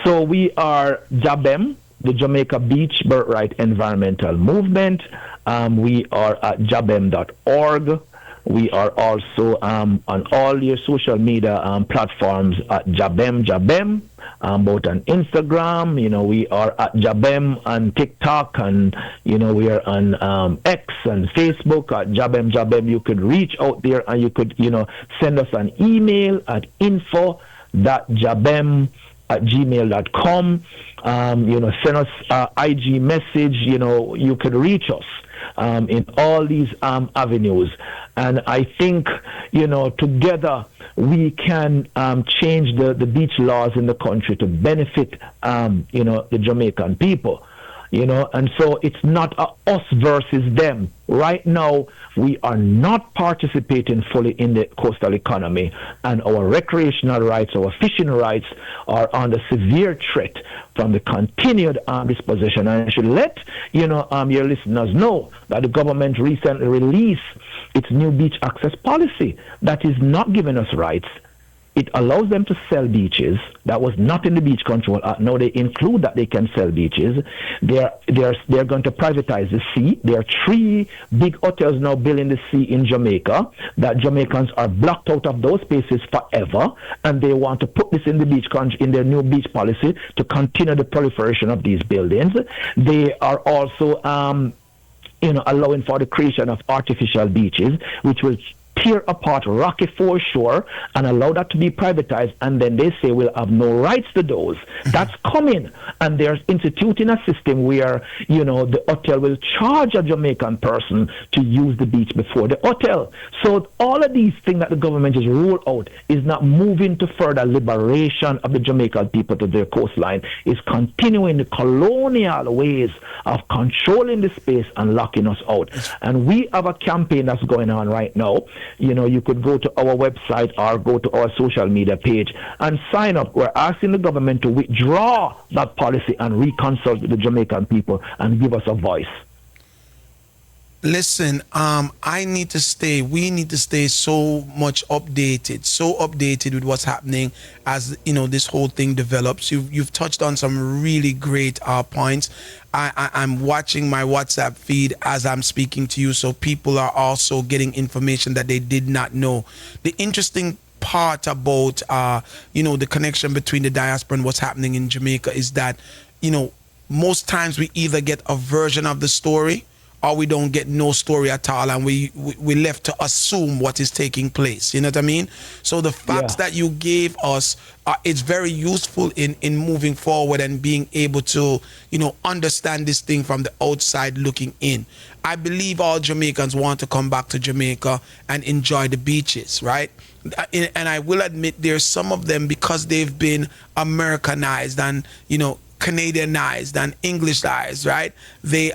so we are JABEM, the Jamaica Beach Birthright Environmental Movement. We are at jabem.org. We are also on all your social media platforms at Jabem, both on Instagram. We are at Jabem on TikTok, and we are on X and Facebook at Jabem. You could reach out there and you could send us an email at info.jabem@gmail.com. Send us IG message. You could reach us in all these avenues. And I think, together we can change the beach laws in the country to benefit, the Jamaican people. And so it's not us versus them. Right now, we are not participating fully in the coastal economy, and our recreational rights, our fishing rights are under severe threat from the continued disposition. And I should let your listeners know that the government recently released its new beach access policy that is not giving us rights. It allows them to sell beaches. That was not in the Beach Control Act. Now they include that they can sell beaches. They're going to privatize the sea. There are 3 big hotels now built in the sea in Jamaica that Jamaicans are blocked out of those spaces forever, and they want to put this in the in their new beach policy to continue the proliferation of these buildings. They are also allowing for the creation of artificial beaches, which will tear apart rocky foreshore and allow that to be privatized, and then they say we'll have no rights to those. That's coming, and they're instituting a system where the hotel will charge a Jamaican person to use the beach before the hotel. So all of these things that the government has rolled out is not moving to further liberation of the Jamaican people to their coastline. It's continuing the colonial ways of controlling the space and locking us out. And we have a campaign that's going on right now. You could go to our website or go to our social media page and sign up. We're asking the government to withdraw that policy and reconsult with the Jamaican people and give us a voice. Listen, we need to stay so updated with what's happening as this whole thing develops. You've touched on some really great points. I'm watching my WhatsApp feed as I'm speaking to you, so people are also getting information that they did not know. The interesting part about the connection between the diaspora and what's happening in Jamaica is that most times we either get a version of the story or we don't get no story at all, and we left to assume what is taking place. You know what I mean? So the facts that you gave us, it's very useful in moving forward and being able to, understand this thing from the outside looking in. I believe all Jamaicans want to come back to Jamaica and enjoy the beaches, right? And I will admit there's some of them, because they've been Americanized and, Canadianized and Englishized, right? They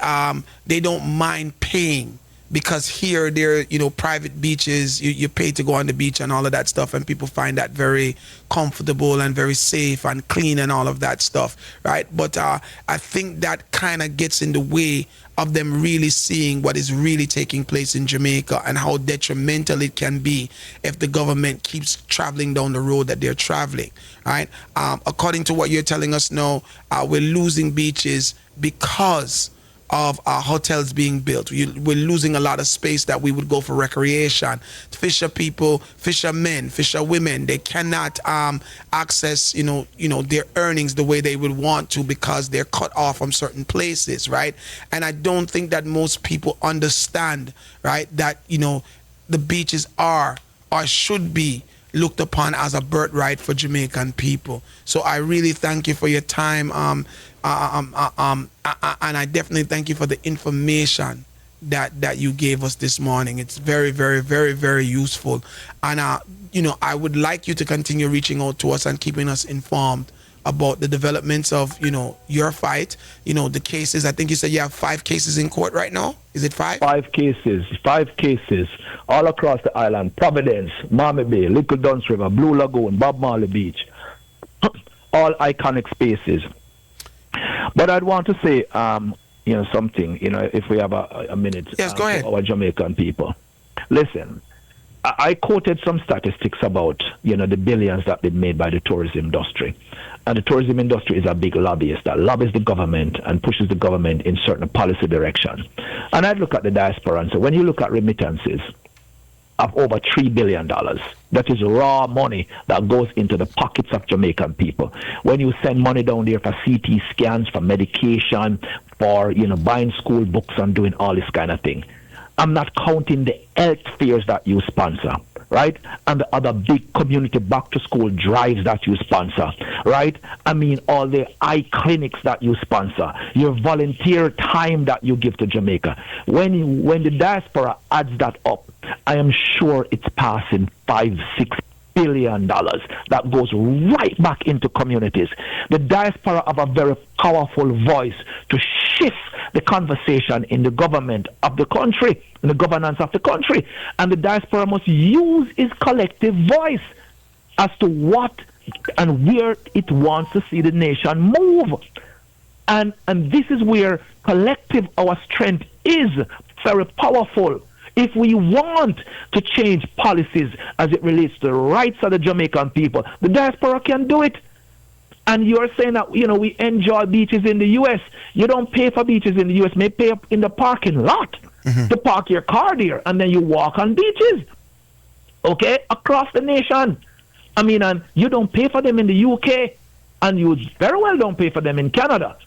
don't mind paying, because here they're private beaches. You pay to go on the beach and all of that stuff, and people find that very comfortable and very safe and clean and all of that stuff, right? But I think that kind of gets in the way of them really seeing what is really taking place in Jamaica and how detrimental it can be if the government keeps traveling down the road that they're traveling, right? According to what you're telling us now, we're losing beaches because of our hotels being built. We're losing a lot of space that we would go for recreation. Fisher people, fishermen, fisher women, they cannot access, their earnings the way they would want to, because they're cut off from certain places, right? And I don't think that most people understand, right, that, the beaches are or should be looked upon as a birthright for Jamaican people. So I really thank you for your time, And I definitely thank you for the information that you gave us this morning. It's very, very, very, very useful. And I would like you to continue reaching out to us and keeping us informed about the developments of your fight. The cases. I think you said you have 5 cases in court right now. Is it 5? 5 cases all across the island: Providence, Miami Bay, Little Duns River, Blue Lagoon, Bob Marley Beach. All iconic spaces. But I'd want to say something, if we have a minute. Yes, go ahead. For our Jamaican people. Listen, I quoted some statistics about, the billions that been made by the tourism industry. And the tourism industry is a big lobbyist that lobbies the government and pushes the government in certain policy direction. And I'd look at the diaspora and say, when you look at remittances of over $3 billion, that is raw money that goes into the pockets of Jamaican people. When you send money down there for CT scans, for medication, for buying school books and doing all this kind of thing. I'm not counting the health fairs that you sponsor, right? And the other big community back-to-school drives that you sponsor, right? I mean, all the eye clinics that you sponsor, your volunteer time that you give to Jamaica. When the diaspora adds that up, I am sure it's passing $5-6 billion that goes right back into communities. The diaspora have a very powerful voice to shift the conversation in the government of the country, in the governance of the country. And the diaspora must use its collective voice as to what and where it wants to see the nation move. And this is where collective our strength is very powerful. If we want to change policies as it relates to the rights of the Jamaican people, the diaspora can do it. And you're saying that, we enjoy beaches in the U.S. You don't pay for beaches in the U.S. You may pay up in the parking lot to park your car there, and then you walk on beaches, okay, across the nation. I mean, and you don't pay for them in the U.K., and you very well don't pay for them in Canada,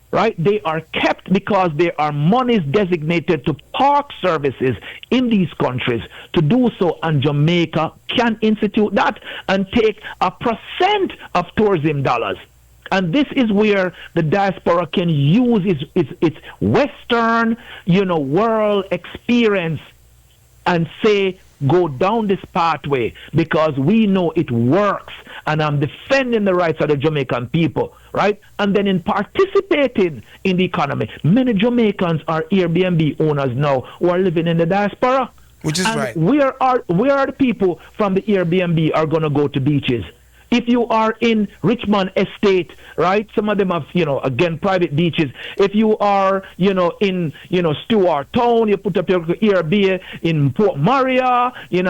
right? They are kept because there are monies designated to park services in these countries to do so, and Jamaica can institute that and take a % of tourism dollars. And this is where the diaspora can use its Western, world experience and say, go down this pathway because we know it works, and I'm defending the rights of the Jamaican people, right? And then in participating in the economy, many Jamaicans are Airbnb owners now who are living in the diaspora. Which is right. Where are the people from the Airbnb are going to go to beaches? If you are in Richmond Estate, right? Some of them have, again, private beaches. If you are, in, Stuart Town, you put up your Airbnb in Port Maria, in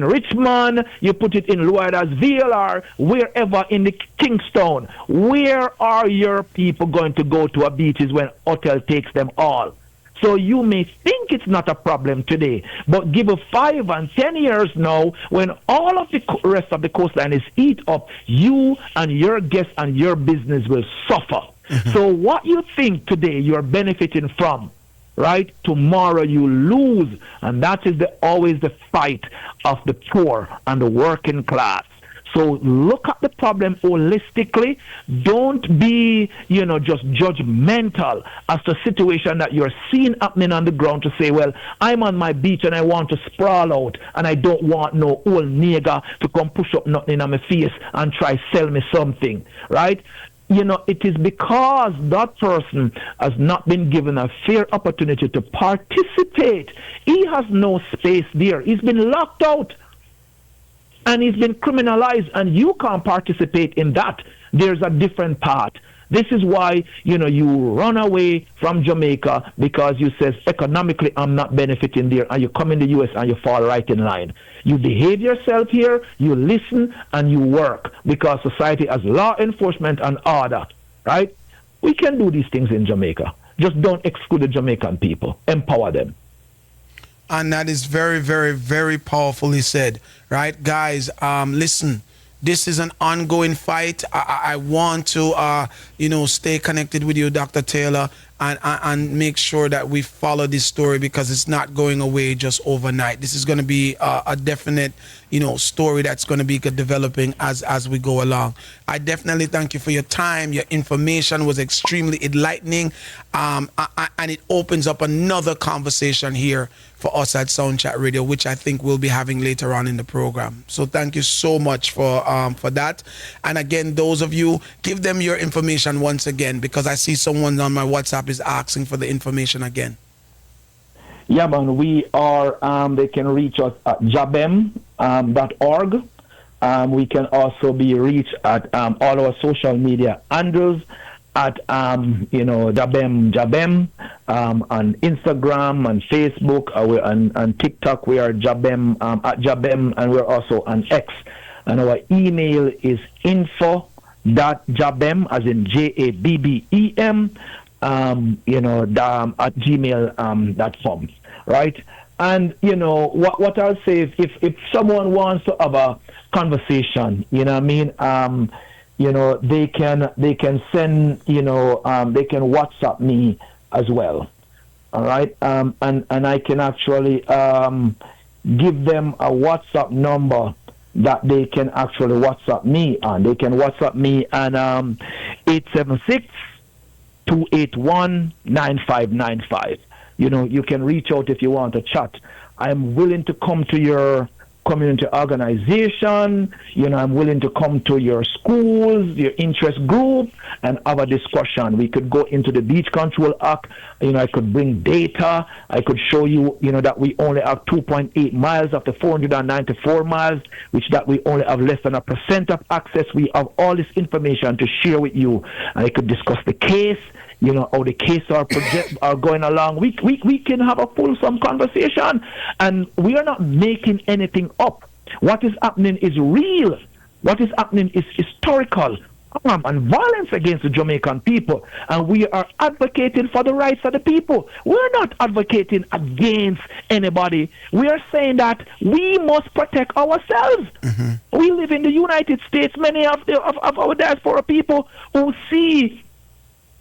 Richmond, you put it in Loyalsville or wherever in the Kingstown. Where are your people going to go to a beaches when hotel takes them all? So you may think it's not a problem today, but give it 5 and 10 years now, when all of the rest of the coastline is eat up, you and your guests and your business will suffer. So what you think today you're benefiting from, right? Tomorrow you lose, and that is always the fight of the poor and the working class. So look at the problem holistically. Don't be, just judgmental as to the situation that you're seeing happening on the ground to say, well, I'm on my beach and I want to sprawl out and I don't want no old nigger to come push up nothing in my face and try sell me something, right? It is because that person has not been given a fair opportunity to participate. He has no space there. He's been locked out. And he's been criminalized, and you can't participate in that. There's a different path. This is why, you run away from Jamaica because you says, economically, I'm not benefiting there, and you come in the U.S. and you fall right in line. You behave yourself here, you listen, and you work because society has law enforcement and order, right? We can do these things in Jamaica. Just don't exclude the Jamaican people. Empower them. And that is very, very, very powerfully said, right? Guys, listen, this is an ongoing fight. I want to, stay connected with you, Dr. Taylor, and make sure that we follow this story because it's not going away just overnight. This is going to be a definite, story that's going to be developing as we go along. I definitely thank you for your time. Your information was extremely enlightening, and it opens up another conversation here for us at Soundchat Radio, which I think we'll be having later on in the program. So thank you so much for that. And again, those of you, give them your information once again, because I see someone on my WhatsApp is asking for the information again. Yeah, man, we are, they can reach us at jabem.org. We can also be reached at all our social media handles at, Jabem, on Instagram and Facebook, and TikTok. We are Jabem, at Jabem, and we're also on X. And our email is info.jabem, as in JABBEM, at gmail.com, right? And what I'll say is, if someone wants to have a conversation, they can send, they can WhatsApp me as well, all right? And I can actually give them a WhatsApp number that they can actually WhatsApp me on. They can WhatsApp me on 876-281-9595. You can reach out if you want to chat. I'm willing to come to your community organization. I'm willing to come to your schools, your interest group, and have a discussion. We could go into the Beach Control Act. I could bring data. I could show you, that we only have 2.8 miles of the 494 miles, which that we only have less than 1% of access. We have all this information to share with you. And I could discuss the case, how the case are going along. We can have a fulsome conversation, and we are not making anything up. What is happening is real. What is happening is historical. And violence against the Jamaican people, and we are advocating for the rights of the people. We're not advocating against anybody. We are saying that we must protect ourselves. Mm-hmm. We live in the United States. Many of our diaspora people who see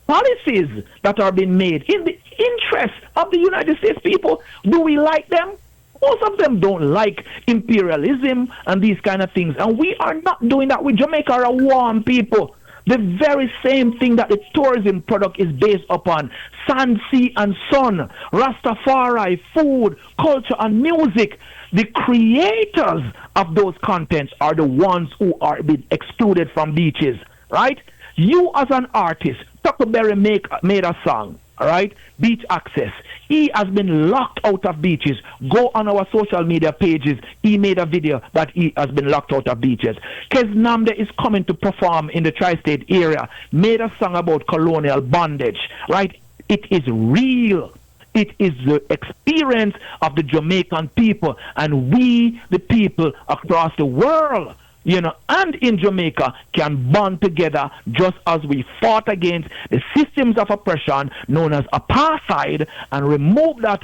policies that are being made in the interest of the United States people. Do we like them? Most of them don't like imperialism and these kind of things. And we are not doing that. We Jamaica are a warm people. The very same thing that the tourism product is based upon. Sand, sea, and sun. Rastafari, food, culture, and music. The creators of those contents are the ones who are being excluded from beaches. Right? You as an artist, Tuckerberry made a song. All right, beach access. He has been locked out of beaches. Go on our social media pages. He made a video that he has been locked out of beaches. Kez Namde is coming to perform in the tri-state area. Made a song about colonial bondage. Right? It is real. It is the experience of the Jamaican people, and we, the people across the world, and in Jamaica, can bond together just as we fought against the systems of oppression known as apartheid and remove that,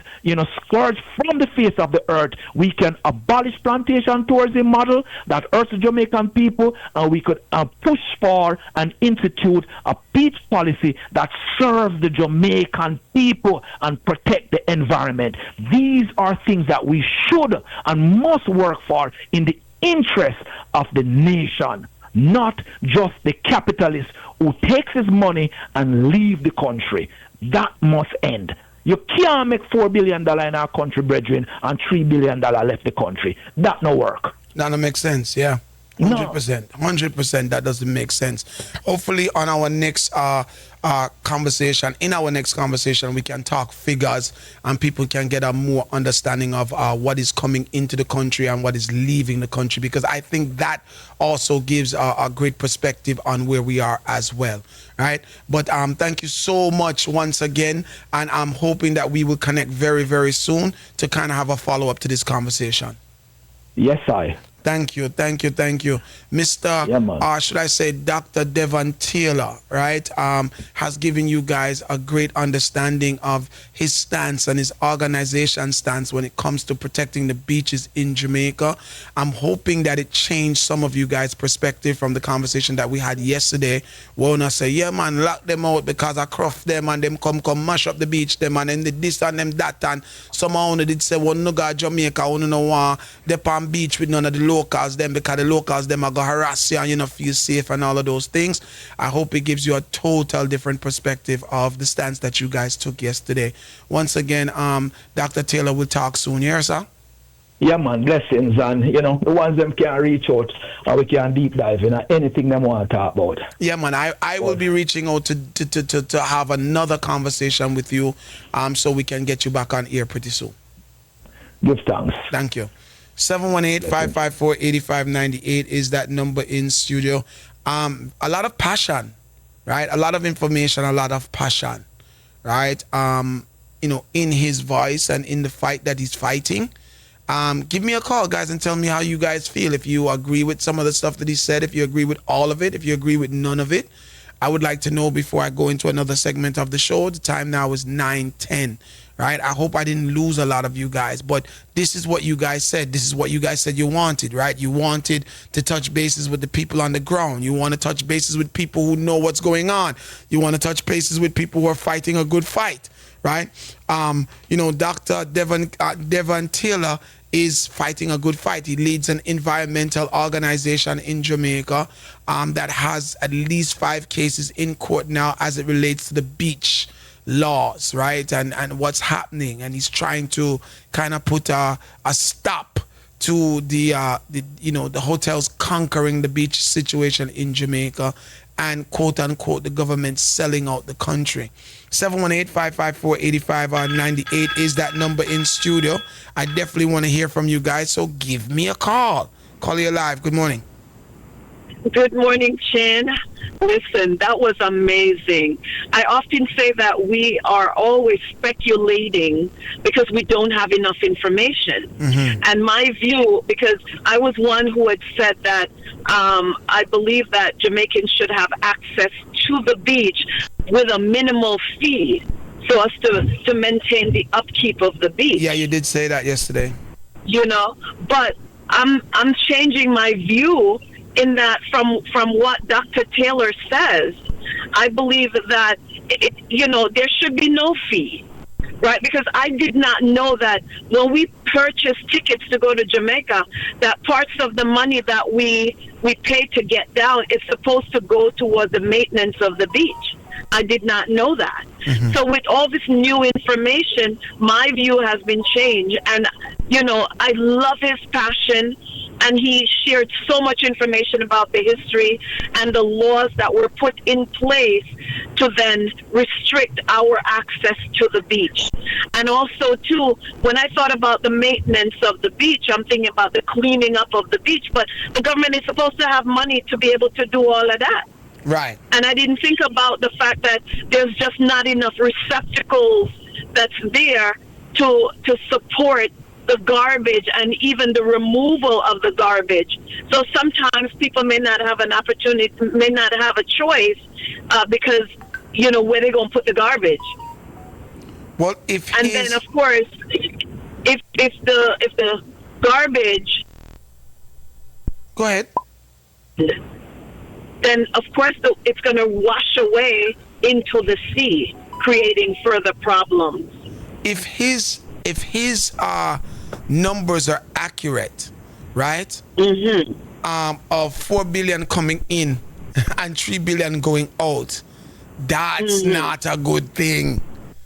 scourge from the face of the earth. We can abolish plantation tourism model that hurts the Jamaican people, and we could push for and institute a beach policy that serves the Jamaican people and protect the environment. These are things that we should and must work for in the interest of the nation, not just the capitalist who takes his money and leave the country. That must end. You can't make $4 billion in our country, brethren, and $3 billion left the country. That no work. That don't make sense, yeah. 100%. That doesn't make sense. Hopefully on our next conversation, we can talk figures and people can get a more understanding of what is coming into the country and what is leaving the country, because I think that also gives a great perspective on where we are as well. Right? But thank you so much once again, and I'm hoping that we will connect very, very soon to kind of have a follow-up to this conversation. Yes, I. Thank you. Mr. Should I say Dr. Devon Taylor, right, has given you guys a great understanding of his stance and his organization stance when it comes to protecting the beaches in Jamaica. I'm hoping that it changed some of you guys' perspective from the conversation that we had yesterday, where I say, yeah, man, lock them out because I cruff them and them come mash up the beach, them and then the this and them that, and somehow only did say, well, no God Jamaica, only no one, they on beach with none of the locals them, because the locals them are going to harass you and you not feel safe and all of those things. I hope it gives you a total different perspective of the stance that you guys took yesterday. Once again, Dr. Taylor will talk soon. Yes, sir? Yeah, man, blessings, and the ones them can reach out and we can deep dive in anything them want to talk about. Yeah, man, I will be reaching out to have another conversation with you, so we can get you back on air pretty soon. Give thanks. Thank you. 718-554-8598 is that number in studio. A lot of passion, right? A lot of information, a lot of passion, right? In his voice and in the fight that he's fighting. Give me a call, guys, and tell me how you guys feel. If you agree with some of the stuff that he said, if you agree with all of it, if you agree with none of it. I would like to know before I go into another segment of the show. The time now is 9:10, right? I hope I didn't lose a lot of you guys, but this is what you guys said. This is what you guys said you wanted, right? You wanted to touch bases with the people on the ground. You want to touch bases with people who know what's going on. You want to touch bases with people who are fighting a good fight, right? Dr. Devon Taylor is fighting a good fight. He leads an environmental organization in Jamaica that has at least 5 cases in court now as it relates to the beach laws, right? And what's happening. And he's trying to kind of put a stop to the hotels conquering the beach situation in Jamaica and quote unquote the government selling out the country. 718-554-8598 is that number in studio. I definitely want to hear from you guys, so give me a call. Call you live. Good morning. Good morning, Chin. Listen, that was amazing. I often say that we are always speculating because we don't have enough information. Mm-hmm. And my view, because I was one who had said that I believe that Jamaicans should have access to the beach with a minimal fee so as to maintain the upkeep of the beach. Yeah, you did say that yesterday. But I'm changing my view in that from what Dr. Taylor says, I believe that, there should be no fee, right? Because I did not know that when we purchase tickets to go to Jamaica, that parts of the money that we pay to get down is supposed to go toward the maintenance of the beach. I did not know that. Mm-hmm. So with all this new information, my view has been changed. And, I love his passion. And he shared so much information about the history and the laws that were put in place to then restrict our access to the beach. And also, too, when I thought about the maintenance of the beach, I'm thinking about the cleaning up of the beach. But the government is supposed to have money to be able to do all of that. Right. And I didn't think about the fact that there's just not enough receptacles that's there to support the garbage and even the removal of the garbage. So sometimes people may not have an opportunity, may not have a choice because, where they're going to put the garbage. Well, then of course, if the garbage. Go ahead. Then of course it's going to wash away into the sea, creating further problems. If his numbers are accurate, right? Mm-hmm. Of 4 billion coming in and 3 billion going out, that's not a good thing,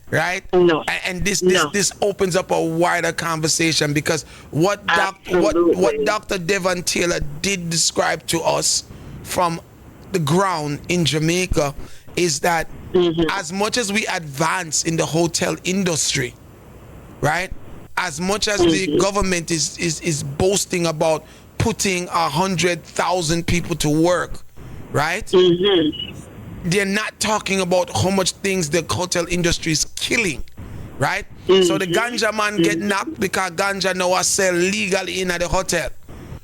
right? No. And this opens up a wider conversation, because what Dr. Devon Taylor did describe to us from the ground in Jamaica is that as much as we advance in the hotel industry, right? As much as the government is boasting about putting 100,000 people to work, right? They're not talking about how much things the hotel industry is killing, right? So the ganja man get knocked because ganja now are sell legally in at the hotel,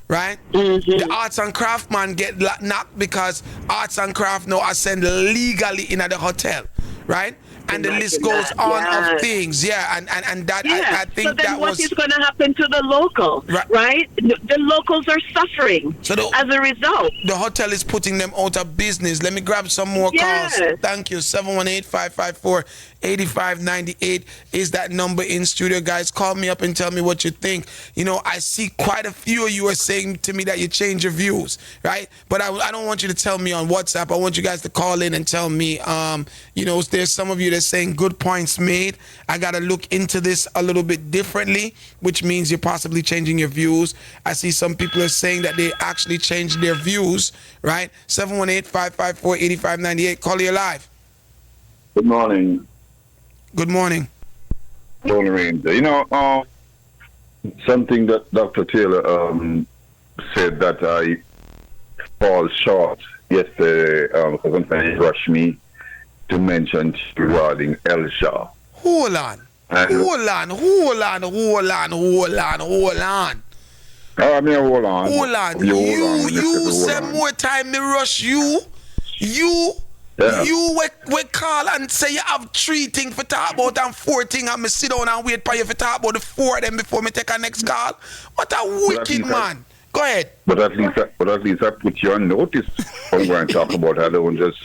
right? The arts and craft man get knocked because arts and craft now are sell legally in at the hotel, right? and the list goes on of things. Yeah, and that I think so then that what was is going to happen to the locals, right? The locals are suffering as a result. The hotel is putting them out of business. Let me grab some more calls. Thank you. 718-554-8598 is that number in studio, guys. Call me up and tell me what you think. You know, I see quite a few of you are saying to me that you change your views, right? But I don't want you to tell me on WhatsApp. I want you guys to call in and tell me, you know, there's some of you that's saying good points made. I got to look into this a little bit differently, which means you're possibly changing your views. I see some people are saying that they actually changed their views, right? 718-554-8598. Call you live. Good morning. Good morning. You know, something that Dr. Taylor said that I fall short yesterday because sometimes he rushed me to mention regarding Elsha. Hold on. Hold on. Hold on. I mean, hold on. Hold on. You said more time me rush you. You we call and say you have 3 things for talk about and 4 things, and me sit down and wait for you for talk about the 4 of them before me take a next call. What a wicked man. Go ahead. But at least I put you on notice. I'm going to talk about. I don't just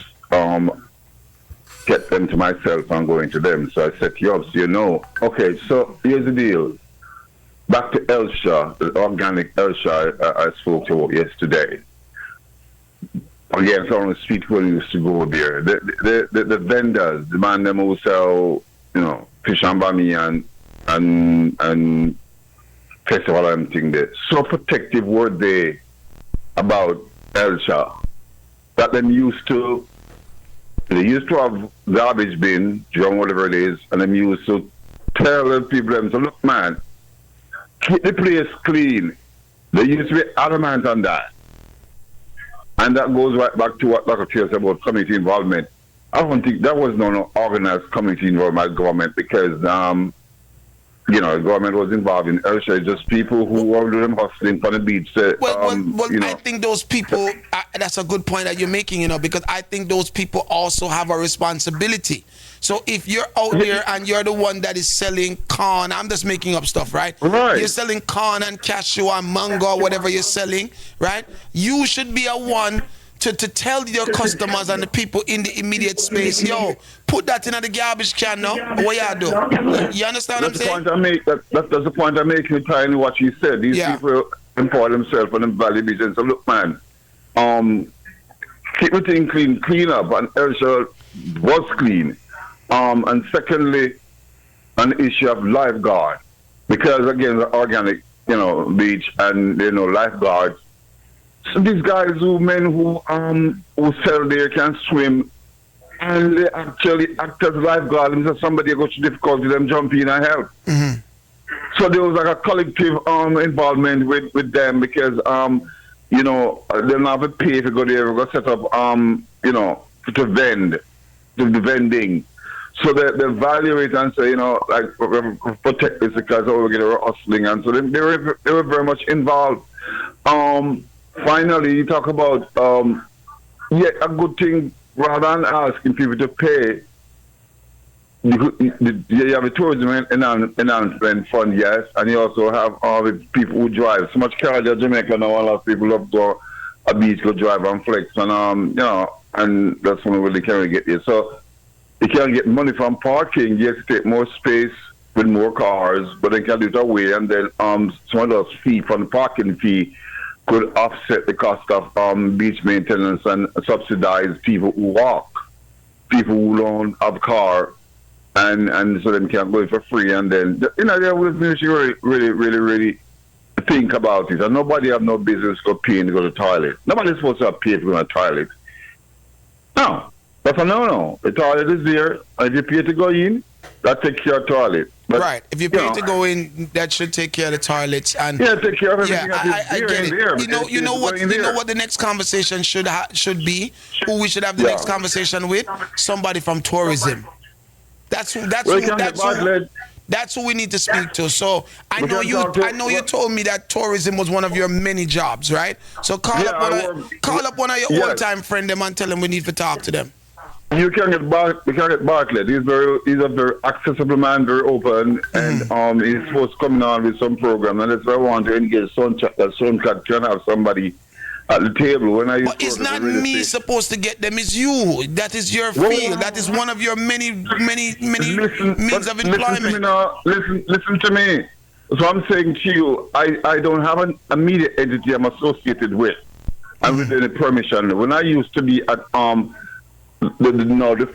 get them to myself and go into them. So I set you up so you know. Okay, so here's the deal. Back to Elsha, the organic Elsha I spoke to yesterday. Again, some of the street people used to go there. The vendors, the man them who sell, you know, fish and bami and festival and thing there. So protective were they about Elsha that they used to have garbage bin, drum, whatever it is, and them used to tell the people them, so look man, keep the place clean. They used to be adamant on that. And that goes right back to what Dr. Taylor said about community involvement. I don't think that was no organized community involvement by government because, you know, the government was involved in Elsha. Just people who were doing hustling on the beach. You know. I think those people, that's a good point that you're making, you know, because I think those people also have a responsibility. So if you're out there and you're the one that is selling corn, I'm just making up stuff, right? Right. You're selling corn and cashew and mango or whatever you're selling, right? You should be a one to tell your customers and the people in the immediate space, yo, put that in the garbage can now. What you do? You understand what I'm saying? That's the point I make in trying what you said. These people employ themselves and value business. So look, man, keep the thing clean up, and Elsha was clean. And secondly, an issue of lifeguard, because again, the organic, you know, beach and you know lifeguards. So these guys who sell there can swim, and they actually act as lifeguard. And so somebody got difficulty, them jump in and help. Mm-hmm. So there was like a collective involvement with them because you know they don't have to pay to go there. We're gonna set up you know to vend, to the vending. So they evaluate and say, you know, like protect this because we're getting hustling, and so they were very much involved. Finally, you talk about a good thing rather than asking people to pay. You have a tourism enhancement fund, yes, and you also have all the people who drive. So much carriage in Jamaica now, a lot of people up to a beach go drive and flex, and you know, and that's when we really can't get there. So you can get money from parking. You have to take more space with more cars, but they can do it away, and then some of those fee from the parking fee could offset the cost of beach maintenance and subsidize people who walk, people who don't have a car, and so they can go for free. And then, you know, they will really think about it. And nobody have no business paying to go to the toilet. Nobody's supposed to have paid to go to the toilet. No. That's a no. The toilet is there. And if you pay to go in, that takes care of the toilet. But, right. If you pay to go in, that should take care of the toilets. And take care of everything. Yeah, I get it. There, you know what the next conversation should be? Who we should have the next conversation with? Somebody from tourism. That's who we need to speak to. So I know you told me that tourism was one of your many jobs, right? So call up one of your old-time friends and tell them we need to talk to them. You can get Bartlett. He's a very accessible man, very open, and he's supposed to come on with some program. And that's why I want to engage SoundChat can have somebody at the table. But it's not me supposed to get them, it's you. That is your field. That is one of your many means of employment. Listen to me. So I'm saying to you, I don't have an immediate entity I'm associated with. And with any permission. When I used to be at the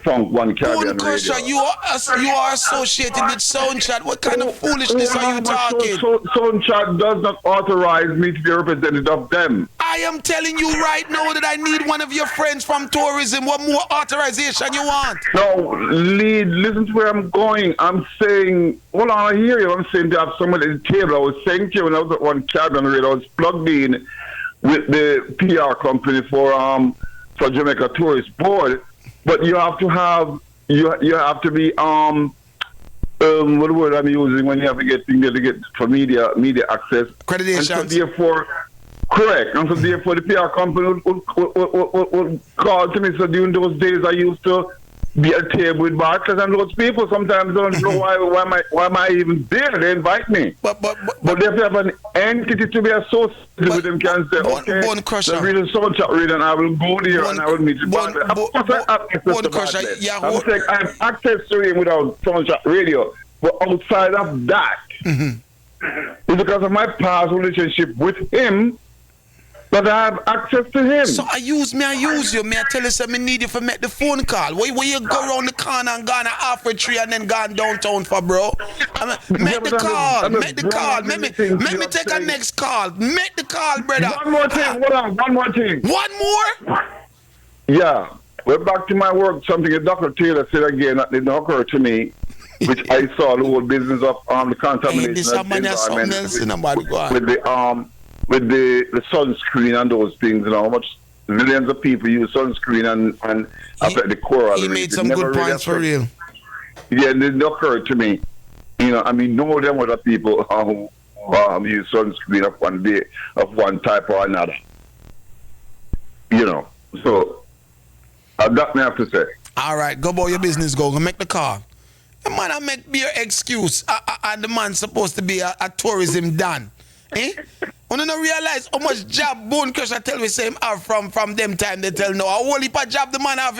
Funk One Caribbean Radio. You are associated with SoundChat. What kind of foolishness are you talking? SoundChat does not authorize me to be a representative of them. I am telling you right now that I need one of your friends from tourism. What more authorization you want? No, listen to where I'm going. I'm saying, hold on, I hear you. I'm saying to have somebody at the table. I was saying to you when I was at One Caribbean Radio, I was plugged in with the PR company for Jamaica Tourist Board. But you have to have you have to be what word I'm using when you have to get for media access. Accreditation. And so therefore, correct. And so therefore, the PR company would call to me. So during those days, I used to be at a table with Barclays and those people. Sometimes don't know why am I even there. They invite me. But they have to have an entity to be associated with them. Can say, okay, the real SoundChat Radio, and I will go there and I will meet you. I have access to him without SoundChat Radio. But outside of that, it's because of my past relationship with him that I have access to him. So I use you. May I tell you something? I need you to make the phone call. Where you go around the corner and go on halfway tree and then go on downtown for, bro? Make the call. Let me take a next call. Make the call, brother. One more thing. Hold on. One more thing. One more? Yeah. We're back to my work. Something that Dr. Taylor said again that didn't occur to me, which I saw the whole business of the contamination of the environment with the sunscreen and those things, how much millions of people use sunscreen and affect the coral. He made some good points for real. Yeah, it didn't occur to me. No them other people who use sunscreen of one type or another. So that me have to say. All right, go about your business, go make the call. The man I make be your excuse, and the man supposed to be a tourism done. When you don't realize how much job Bone Crusher tell me same have from them time they tell no. A whole heap of job the man have,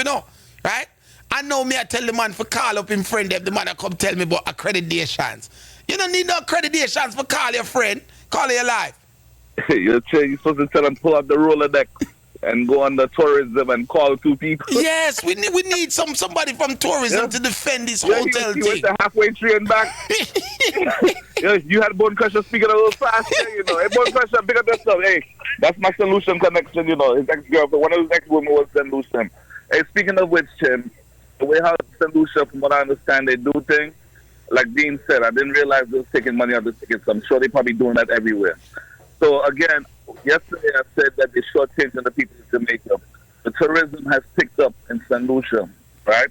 right? I know me I tell the man for call up him friend the man come tell me about accreditations. You don't need no accreditations for call your friend. Call your life. You're supposed to tell them pull up the Rolodex and go on the tourism and call two people. Yes, we need somebody from tourism to defend this hotel thing. Went the halfway tree and back. You had Bone Crusher speaking a little fast, Hey, Bone Crusher, big up yourself. Hey, that's my solution connection, His ex-girlfriend, one of his ex-women was St. Lucia. Hey, speaking of which, Tim, the way how St. Lucia, from what I understand, they do things, like Dean said, I didn't realize they were taking money out of the tickets. I'm sure they're probably doing that everywhere. So, again, yesterday I said that they're shortchanging the people of Jamaica. The tourism has picked up in St. Lucia, right?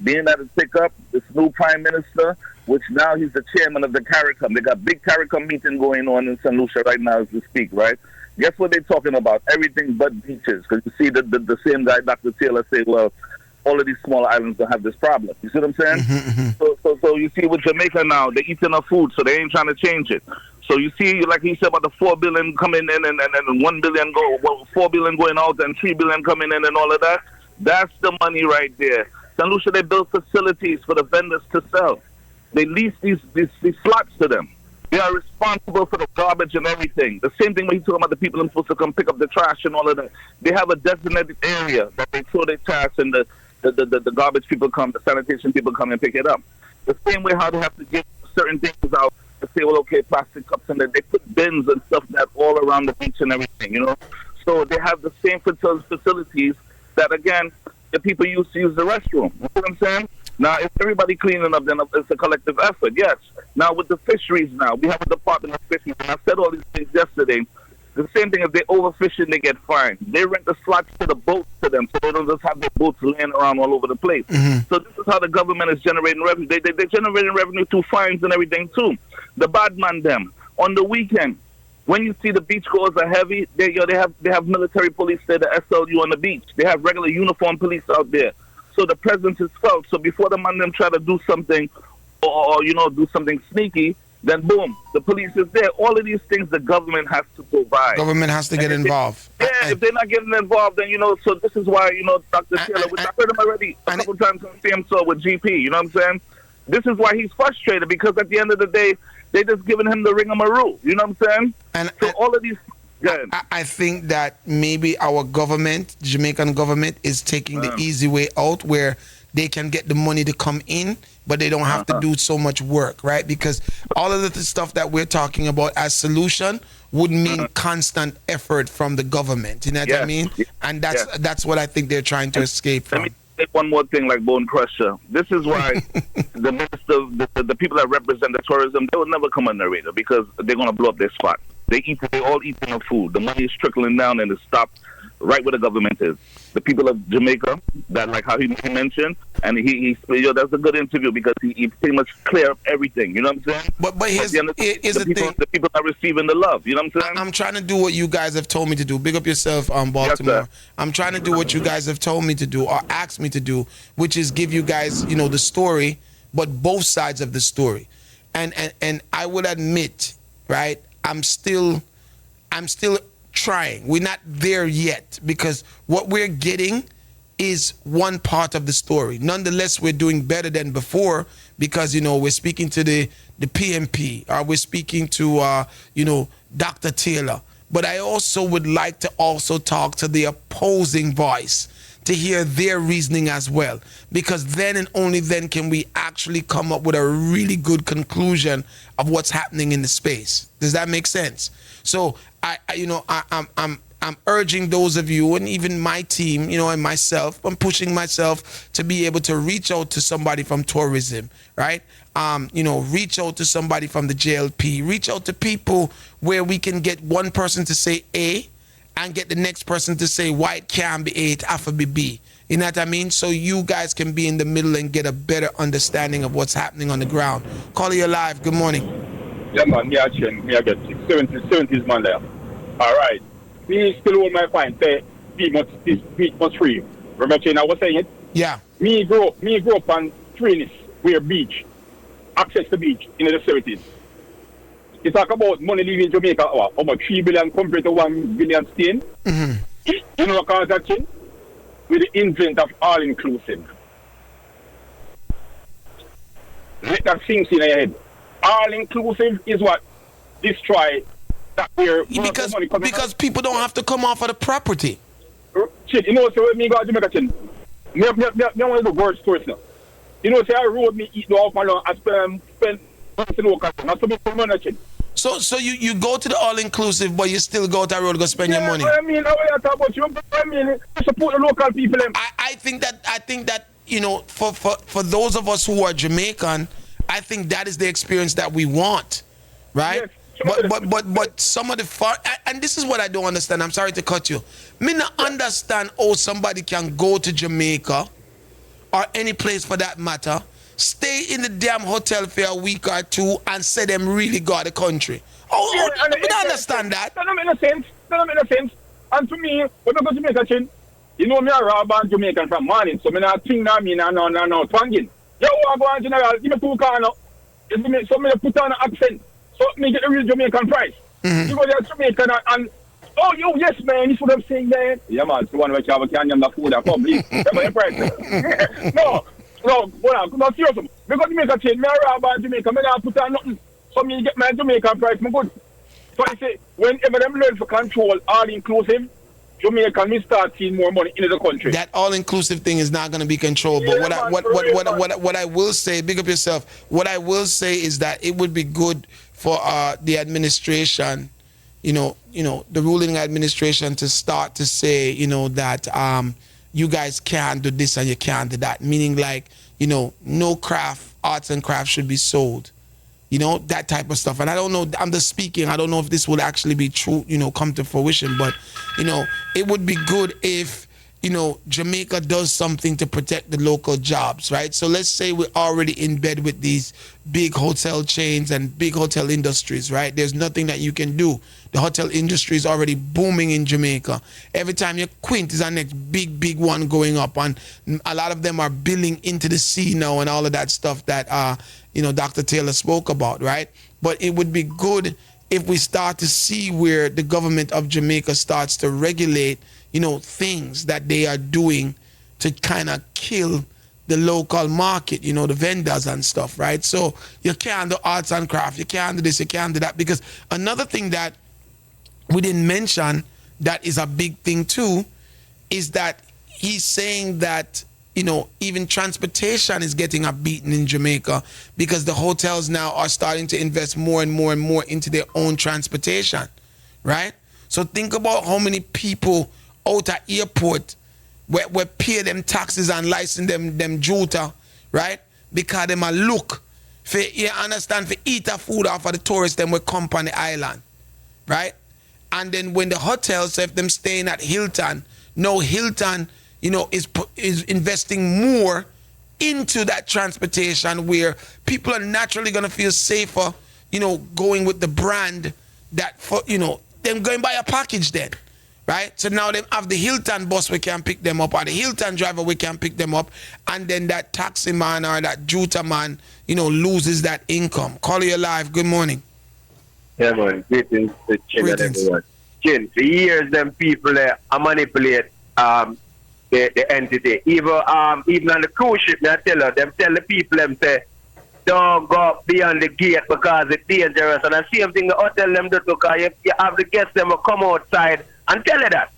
Being that it's picked up, this new prime minister, which now he's the chairman of the CARICOM. They got big CARICOM meeting going on in St. Lucia right now as we speak, right? Guess what they're talking about? Everything but beaches. Because you see the same guy, Dr. Taylor, say, well, all of these small islands don't have this problem. You see what I'm saying? So you see with Jamaica now, they're eating enough food, so they ain't trying to change it. So you see, like he said about the 4 billion coming in and 1 billion 4 billion going out and 3 billion coming in and all of that. That's the money right there. St. Lucia, they build facilities for the vendors to sell. They lease these slots to them. They are responsible for the garbage and everything. The same thing when he's talking about the people who are supposed to come pick up the trash and all of that. They have a designated area that they throw their trash and the garbage people come, the sanitation people come and pick it up. The same way how they have to give certain things out. Say, well, okay, plastic cups, and they put bins and stuff that all around the beach and everything, So they have the same facilities that, again, the people used to use the restroom. You know what I'm saying? Now, if everybody cleaning up, then it's a collective effort, yes. Now, with the fisheries now, we have a department of fisheries, and I said all these things yesterday. The same thing, if they overfishing, they get fined. They rent the slots to the boats to them, so they don't just have their boats laying around all over the place. So this is how the government is generating revenue. They're generating revenue through fines and everything, too. The bad man them. On the weekend, when you see the beachgoers are heavy, they have military police there, the SLU on the beach. They have regular uniformed police out there. so the presence is felt. So before the man them try to do something, or do something sneaky, then boom, the police is there. All of these things the government has to provide. Government has to get involved. If they're not getting involved, then so this is why Dr. Taylor, which I heard him already a couple times on CM with GP. You know what I'm saying? This is why he's frustrated, because at the end of the day, they just giving him the ringamaroo. You know what I'm saying? So all of these. I think that maybe our government, Jamaican government, is taking the easy way out, where they can get the money to come in, but they don't have to do so much work, right? Because all of the stuff that we're talking about as solution would mean constant effort from the government. You know what I mean? And that's what I think they're trying to escape from. Let me say one more thing, like Bone Crusher. This is why the minister, the people that represent the tourism, they will never come on the radar, because they're going to blow up their spot. They all eat enough food. The money is trickling down, and it stops right where the government is. The people of Jamaica, that like how he mentioned, and that's a good interview, because he pretty much clear up everything. You know what I'm saying? But here's the thing: the people are receiving the love. You know what I'm saying? I'm trying to do what you guys have told me to do. Big up yourself, Baltimore. Yes, I'm trying to do what you guys have told me to do, or asked me to do, which is give you guys, the story, but both sides of the story. And I would admit, right? I'm still trying. We're not there yet, because what we're getting is one part of the story. Nonetheless, we're doing better than before, because we're speaking to the PMP, or we're speaking to Dr. Taylor. But I also would like to also talk to the opposing voice, to hear their reasoning as well, because then and only then can we actually come up with a really good conclusion of what's happening in the space. Does that make sense? So I'm urging those of you, and even my team, and myself, I'm pushing myself to be able to reach out to somebody from tourism, right? Reach out to somebody from the JLP, reach out to people where we can get one person to say A, and get the next person to say why it can't be A, it have to be B. You know what I mean? So you guys can be in the middle and get a better understanding of what's happening on the ground. Caller, you're live. Good morning. Yeah, man. Me I get 70s man there. All right. Me still hold my fine. Say, beach must free. Remember, Chino, I was saying it? Yeah. Me grew up on Trees, where beach, access to beach in the 70s. You talk about money leaving Jamaica, about 3 billion compared to 1 billion staying. Mm-hmm. You know what cause that change? With the invent of all-inclusive. Let that sink in your head. All-inclusive is what destroy that where because people don't have to come off of the property. Shit, so when me go to Jamaica, me want to do words first now. Say I road me eat the off my long, I spend not to be money. So you go to the all-inclusive, but you still go to the road to spend your money. I mean, how you talk about you? I mean, support the local people. I think that for those of us who are Jamaican, I think that is the experience that we want, right? Yes. But some of the far, and this is what I don't understand. I'm sorry to cut you. Me not understand how somebody can go to Jamaica or any place for that matter, stay in the damn hotel for a week or two, and say them really got the country. I don't understand that. That don't make no sense. And to me, when I go to Jamaica, me a raw born Jamaican from Mawnin, so me not think that me no twanging. You want to go on general, give me 2 cars now. So me put on an accent, so me get the real Jamaican price. Mm-hmm. You go there Jamaican and yes man, this is what I'm saying there. Yeah man, it's the one where you can name the food and come please. That's my price. No, seriously. Because Jamaica change, me a raw born Jamaica, me not put on nothing. So me get my Jamaican price, me good. So I say, whenever them learn to control all-inclusive, Jamaica will start seeing more money into the country. That all-inclusive thing is not going to be controlled. But what I will say, big up yourself. What I will say is that it would be good for the administration, the ruling administration, to start to say, that you guys can't do this and you can't do that. Meaning like, no arts and crafts should be sold. That type of stuff. And I don't know, I'm just speaking, I don't know if this will actually be true, come to fruition, but, it would be good if Jamaica does something to protect the local jobs, right? So let's say we're already in bed with these big hotel chains and big hotel industries, right? There's nothing that you can do. The hotel industry is already booming in Jamaica. Every time you quint is our next big one going up, and a lot of them are billing into the sea now and all of that stuff that Dr. Taylor spoke about, right? But it would be good if we start to see where the government of Jamaica starts to regulate things that they are doing to kind of kill the local market, the vendors and stuff, right? So you can't do arts and craft, you can't do this, you can't do that. Because another thing that we didn't mention that is a big thing too is that he's saying that, even transportation is getting a beating in Jamaica because the hotels now are starting to invest more and more and more into their own transportation, right? So think about how many people out at airport where pay them taxes and license them juta, right? Because them a look for, you understand, for eat a food off of the tourists them will come on the island, right? And then when the hotels, if them staying at Hilton, no Hilton, is investing more into that transportation where people are naturally gonna feel safer, going with the brand that for them going by a package then. Right? So now they have the Hilton bus we can pick them up, or the Hilton driver we can pick them up, and then that taxi man or that juta man, loses that income. Call you live. Good morning. Yeah, man. Greetings to Chin and everyone. Chin, for years them people manipulate the entity. Even on the cruise ship, I tell the people them say, don't go beyond the gate because it's dangerous. And the same thing the hotel them do because you have the guests them will come outside and tell you that.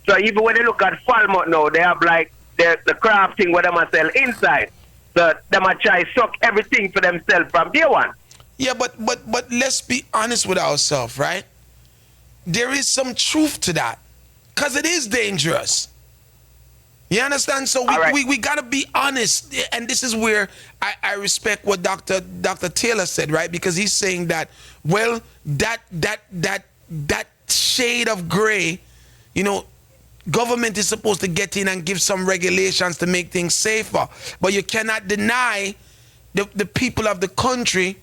So even when they look at Falmouth now, they have like the craft thing where they must sell inside. So they might try to suck everything for themselves from day one. Yeah, but let's be honest with ourselves, right? There is some truth to that. Because it is dangerous. You understand? So we got to be honest. And this is where I respect what Dr. Taylor said, right? Because he's saying that, well, that shade of gray, government is supposed to get in and give some regulations to make things safer. But you cannot deny the people of the country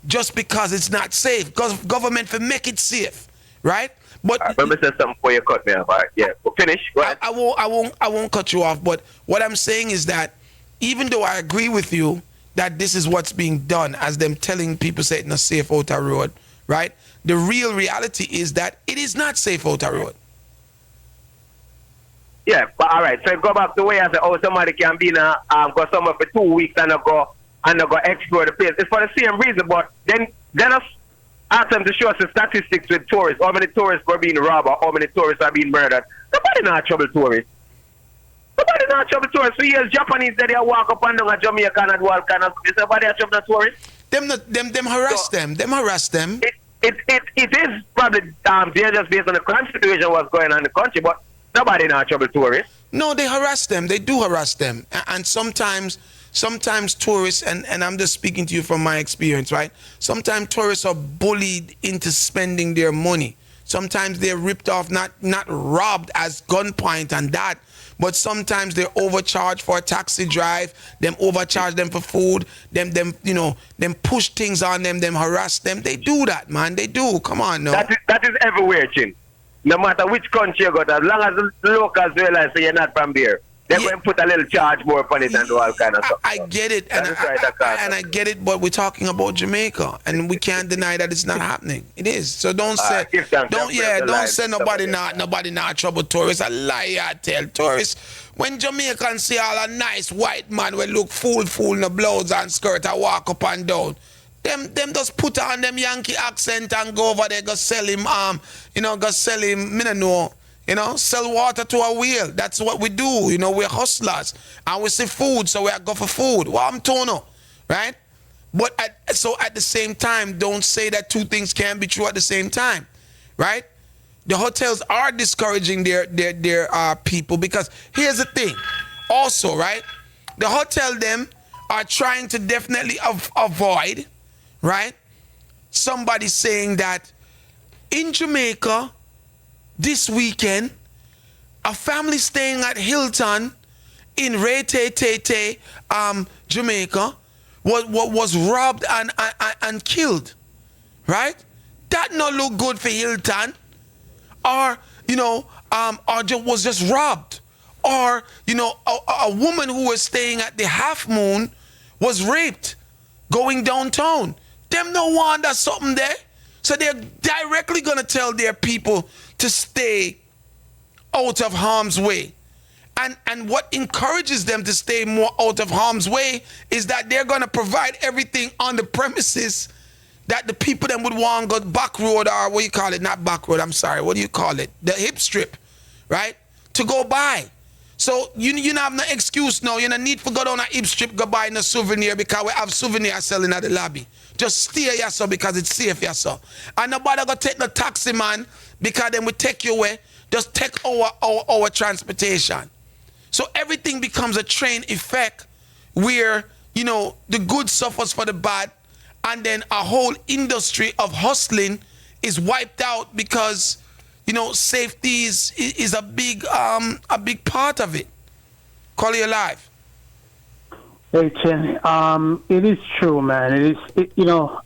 just because it's not safe. Because government for make it safe, right? But let me say something before you cut me off. All right, yeah, we'll finish. Go ahead. I won't cut you off. But what I'm saying is that even though I agree with you that this is what's being done, as them telling people say it's not safe outer road, right? The real reality is that it is not safe outer road. Yeah, but all right. So go back to where I said, somebody can be now go somewhere for 2 weeks and go explore the place. It's for the same reason, but then us ask them to show us the statistics with tourists. How many tourists were being robbed or how many tourists are being murdered? Nobody not trouble tourists. Nobody not trouble tourists. So here's Japanese that they walk up and down a Jamaica and do all kind of stuff. Nobody not trouble tourists. Them harass them. Them harass them. It is probably dangerous based on the crime situation what's going on in the country, but nobody not trouble tourists. No, they harass them. They do harass them. And sometimes tourists, and I'm just speaking to you from my experience, right? Sometimes tourists are bullied into spending their money. Sometimes they're ripped off, not robbed as gunpoint and that, but sometimes they're overcharged for a taxi drive, them overcharge them for food, them push things on them harass them. They do that, man. They do. Come on, no. That is everywhere, Chin. No matter which country you go to, as long as the locals realize that you're not from there, they're going to put a little charge more upon it and do all kind of stuff. I get it, and I get it, but we're talking about Jamaica, and we can't deny that it's not happening. It is. So don't say nobody not trouble tourists. A lie I tell tourists. When Jamaicans see all a nice white man will look fool in the blouse and skirt and walk up and down, them just put on them Yankee accent and go over there go sell him sell water to a wheel. That's what we do. We're hustlers. And we see food, so we go for food. Well, I'm tono, right? But at the same time, don't say that two things can be true at the same time, right? The hotels are discouraging their people because here's the thing. Also, right? The hotel them are trying to definitely avoid, right? Somebody saying that in Jamaica, this weekend, a family staying at Hilton in Rete, Jamaica, was robbed and killed, right? That not look good for Hilton, or was just robbed, or a woman who was staying at the Half Moon was raped going downtown. Them no want that something there, so they're directly gonna tell their people to stay out of harm's way. And what encourages them to stay more out of harm's way is that they're going to provide everything on the premises that the people then would want to go back road, or what you call it, not back road, I'm sorry, what do you call it? The hip strip, right? To go buy. So you don't have no excuse now. You don't need to go down a hip strip, go buy no souvenir, because we have souvenir selling at the lobby. Just stay here, so, because it's safe here, so. And nobody go take no taxi, man, because then we take you away. Just take our transportation. So everything becomes a train effect where, the good suffers for the bad, and then a whole industry of hustling is wiped out because, safety is a big part of it. Call you live. Hey, Chin, it is true, man.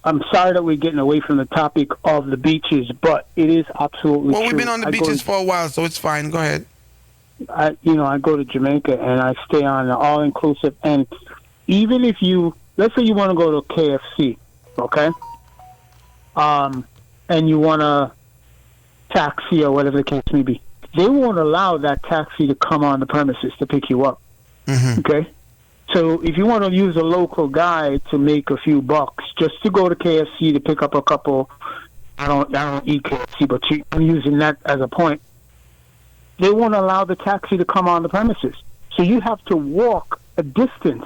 I'm sorry that we're getting away from the topic of the beaches, but it is absolutely true. Well, we've been on the beaches for a while, so it's fine. Go ahead. I go to Jamaica and I stay on an all-inclusive, and even if let's say you want to go to KFC, okay? And you want a taxi or whatever the case may be, they won't allow that taxi to come on the premises to pick you up, okay? So if you want to use a local guy to make a few bucks just to go to KFC to pick up a couple, I don't eat KFC, but I'm using that as a point, they won't allow the taxi to come on the premises. So you have to walk a distance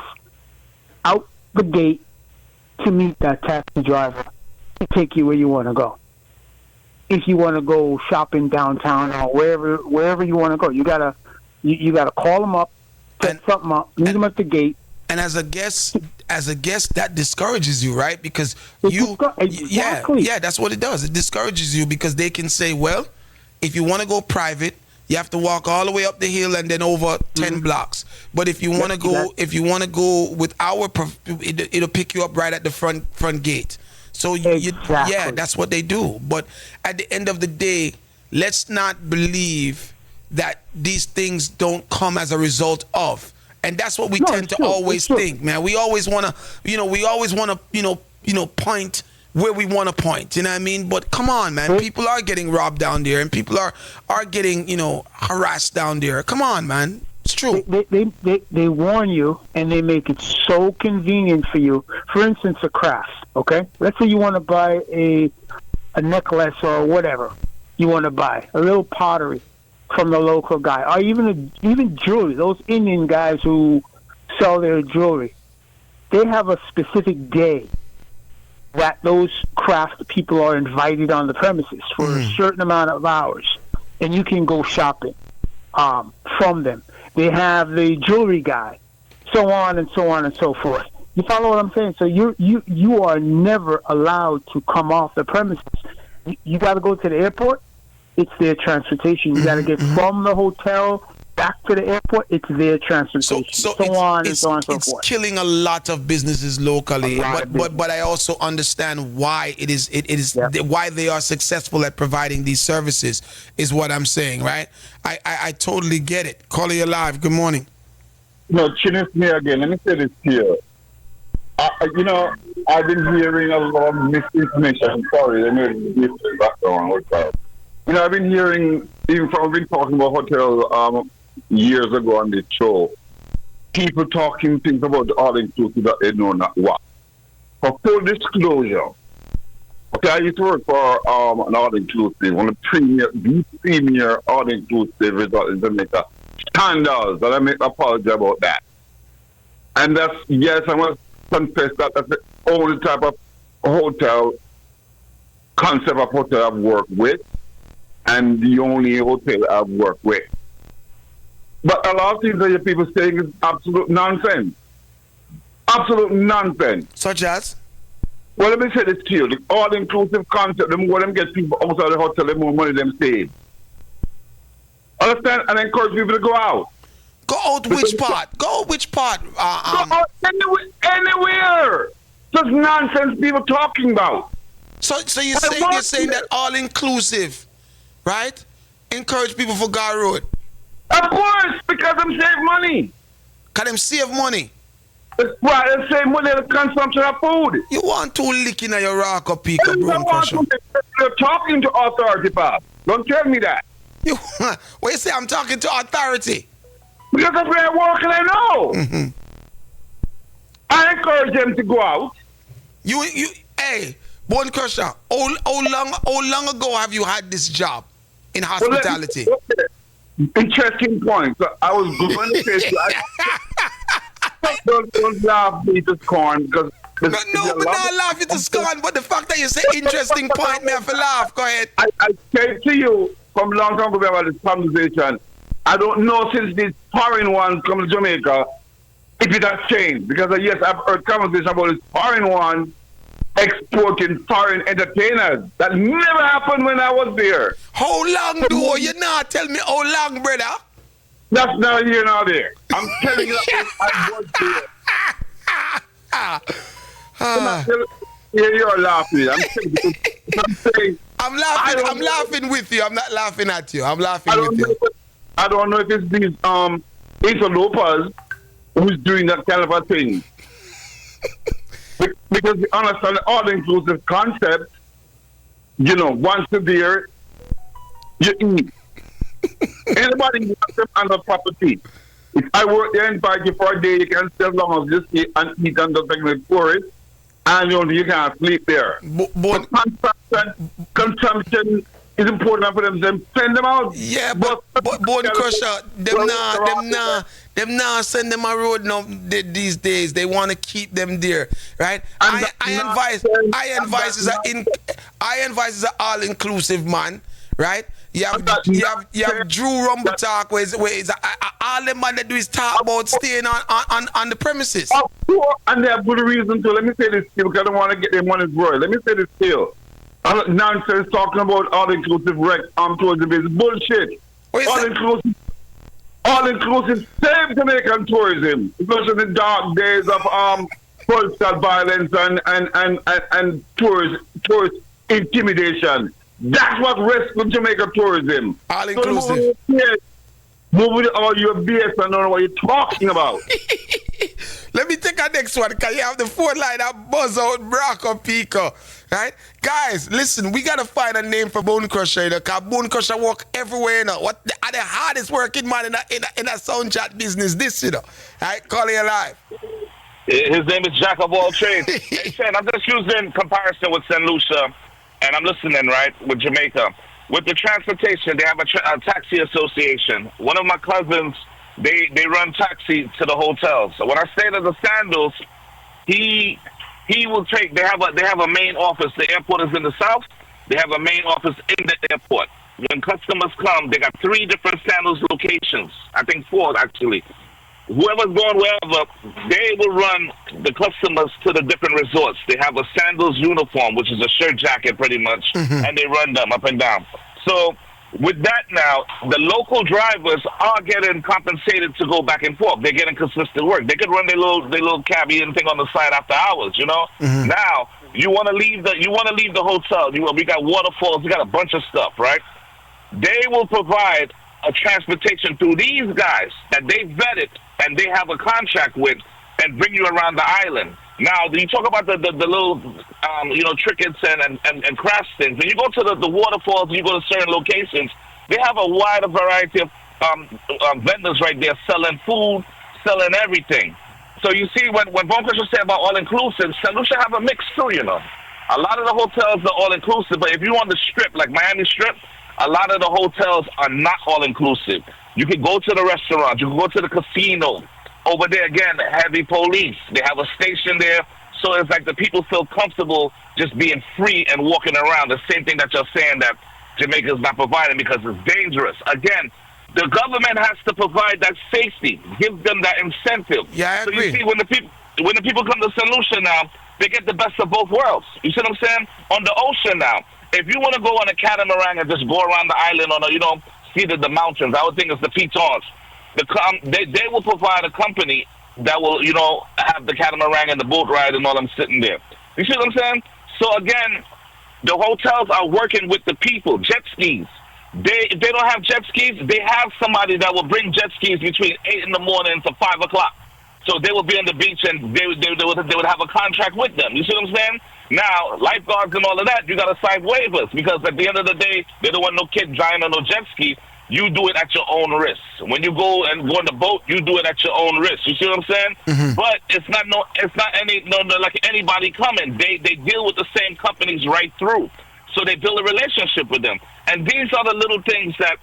out the gate to meet that taxi driver to take you where you want to go. If you want to go shopping downtown or wherever you want to go, you gotta call them up, set something up, meet them at the gate. And as a guest, that discourages you, right? Because yeah, that's what it does. It discourages you because they can say, well, if you want to go private, you have to walk all the way up the hill and then over 10 blocks. But if you want to go with it'll pick you up right at the front gate. So that's what they do. But at the end of the day, let's not believe that these things don't come as a result of. And that's what we tend to always think, man. We always want to, point where we want to point, you know what I mean? But come on, man. People are getting robbed down there, and people are getting, harassed down there. Come on, man. It's true. They warn you, and they make it so convenient for you. For instance, a craft, okay? Let's say you want to buy a necklace or whatever you want to buy, a little pottery from the local guy, or even jewelry. Those Indian guys who sell their jewelry, they have a specific day that those craft people are invited on the premises for a certain amount of hours, and you can go shopping from them. They have the jewelry guy, so on and so on and so forth. You follow what I'm saying? So you are never allowed to come off the premises. You got to go to the airport. It's their transportation. You got to get from the hotel back to the airport. It's their transportation. So on and so on and so forth. It's killing a lot of businesses locally. But I also understand why it is why they are successful at providing these services is what I'm saying, right? I totally get it. Caller, you live. Good morning. No, Chino, me again. Let me say this here. I've been hearing a lot of misinformation. Sorry, let me give the background. I've been hearing, I've been talking about hotel years ago on this show. People talking things about the all-inclusive that they know not what. For full disclosure, okay, I used to work for an all-inclusive, one of the premier all-inclusive resort in Jamaica. Scandals, and I make an apology about that. And I must confess that that's the only type of hotel, concept of hotel I've worked with, and the only hotel I've worked with. But a lot of things that your people saying is absolute nonsense. Absolute nonsense. Such as? Well, let me say this to you. The all-inclusive concept, the more them get people outside the hotel, the more money them save. A understand? And encourage people to go out. Go out which part? Go out which part? Go out anywhere. Just nonsense people talking about. So you're saying that all inclusive, right? Encourage people for God Road. Of course, because them save money. Can them save money? Right, they save money on the consumption of food. You want to lick in your rock or peak or bone crusher? You're talking to authority, Bob. Don't tell me that. What you say? I'm talking to authority. Because that's where I work and I know. Mm-hmm. I encourage them to go out. Hey, Bone Crusher, how long ago have you had this job in hospitality? Interesting point. So I was going to say, don't laugh me to scorn because. But not laugh you to scorn, but the fact that you say interesting point, me have to laugh. Go ahead. I came to you from a long time ago about this conversation. I don't know since these foreign ones come to Jamaica if it has changed. Because yes, I've heard conversation about this foreign one exporting foreign entertainers. That never happened when I was there. How long do you not tell me how long, brother? That's not here nor there. I'm telling you I was there. You're laughing. I'm laughing with you. I'm not laughing at you. I'm laughing with you. I don't know if it's these interlopers who's doing that kind of a thing. Because you understand the all-inclusive concept, once a year, you eat. Anybody wants them on the property. If I work there and invite you for a day, you can stay as long as you stay and eat and don't take me for it. And you can't sleep there. But consumption is important for them. Send them out. Yeah, but Bone Crusher, them nah send them a road now these days. They want to keep them there, right? I advise is an all-inclusive man, right? You have Drew Rumble Talk where all the man that do is talk about staying on the premises. And they have good reason to. Let me say this still because I don't want to get their money's worth. Let me say this still. Nonsense talking about all-inclusive tourism is bullshit. All-inclusive save Jamaican tourism, especially in the dark days of political violence and tourist intimidation. That's what rescued Jamaica tourism. All-inclusive. Move with all your BS and don't know what you're talking about. Let me take our next one because you have the phone line that buzz out Braco Pico. Right? Guys, listen, we got to find a name for Bone Crusher, because Bone Crusher work everywhere, What are the hardest working man in a sound chat business, this, Right? Calling you live. His name is Jack of all trades. Hey, Chen, I'm just using comparison with St. Lucia, and I'm listening, right, with Jamaica. With the transportation, they have a taxi association. One of my cousins, they run taxi to the hotels. So when I stayed at the Sandals, he will take. They have a main office. The airport is in the south. They have a main office in the airport. When customers come, they got 3 different Sandals locations. I think 4 actually. Whoever's going wherever, they will run the customers to the different resorts. They have a Sandals uniform, which is a shirt jacket pretty much, and they run them up and down. So with that now, the local drivers are getting compensated to go back and forth. They're getting consistent work. They could run their little cabbie and thing on the side after hours, Now, you want to leave the hotel. We got waterfalls. We got a bunch of stuff, right? They will provide a transportation through these guys that they vetted and they have a contract with and bring you around the island. Now, you talk about the little, trinkets and crafts things. When you go to the waterfalls, you go to certain locations, they have a wider variety of vendors right there selling food, selling everything. So you see, when Von Christian said about all-inclusive, St. Lucia have a mix too, A lot of the hotels are all-inclusive, but if you're on the Strip, like Miami Strip, a lot of the hotels are not all-inclusive. You can go to the restaurant, you can go to the casino. Over there, again, heavy police. They have a station there, so it's like the people feel comfortable just being free and walking around. The same thing that you're saying that Jamaica is not providing because it's dangerous. Again, the government has to provide that safety, give them that incentive. Yeah, I agree. So you see, when the people come to St. Lucia now, they get the best of both worlds. You see what I'm saying? On the ocean now, if you want to go on a catamaran and just go around the island on a, seeded the mountains. I would think it's the pitons. They will provide a company that will, you know, have the catamaran and the boat ride and all them sitting there. You see what I'm saying? So again, the hotels are working with the people. Jet skis. If they don't have jet skis, they have somebody that will bring jet skis between 8 in the morning to 5 o'clock. So they will be on the beach and they would have a contract with them. You see what I'm saying? Now, lifeguards and all of that, you got to sign waivers because at the end of the day, they don't want no kid driving on no jet ski. You do it at your own risk. When you go on the boat, you do it at your own risk. You see what I'm saying? Mm-hmm. But it's not like anybody coming. They deal with the same companies right through. So they build a relationship with them. And these are the little things that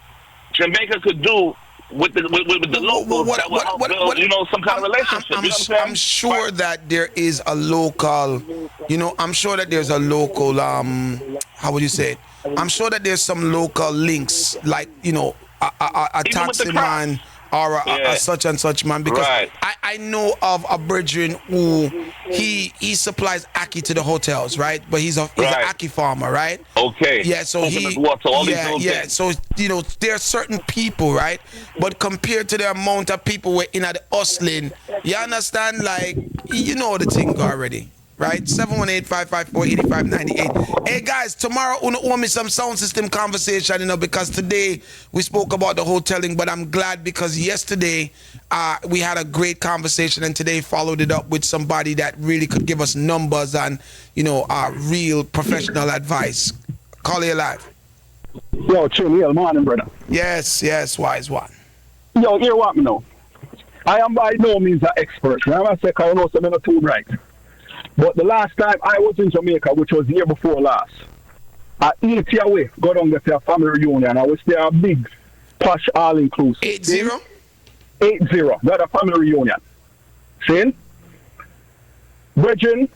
Jamaica could do with the locals that will help build, you know, some kind of relationship. I'm sure that there is a local, you know, I'm sure that there's a local, how would you say it? I'm sure that there's some local links, like, you know, a taxi man or a such and such man, because I know of a brethren who he supplies ackee to the hotels, right? But he's an ackee farmer, right? Okay. Yeah, so so you know, there are certain people, right? But compared to the amount of people we're in at the hustling, you understand, like, you know the thing already. Right? 718-554-8598. Hey guys, tomorrow we owe me some sound system conversation, you know, because today we spoke about the hoteling, but I'm glad because yesterday we had a great conversation and today followed it up with somebody that really could give us numbers and, you know, real professional advice. Call you live. Yo, Chino, morning, brother. Yes, wise one. Yo, hear what me know. I am by no means an expert. I must say, I know some of too right. But the last time I was in Jamaica, which was the year before last, I 80 away, go down there for a family reunion. I was there a big, posh, all-inclusive. 80? 80. Got a family reunion. See? Brethren,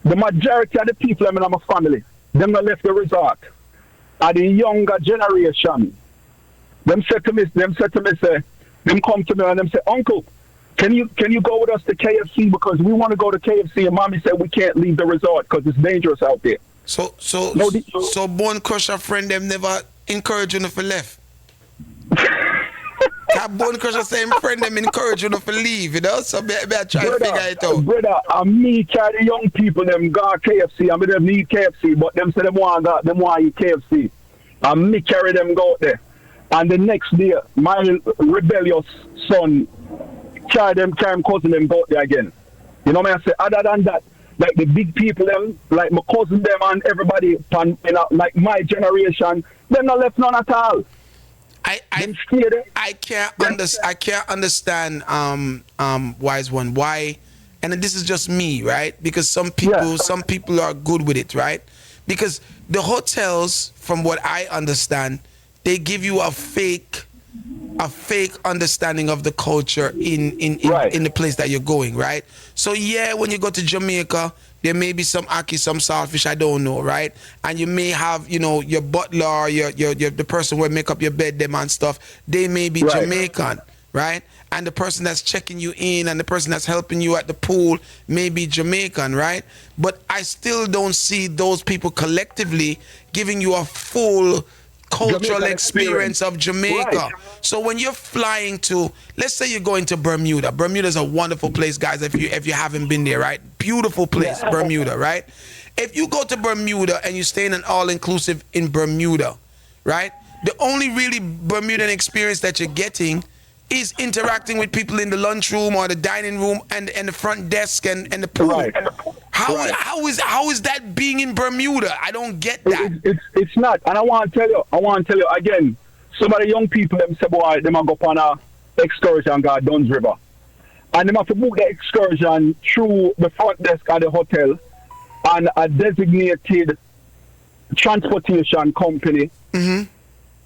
the majority of the people in my family, them that left the resort, are the younger generation. Them said to me, them come to me and them say, Uncle, Can you go with us to KFC because we want to go to KFC and Mommy said we can't leave the resort because it's dangerous out there. So Bone Crusher friend them never encourage you to left. Bone Crusher same friend them encourage you to leave, you know. So I try to figure it out. Brother, me try the young people them go KFC. I mean them need KFC, but them say them want eat KFC. And me carry them go out there. And the next day, my rebellious son carry him cousin them go out there again. You know what I say? Other than that, like the big people them, like my cousin them and everybody, you know, like my generation, them not left none at all. I can't understand wise one why, and this is just me, right? Because some people are good with it, right? Because the hotels, from what I understand, they give you a fake understanding of the culture in the place that you're going, right? So yeah, when you go to Jamaica, there may be some ackee, some saltfish, I don't know, right? And you may have, you know, your butler, your the person who make up your bed, them and stuff. They may be Jamaican, right? And the person that's checking you in and the person that's helping you at the pool may be Jamaican, right? But I still don't see those people collectively giving you a full cultural experience of Jamaica. Right. So when you're flying to, let's say you're going to Bermuda. Bermuda is a wonderful place, guys, if you haven't been there, right? Beautiful place, Bermuda, right? If you go to Bermuda and you stay in an all-inclusive in Bermuda, right? The only really Bermudan experience that you're getting is interacting with people in the lunchroom or the dining room and the front desk and the pool. Right. How is that being in Bermuda? I don't get that. It's not. And I want to tell you again, some of the young people them say, boy, they might go on a excursion and go Duns River. And they have to book the excursion through the front desk at the hotel and a designated transportation company. Mm-hmm.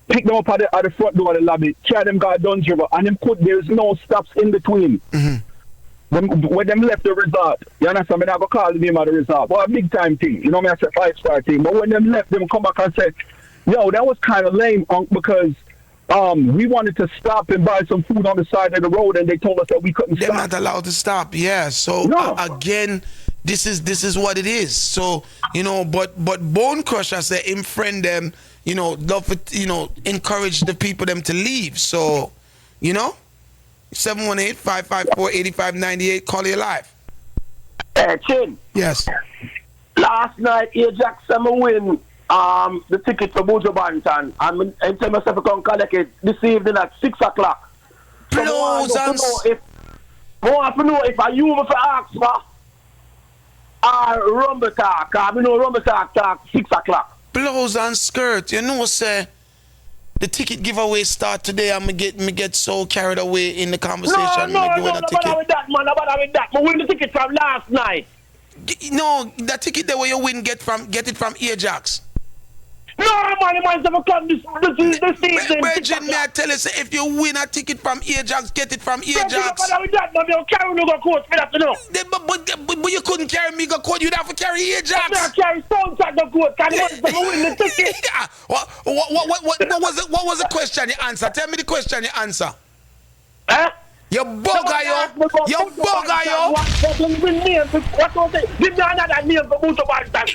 Pick them up at the front door of the lobby, carry them to Duns River, and there's no stops in between. Mm-hmm. When them left the resort, you understand, I never call the name of the resort. Well, a big time thing, you know, I say 5-star thing. But when them left, them come back and say, yo, that was kind of lame, because we wanted to stop and buy some food on the side of the road, and they told us that we couldn't stop. They're not allowed to stop, yeah. So, again, this is what it is. So, but Bone Crusher say him friend them, love it, encourage the people them to leave. So, 718-554-8598, call you live. Hey, Chin. Yes. Last night, Ajax win the ticket for Buju Banton. I tell myself to come collect it this evening at 6 o'clock. So I want to know if I use for ask for Rumble Talk. Because I know Rumble Talk 6 o'clock. Blows and skirt. Say the ticket giveaway start today. I'm get so carried away in the conversation. No, bother with that, man. No bother with that. I win the ticket from last night. No, the ticket that way you win, get it from Ajax. No, man, come this season. Virgin, may I tell you, say, if you win a ticket from Ajax, get it from Ajax. No bother with that, man. You carry no go court for that, But you couldn't carry me go court. You'd have to carry Ajax. I carry SoundChat go court. Can you win the ticket? What was the question you answer? Tell me the question you answer. Huh? You bugger, yo. You bugger, yo. What was it? Give me another name for Buju Banton.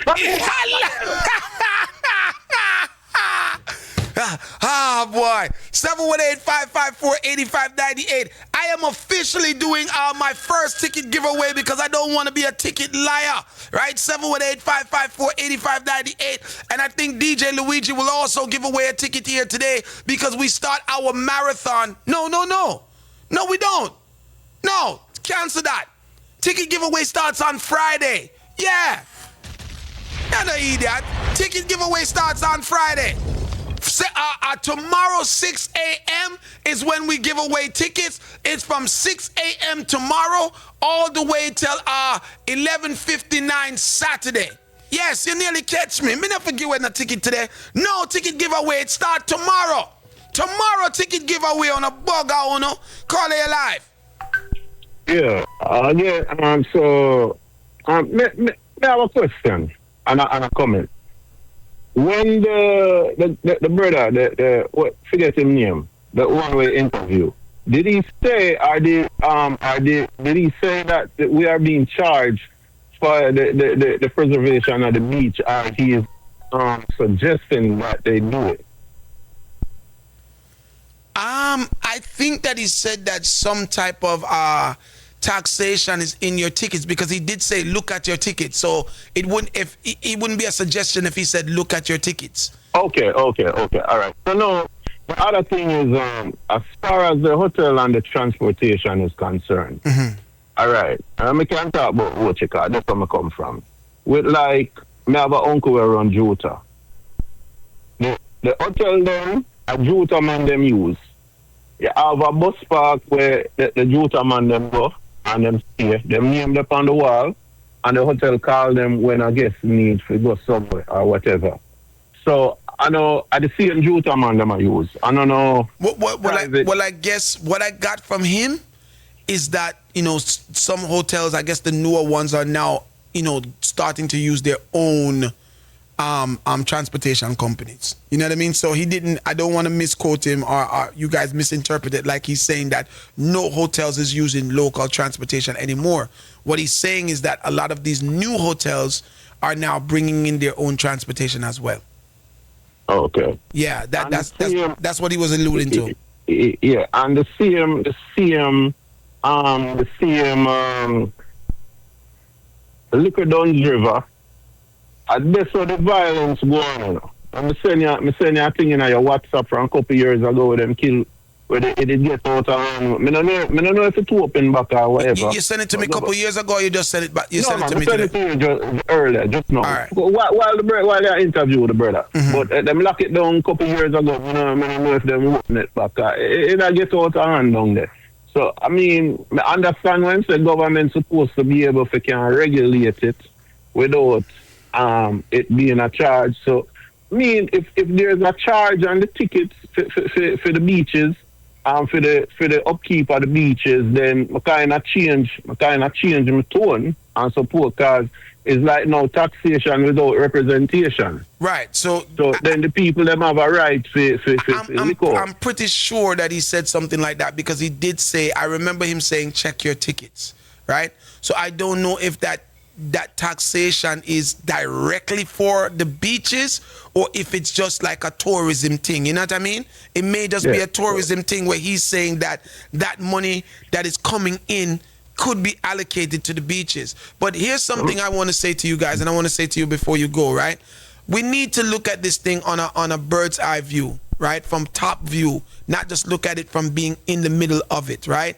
Boy. 718-554-8598. I am officially doing my first ticket giveaway because I don't want to be a ticket liar. Right? 718-554-8598. And I think DJ Luigi will also give away a ticket here today because we start our marathon. No, we don't. No, cancel that. Ticket giveaway starts on Friday. Yeah. You're no idiot. Ticket giveaway starts on Friday. Tomorrow, 6 a.m. is when we give away tickets. It's from 6 a.m. tomorrow all the way till 11:59 Saturday. Yes, you nearly catch me. Me never give away no ticket today. No ticket giveaway. It starts tomorrow. Tomorrow ticket giveaway on a bug out, Call it live. Yeah. So, me have a question and a comment. When the brother, forget his name, the one-way interview, did he say, did he say that we are being charged for the preservation of the beach, or he is suggesting that they do it? I think that he said that some type of taxation is in your tickets because he did say look at your tickets. So it wouldn't be a suggestion if he said look at your tickets. Okay. All right. So no, the other thing is as far as the hotel and the transportation is concerned. Mm-hmm. All right. We can talk about Ochika. That's where I come from. With me have an uncle who run Juta. The hotel them, a Juta man them use. You have a bus park where the Juta man them go and them stay. Them name them on the wall and the hotel call them when a guest needs to go somewhere or whatever. So I know at the same Juta man them I use. I don't know. Well, I guess what I got from him is that, some hotels, I guess the newer ones are now, starting to use their own transportation companies. You know what I mean? So I don't want to misquote him or you guys misinterpret it like he's saying that no hotels is using local transportation anymore. What he's saying is that a lot of these new hotels are now bringing in their own transportation as well. Okay. Yeah, that's what he was alluding to. Yeah, and the same Liquor Duns River. And that's where the violence going on. I'm saying you a thing in your WhatsApp from a couple years ago with them kill where it did get out of hand. I don't know if it's open back or whatever. You sent it to me a couple years ago or you just sent it back? You sent it to me today? I sent it to you earlier, just now. Right. While they interview the brother. Mm-hmm. But them lock it down a couple years ago. I don't know if them open it back. It get out of hand down there. So, I understand when the government supposed to be able to can regulate it without it being a charge. So, if there's a charge on the tickets for the beaches and for the upkeep of the beaches, then I kind of change my tone and support because it's like no taxation without representation. Right. So then the people them have a right for I'm pretty sure that he said something like that because he did say, I remember him saying check your tickets. Right. So I don't know if that that taxation is directly for the beaches or if it's just like a tourism thing. You know what I mean? It may just be a tourism thing where he's saying that that money that is coming in could be allocated to the beaches. But here's something I want to say to you guys, and I want to say to you before you go, right? We need to look at this thing on a bird's eye view, right? From top view, not just look at it from being in the middle of it, right?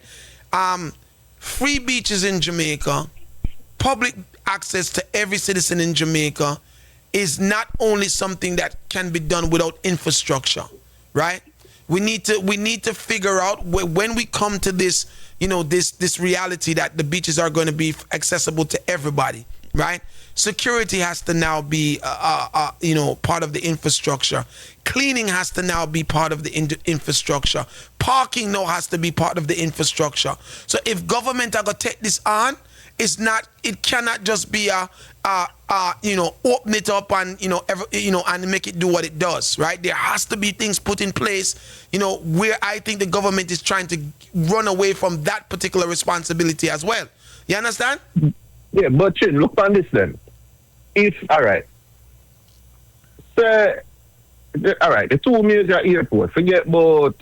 Free beaches in Jamaica, public access to every citizen in Jamaica is not only something that can be done without infrastructure, right? We need to figure out when we come to this, this reality that the beaches are going to be accessible to everybody, right? Security has to now be, part of the infrastructure. Cleaning has to now be part of the infrastructure. Parking now has to be part of the infrastructure. So if government are going to take this on, it cannot just be open it up and, and make it do what it does, right? There has to be things put in place, where I think the government is trying to run away from that particular responsibility as well. You understand? Yeah, but Chin, look on this then. All right, the two major airports, forget about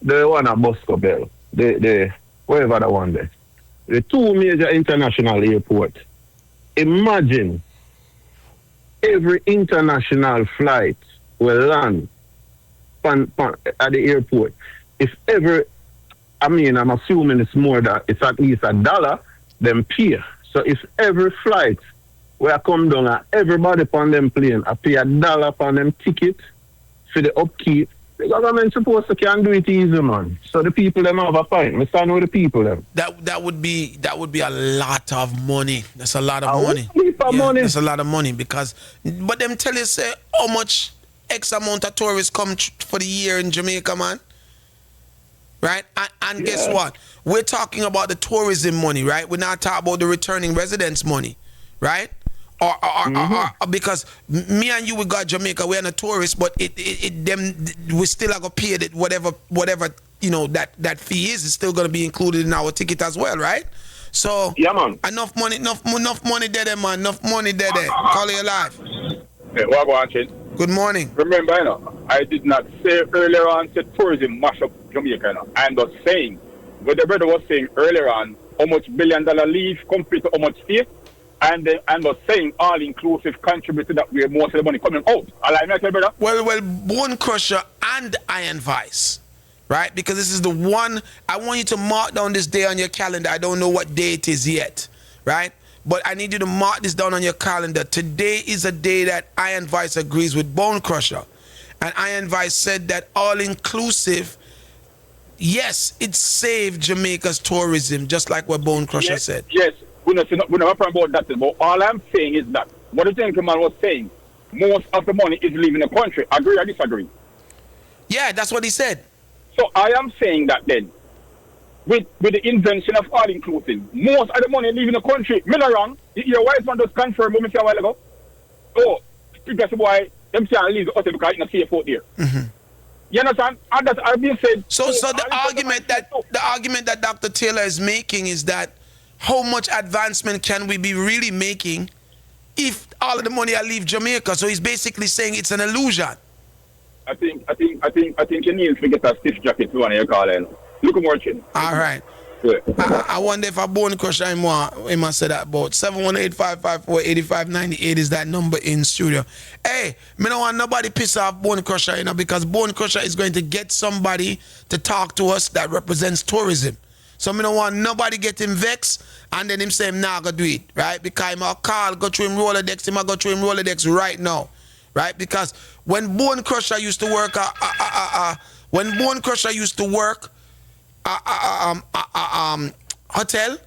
the one at Bosco Bell, the wherever the one there. The two major international airports. Imagine every international flight will land at the airport. If ever, I'm assuming it's more that it's at least $1, then pay. So if every flight where I come down and everybody on them plane, I pay $1 on them ticket for the upkeep, the government supposed to can do it easy, man. So the people them have a point. I stand with the people them. That would be a lot of money. That's a lot of money. Money. That's a lot of money but them tell you say how much X amount of tourists come for the year in Jamaica, man. Right? And guess what? We're talking about the tourism money, right? We're not talking about the returning residents money, right? Or because me and you, we got Jamaica, we're not tourists, but we still are gonna pay it whatever that fee is still gonna be included in our ticket as well, right? So yeah, man. Enough money there, man. Enough money there. Call you alive. Hey, what about it? Good morning. Remember, I did not say earlier on that tourism mash up Jamaica. I'm just saying what the brother was saying earlier on, how much $1 billion leave compared to how much stay. And I'm not saying all inclusive contributed that where most of the money coming out. Brother? Well, Bone Crusher and Iron Vice, right? Because this is the one, I want you to mark down this day on your calendar. I don't know what day it is yet, right? But I need you to mark this down on your calendar. Today is a day that Iron Vice agrees with Bone Crusher. And Iron Vice said that all inclusive, yes, it saved Jamaica's tourism, just like what Bone Crusher said. Yes. We're not talking about that, but all I'm saying is that what the gentleman was saying, most of the money is leaving the country. Agree or disagree? Yeah, that's what he said. So I am saying that then, with the invention of all inclusive, most of the money leaving the country. Me not wrong. Your wise man just confirmed what me said a while ago. Oh, because why them can't leave the hotel because it's not safe out there. Mm-hmm. You understand? And that's been said. So the argument that Dr. Taylor is making is that how much advancement can we be really making if all of the money I leave Jamaica? So he's basically saying it's an illusion. I think you need to get a stiff jacket to one of your calling. Look more chin. All right. Yeah. I wonder if a Bone Crusher he must say that about 718-554-8598 is that number in studio. Hey, me don't want nobody piss off Bone Crusher, because Bone Crusher is going to get somebody to talk to us that represents tourism. So I don't want nobody getting vexed and then him say him nah go do it, right? Because him a call, go through him Rolodex right now, right? Because when Bone Crusher used to work hotel,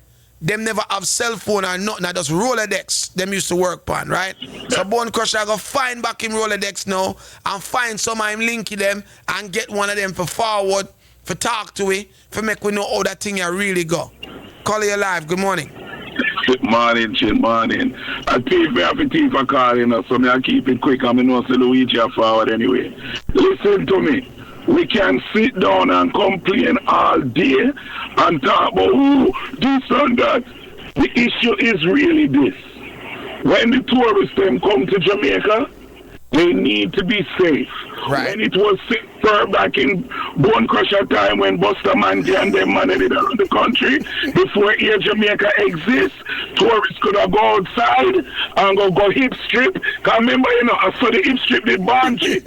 them never have cell phone or nothing, I just Rolodex them used to work on, right? So Bone Crusher go find back him Rolodex now and find some of him linky them and get one of them for forward, for talk to it, for make we know how that thing here really go. Call you live. Good morning. Good morning, Chin. Morning. I pay for everything for calling us, so I keep it quick. I'm going to Luigi forward anyway. Listen to me. We can sit down and complain all day and talk about this and that. The issue is really this. when the tourists them come to Jamaica, they need to be safe. Right. When it was safer back in Bone Crusher time when Buster Mandy and them managed it around the country, before here Jamaica exists, tourists could have go outside and go hip strip. Cause remember, I saw the hip strip did Banji.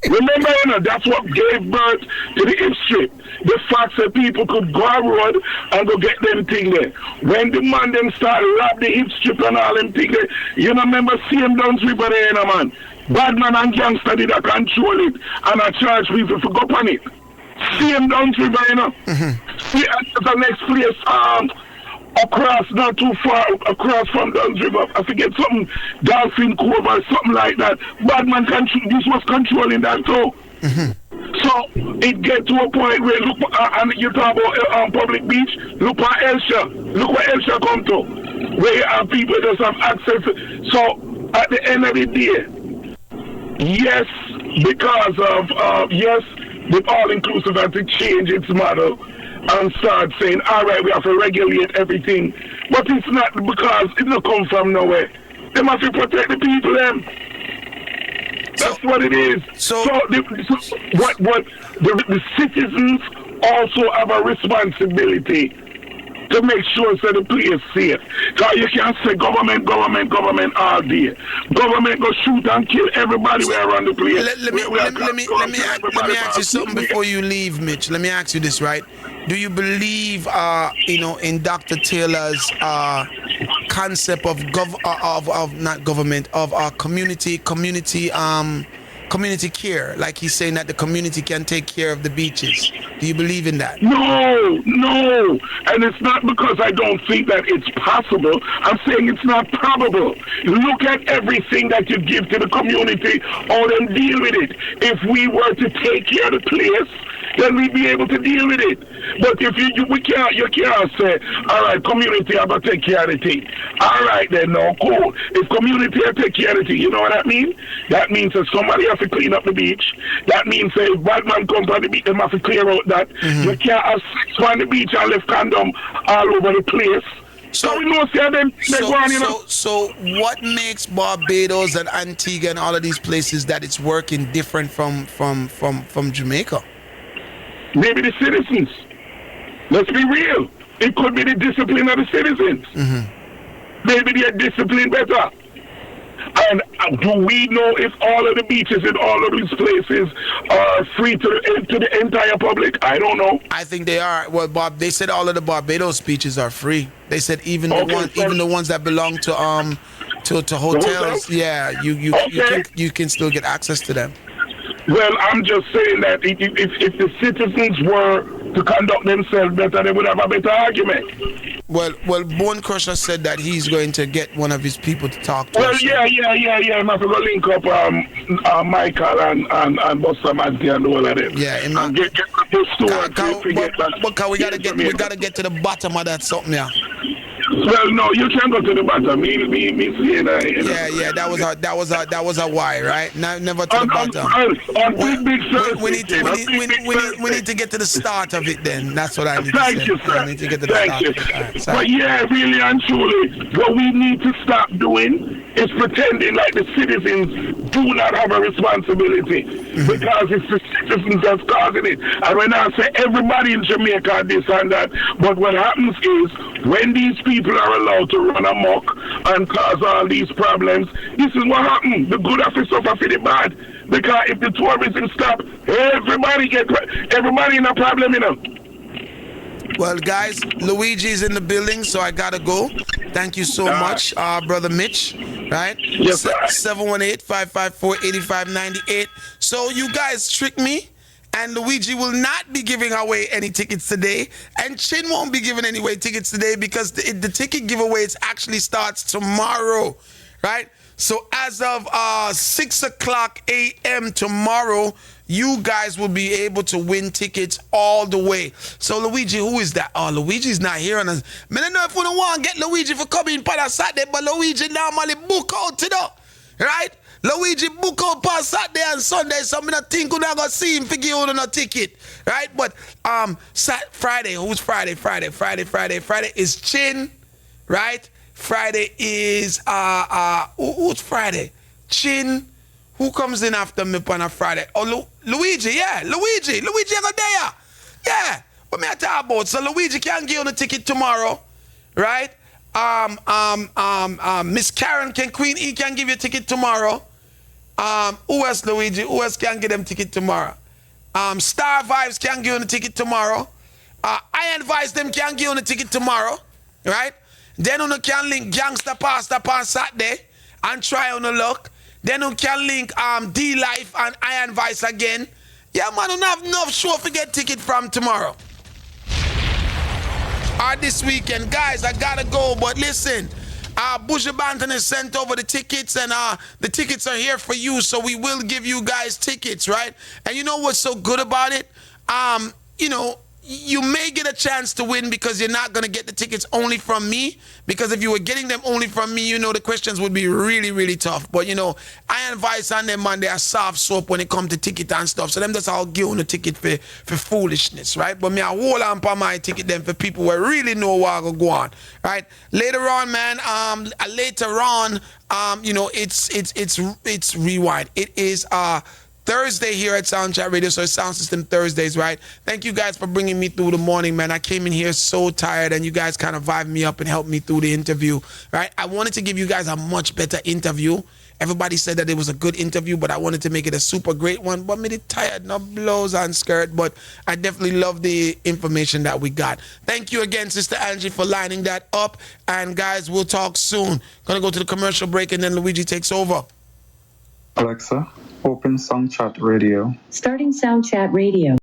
Remember, that's what gave birth to the hip strip. The fact that people could go on road and go get them thing there. When the man them start rob the hip strip and all them thing there, remember CM Downs River there, man. Bad man and gangster did a control it and I charge people for go on it. CM Downs River, See, the next place, across, not too far, across from Downs River, I forget something, Dolphin Cove or something like that. Bad man, this was controlling that too. So it get to a point where look, and you talk about public beach. Look at Elsha. Look what Elsha come to, where you have people just have access. So at the end of the day, yes, because of the all-inclusive had to change its model and start saying, all right, we have to regulate everything, but it's not because it don't come from nowhere. They must protect the people. Them. That's what it is. So the citizens also have a responsibility to make sure that the place is safe. Because you can't say government all day. Government go shoot and kill everybody around the place. Let me ask you something before you leave, Mitch. Let me ask you this, right? Do you believe, in Dr. Taylor's concept of community care? Like he's saying that the community can take care of the beaches. Do you believe in that? No. And it's not because I don't think that it's possible. I'm saying it's not probable. Look at everything that you give to the community, or them deal with it. If we were to take care of the place, then we'd be able to deal with it. But if you can't say, all right, community, I'm going to take care of the thing. All right, then, no, cool. If community will take care of the thing, you know what that means? That means that somebody has to clean up the beach. That means that if bad man comes on the beach, they have to clear out that. You can't have sex on the beach and left condom all over the place. So we know them. So what makes Barbados and Antigua and all of these places that it's working different from Jamaica? Maybe the citizens. Let's be real. It could be the discipline of the citizens. Maybe they are disciplined better. And do we know if all of the beaches in all of these places are free to the entire public? I don't know. I think they are. Well, Bob, they said all of the Barbados beaches are free. They said even the ones that belong to hotels. Yeah, you can still get access to them. Well, I'm just saying that if the citizens were to conduct themselves better, they would have a better argument. Well, Bone Crusher said that he's going to get one of his people to talk to us. Yeah. I'm going to go link up Michael and Buster Manty and all of them. Yeah, and get the store. But we gotta get to the bottom of that something, yeah. Well, no, you can't go to the bottom. Me seeing that. Yeah. That was a why, right? Never to the bottom. We need to get to the start of it. Then that's what I need to say. Thank you, sir. I need to get to the start of it. Right, but yeah, really and truly, what we need to stop doing is pretending like the citizens do not have a responsibility, because it's the citizens that's causing it. And when I say everybody in Jamaica this and that, but what happens is when these people are allowed to run amok and cause all these problems, this is what happens. The good have to suffer for the bad. Because if the tourism stop, everybody in a problem, Well, guys, Luigi's in the building, so I gotta go. Thank you so much, Brother Mitch. Right? Yes, sir. 718-554-8598. So you guys tricked me, and Luigi will not be giving away any tickets today, and Chin won't be giving any tickets today because the ticket giveaways actually starts tomorrow, right? So as of 6 o'clock a.m. tomorrow, you guys will be able to win tickets all the way. So Luigi, who is that? Oh, Luigi's not here on us. I don't know if we don't want to get Luigi for coming on Saturday, but Luigi normally book out today, right? Luigi book out on Saturday and Sunday, so I don't think we're not going to see him for give you a ticket, right? But Friday, who's Friday? Friday is Chin, right? Friday is who's Friday? Chin. Who comes in after me on a Friday? Oh, Luigi, yeah, Luigi is a day. Yeah, what me I talk about? So Luigi can give you the ticket tomorrow, right? Miss Karen Queen E can give you a ticket tomorrow. Who else, Luigi? Who else can get them ticket tomorrow? Star Vibes can give you the ticket tomorrow. Iron Vibes them can give you the ticket tomorrow, right? Then you can link Gangster Pasta on Saturday and try on the luck. Then you can link D-Life and Iron Vice again. Yeah, man, don't have enough show to get ticket from tomorrow. Or this weekend. Guys, I gotta go, but listen. Bushy Banton has sent over the tickets, and the tickets are here for you, so we will give you guys tickets, right? And you know what's so good about it? You know, you may get a chance to win because you're not going to get the tickets only from me, because if you were getting them only from me, you know, the questions would be really, really tough. But, you know, Iron Vice and them, man, they are soft soap when it comes to ticket and stuff. So them just all give on a ticket for foolishness, right? But me, I hold on for my ticket them for people who really know what will go on, right? Later on, man, you know, it's rewind. It is, Thursday here at SoundChatRadio, so it's Sound System Thursdays, right? Thank you guys for bringing me through the morning, man. I came in here so tired, and you guys kind of vibed me up and helped me through the interview, right? I wanted to give you guys a much better interview. Everybody said that it was a good interview, but I wanted to make it a super great one. But me tired, no blows and skirt, but I definitely love the information that we got. Thank you again, Sister Angie, for lining that up. And guys, we'll talk soon. Gonna go to the commercial break, and then Luigi takes over. Alexa, open SoundChatRadio. Starting SoundChatRadio.